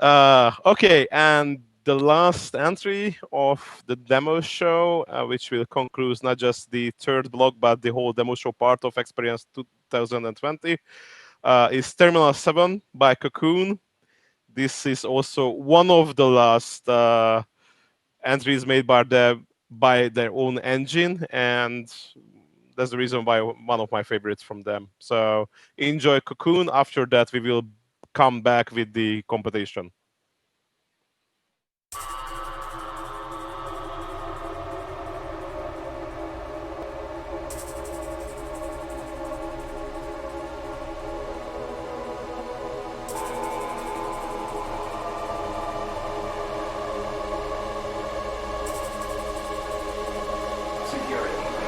Okay, and the last entry of the demo show, which will conclude not just the third block, but the whole demo show part of Experience 2020, is Terminal 7 by Cocoon. This is also one of the last entries made by their own engine, and that's the reason why one of my favorites from them. So enjoy Cocoon. After that, we will come back with the competition. Security.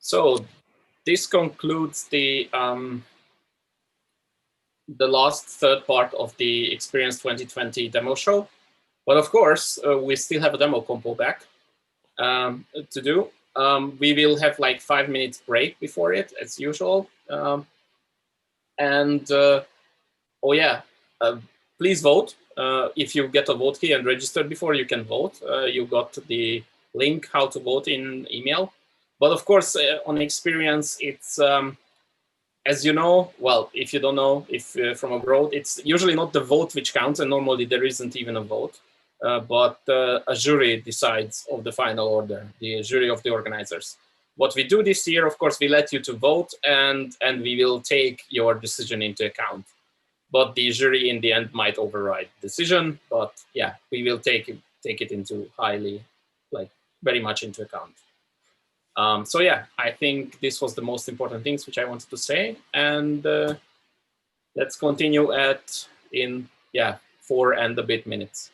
So this concludes the last third part of the Experience 2020 demo show. But of course, we still have a demo compo back to do. We will have like 5 minutes break before it, as usual. Oh yeah, please vote. If you get a vote key and registered before, you can vote. You got the link how to vote in email. But of course, on Experience, it's, as you know, well, if you don't know, if from abroad, it's usually not the vote which counts, and normally there isn't even a vote. But a jury decides of the final order, the jury of the organizers. What we do this year, of course, we let you to vote, and we will take your decision into account. But the jury in the end might override the decision. But yeah, we will take it into very much into account. So yeah, I think this was the most important things which I wanted to say. And let's continue in 4 and a bit minutes.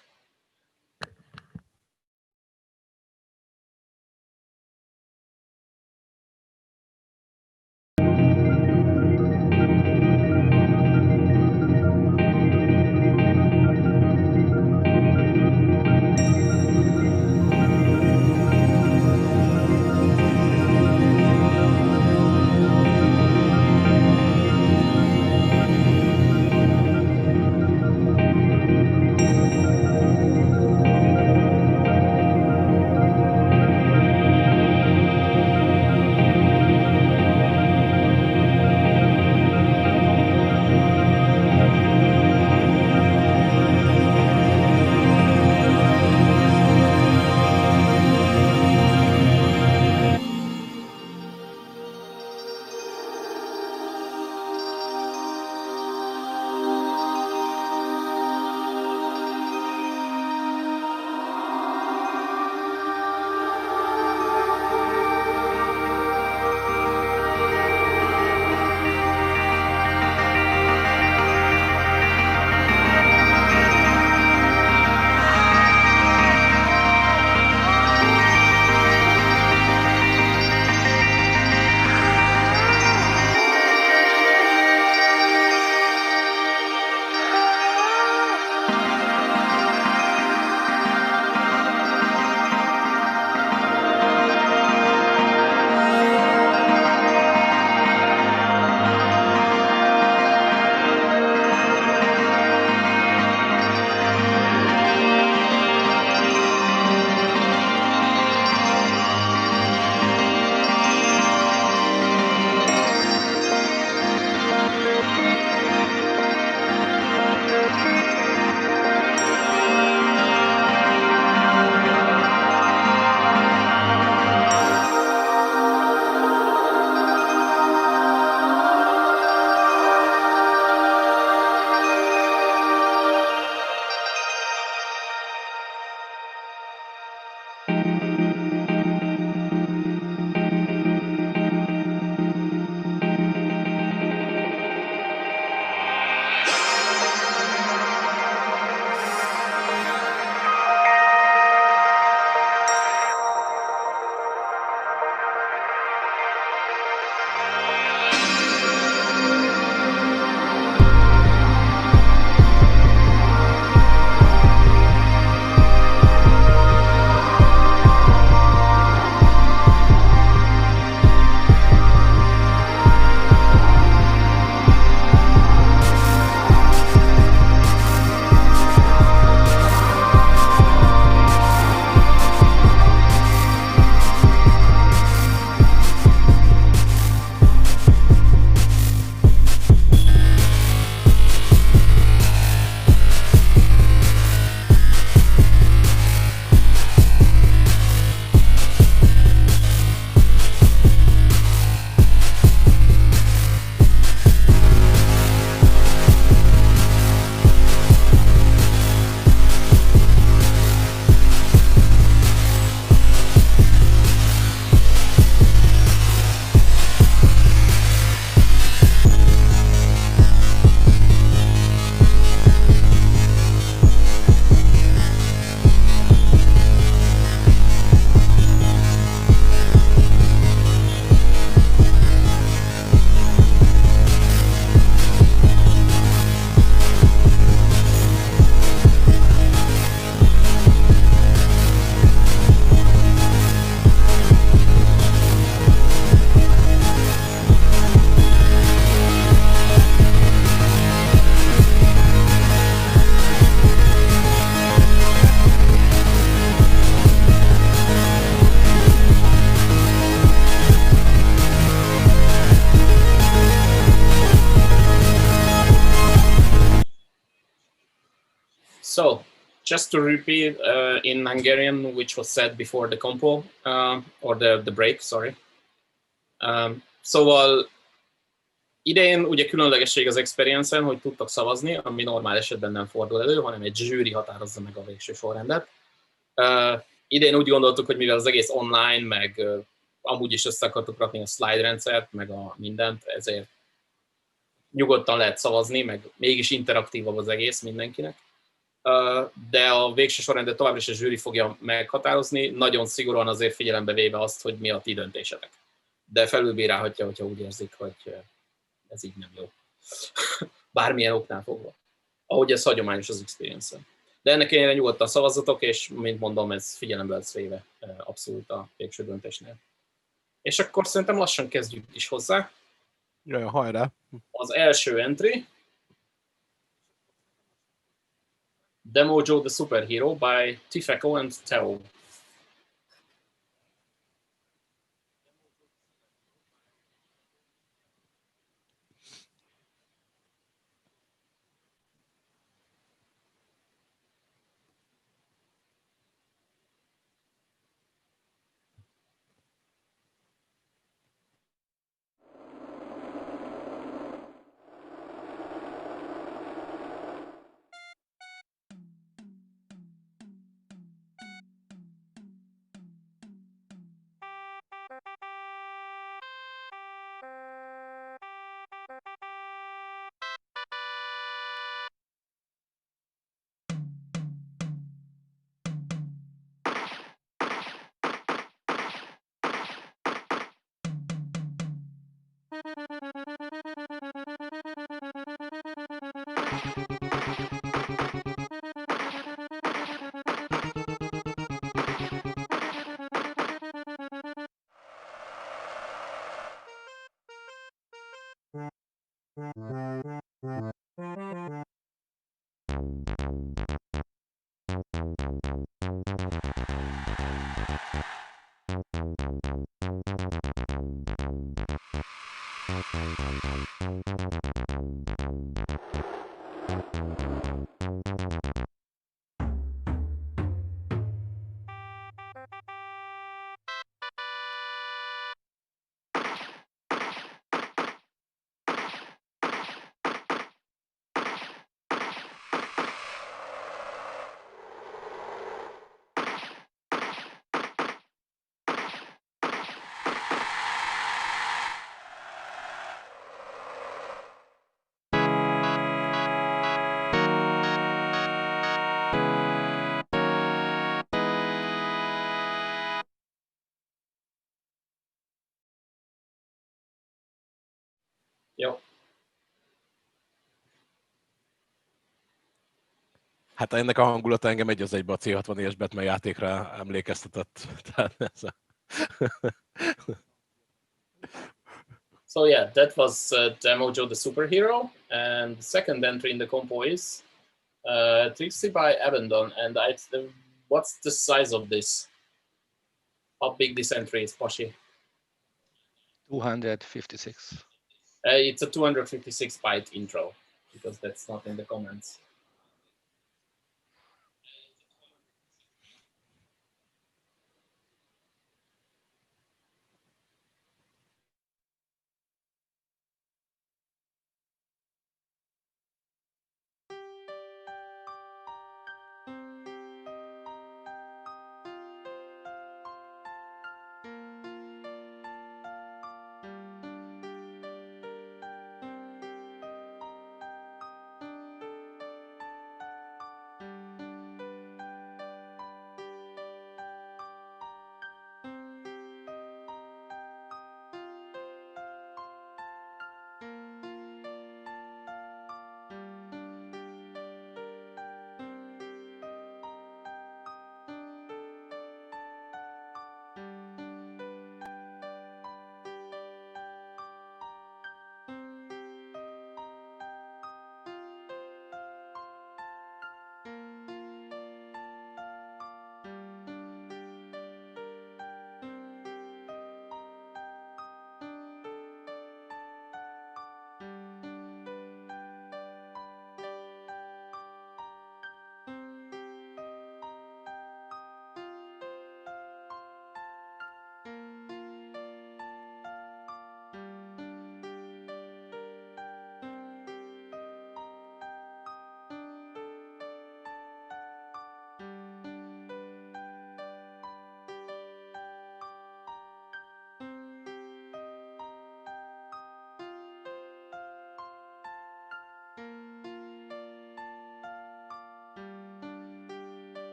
So, just to repeat in Hungarian, which was said before the compo, or the break, sorry. Szóval idén ugye különlegesség az Experience-en, hogy tudtak szavazni, ami normál esetben nem fordul elő, hanem egy zsűri határozza meg a végső sorrendet. Idén úgy gondoltuk, hogy mivel az egész online, meg amúgy is össze akartuk rakni a slide rendszert, meg a mindent, ezért nyugodtan lehet szavazni, meg mégis interaktívabb az egész mindenkinek. De a végső sorrendet továbbra is a zsűri fogja meghatározni, nagyon szigorúan azért figyelembe véve azt, hogy mi a ti döntésetek. De felülbírálhatja, hogyha úgy érzik, hogy ez így nem jó. Bármilyen oknál fogva. Ahogy ez hagyományos az Experience-en. De ennek ellenére nyugodtan szavazzatok, és mint mondom, ez figyelembe lesz véve abszolút a végső döntésnél. És akkor szerintem lassan kezdjük is hozzá. Jaj, hajrá! Az első entry. Demo Joe the Superhero by Tifeco and Teo. Jó. Hát ennek a hangulata engem egy az egybe a C64-es Batman játékra emlékeztetett. Tehát ez a... So yeah, that was Demo Joe the Superhero, and the second entry in the compo is Trixie by Abandon. And what's the size of this? How big this entry is, Pashi? 256. It's a 256 byte intro, because that's not in the comments.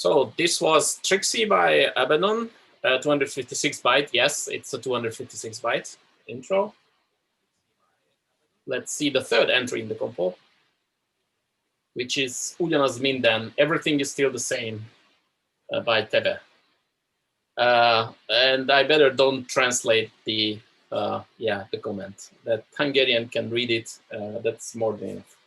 So this was Trixie by Abaddon, 256 byte. Yes, it's a 256 byte intro. Let's see the third entry in the compo, which is Ugyanaz minden, everything is still the same, by Tebe. And I better don't translate the comment. That Hungarian can read it. That's more than enough.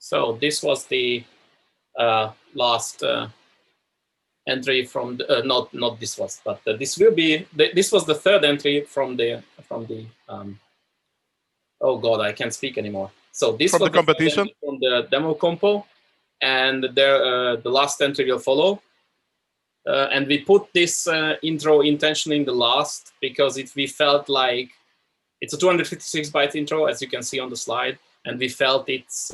So this was the last entry from the, not this was, but this will be this was the third entry from the oh god, I can't speak anymore. So this from was the competition from the demo compo, and there the last entry will follow. And we put this intro intentionally in the last because we felt like it's a 256 byte intro, as you can see on the slide, and we felt it's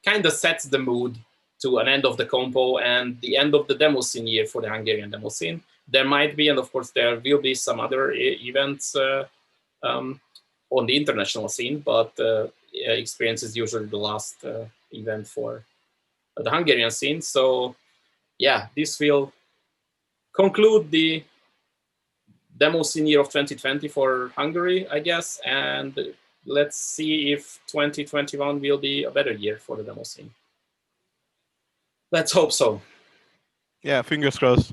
kind of sets the mood to an end of the compo and the end of the demo scene year for the Hungarian demo scene. There might be, and of course there will be some other events on the international scene, but Experience is usually the last event for the Hungarian scene. So yeah, this will conclude the demo scene year of 2020 for Hungary, I guess, and let's see if 2021 will be a better year for the demo scene. Let's hope so. Yeah, fingers crossed.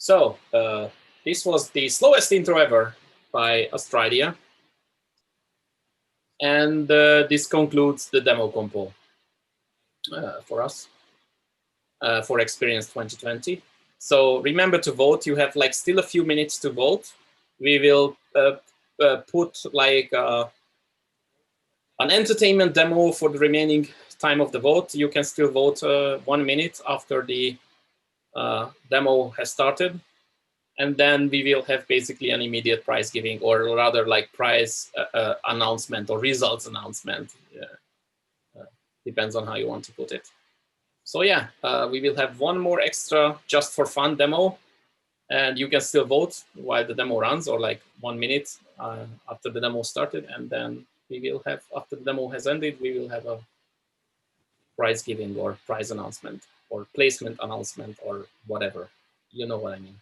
So this was the slowest intro ever by Australia. And this concludes the demo compo for us, for Experience 2020. So remember to vote. You have like still a few minutes to vote. We will put like an entertainment demo for the remaining time of the vote. You can still vote 1 minute after the demo has started. And then we will have basically an immediate prize giving, or rather like prize announcement or results announcement. Depends on how you want to put it. So yeah, we will have one more extra just for fun demo, and you can still vote while the demo runs, or like 1 minute after the demo started. And then we will have, after the demo has ended, we will have a prize giving or prize announcement or placement announcement or whatever. You know what I mean.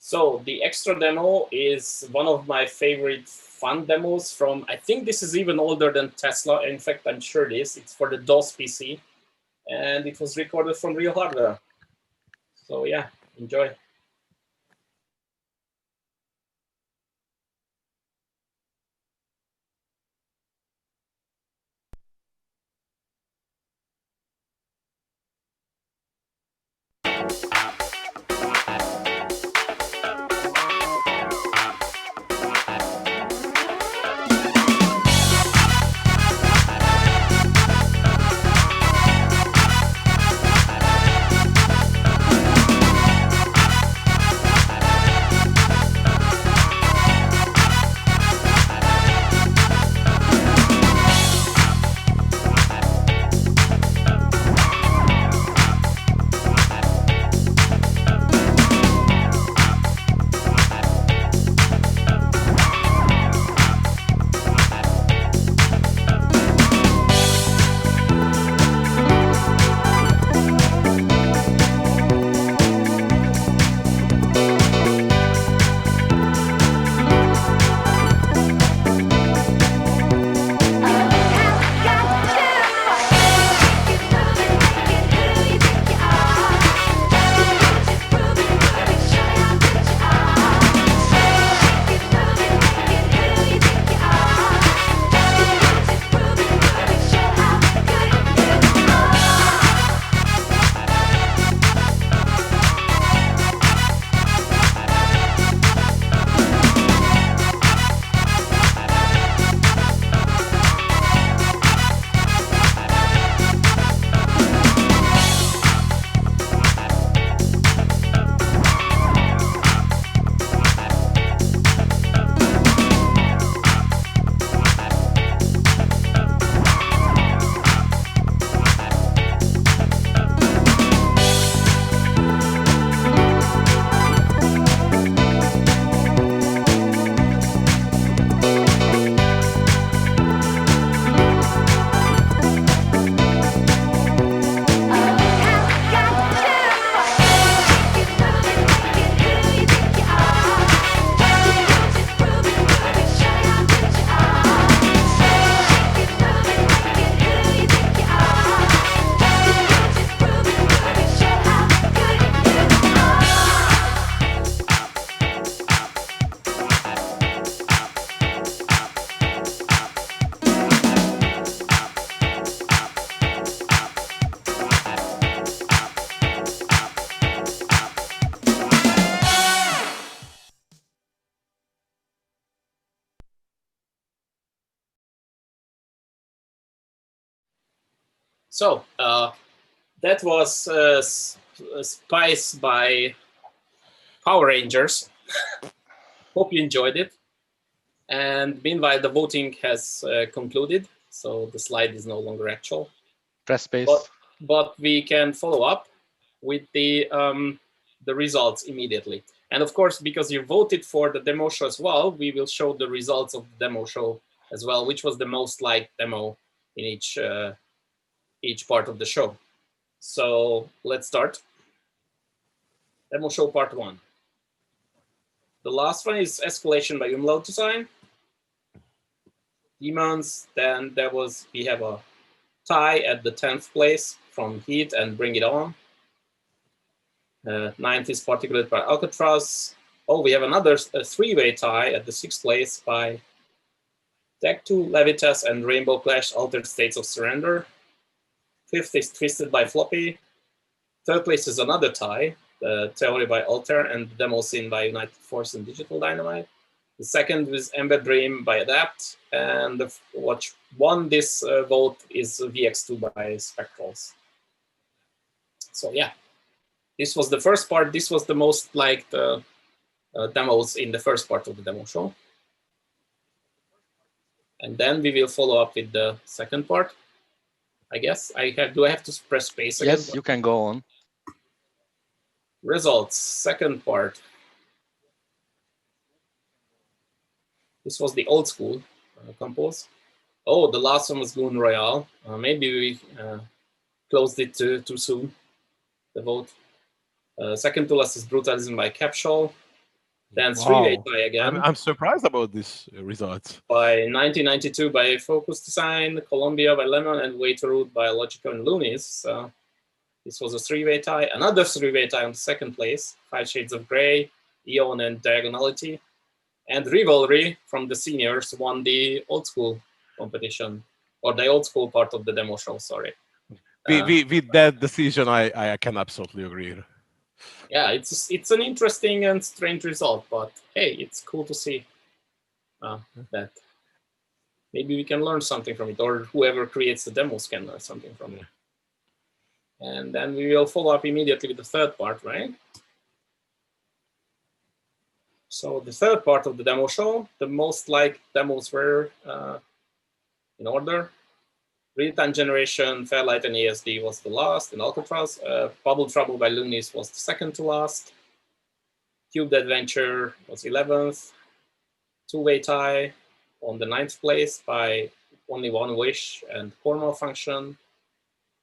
So the extra demo is one of my favorite fun demos from, I think this is even older than Tesla. In fact, I'm sure it is. It's for the DOS PC, and it was recorded from real hardware. So yeah, enjoy. So that was Spice by Power Rangers. Hope you enjoyed it. And meanwhile, the voting has concluded, so the slide is no longer actual. Press space. But we can follow up with the results immediately. And of course, because you voted for the demo show as well, we will show the results of the demo show as well, which was the most liked demo in each part of the show. So let's start. Demo show part 1. The last one is Escalation by Umlaut Design. Demons, then we have a tie at the 10th place from Heat and Bring It On. 9th is Particulate by Alcatraz. Oh, we have another 3-way tie at the 6th place by Tech 2, Levitas, and Rainbow Clash Altered States of Surrender. 5th is Twisted by Floppy. 3rd place is another tie, Theory by Alter and Demo Scene by United Force and Digital Dynamite. The 2nd is Embed Dream by Adapt. And what won this vote is VX2 by Spectrals. So yeah, this was the first part. This was the most liked demos in the first part of the demo show. And then we will follow up with the second part. I guess do I have to press space again? Yes, you can go on. Results, second part. This was the old school compose. Oh, the last one was Goon Royale. Maybe we closed it too soon, the vote. Second to last is Brutalism by Capsule. Then three-way Wow. tie again. I'm surprised about this result. By 1992 by Focus Design, Columbia by Lemon, and Waiterroot by Logico and Loonies. So this was a three-way tie. Another three-way tie on second place, 5 Shades of Grey, Eon, and Diagonality. And Rivalry from the seniors won the old school competition, or the old school part of the demo show, sorry. With that decision, I can absolutely agree. Yeah, it's an interesting and strange result, but hey, it's cool to see that. Maybe we can learn something from it, or whoever creates the demos can learn something from it. And then we will follow up immediately with the third part, right? So the third part of the demo show, the most liked demos were in order. Real-time Generation, Fairlight, and ESD was the last, and Alcatraz. Bubble Trouble by Loonies was the second to last. Cubed Adventure was 11th. Two-way tie on the 9th place by Only One Wish and Core Malfunction.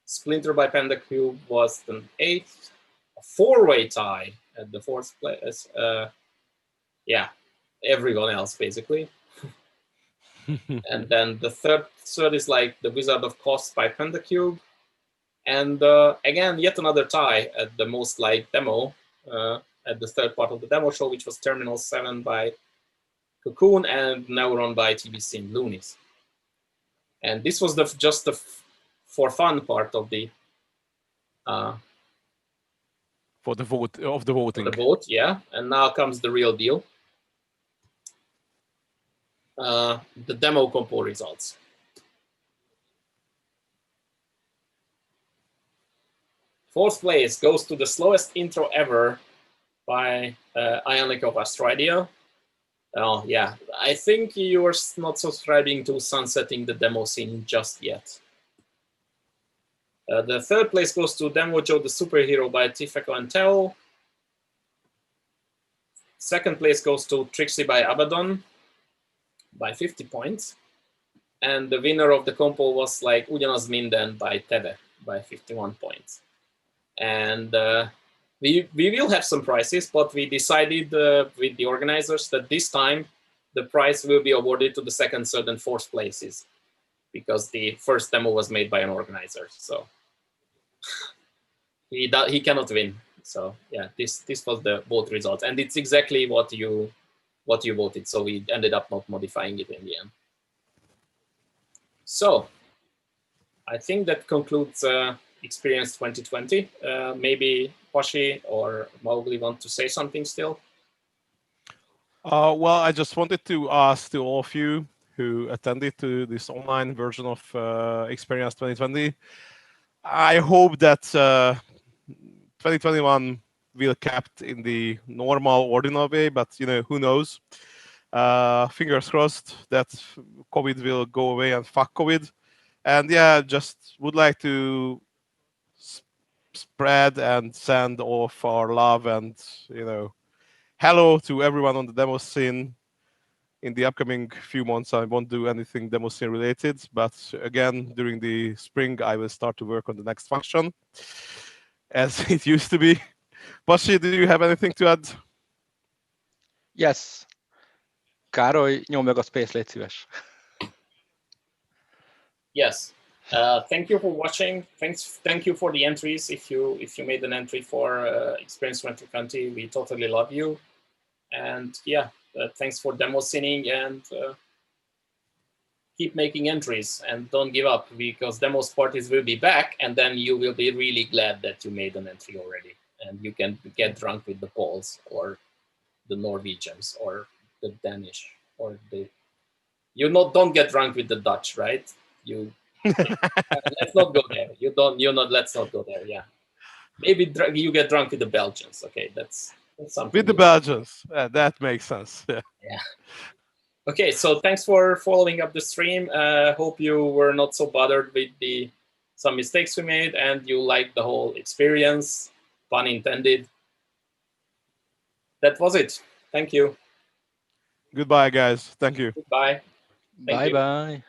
Splinter by PandaCube was the 8th. A four-way tie at the 4th place. Yeah, everyone else basically. And then the third is like The Wizard of Cost by PandaCube. And again, yet another tie at the most liked demo at the third part of the demo show, which was Terminal 7 by Cocoon and Neuron by TBC and Loonies. And this was just the for fun part of the for the vote of the voting. The vote, yeah. And now comes the real deal. The demo compo results. Fourth place goes to the slowest intro ever by Ionic of Astridia. Oh yeah, I think you are not subscribing to Sunsetting the Demo Scene just yet. The third place goes to Demo Joe the Superhero by Tifeco and Teo. Second place goes to Trixie by Abaddon by 50 points. And the winner of the compo was like Ugyanaz Minden by Teve by 51 points. And we will have some prizes, but we decided with the organizers that this time the prize will be awarded to the second, third, and fourth places because the first demo was made by an organizer. So he cannot win. So yeah, this was the vote result, and it's exactly what you voted. So we ended up not modifying it in the end. So I think that concludes Experience 2020. Maybe Pashi or Mowgli want to say something still? Well, I just wanted to ask to all of you who attended to this online version of Experience 2020. I hope that 2021 will kept in the normal, ordinary way, but who knows? Fingers crossed that COVID will go away and fuck COVID. And yeah, just would like to spread and send all of our love and hello to everyone on the demo scene. In the upcoming few months, I won't do anything demo scene related, but again, during the spring, I will start to work on the next function, as it used to be. Pashi, do you have anything to add? Yes. Károly, nyomd meg a space, légy szíves. Yes. Thank you for watching. Thank you for the entries. If you made an entry for Experience 2020, we totally love you. And yeah, thanks for demo scening and keep making entries and don't give up because demos parties will be back and then you will be really glad that you made an entry already and you can get drunk with the Poles or the Norwegians or the Danish or the don't get drunk with the Dutch, right? Let's not go there. Let's not go there. Yeah, maybe you get drunk with the Belgians. Okay, that's something. With the Belgians, that makes sense. Yeah. Okay, so thanks for following up the stream. Hope you were not so bothered with some mistakes we made and you liked the whole experience. Pun intended. That was it. Thank you. Goodbye, guys. Thank you. Goodbye. Bye-bye.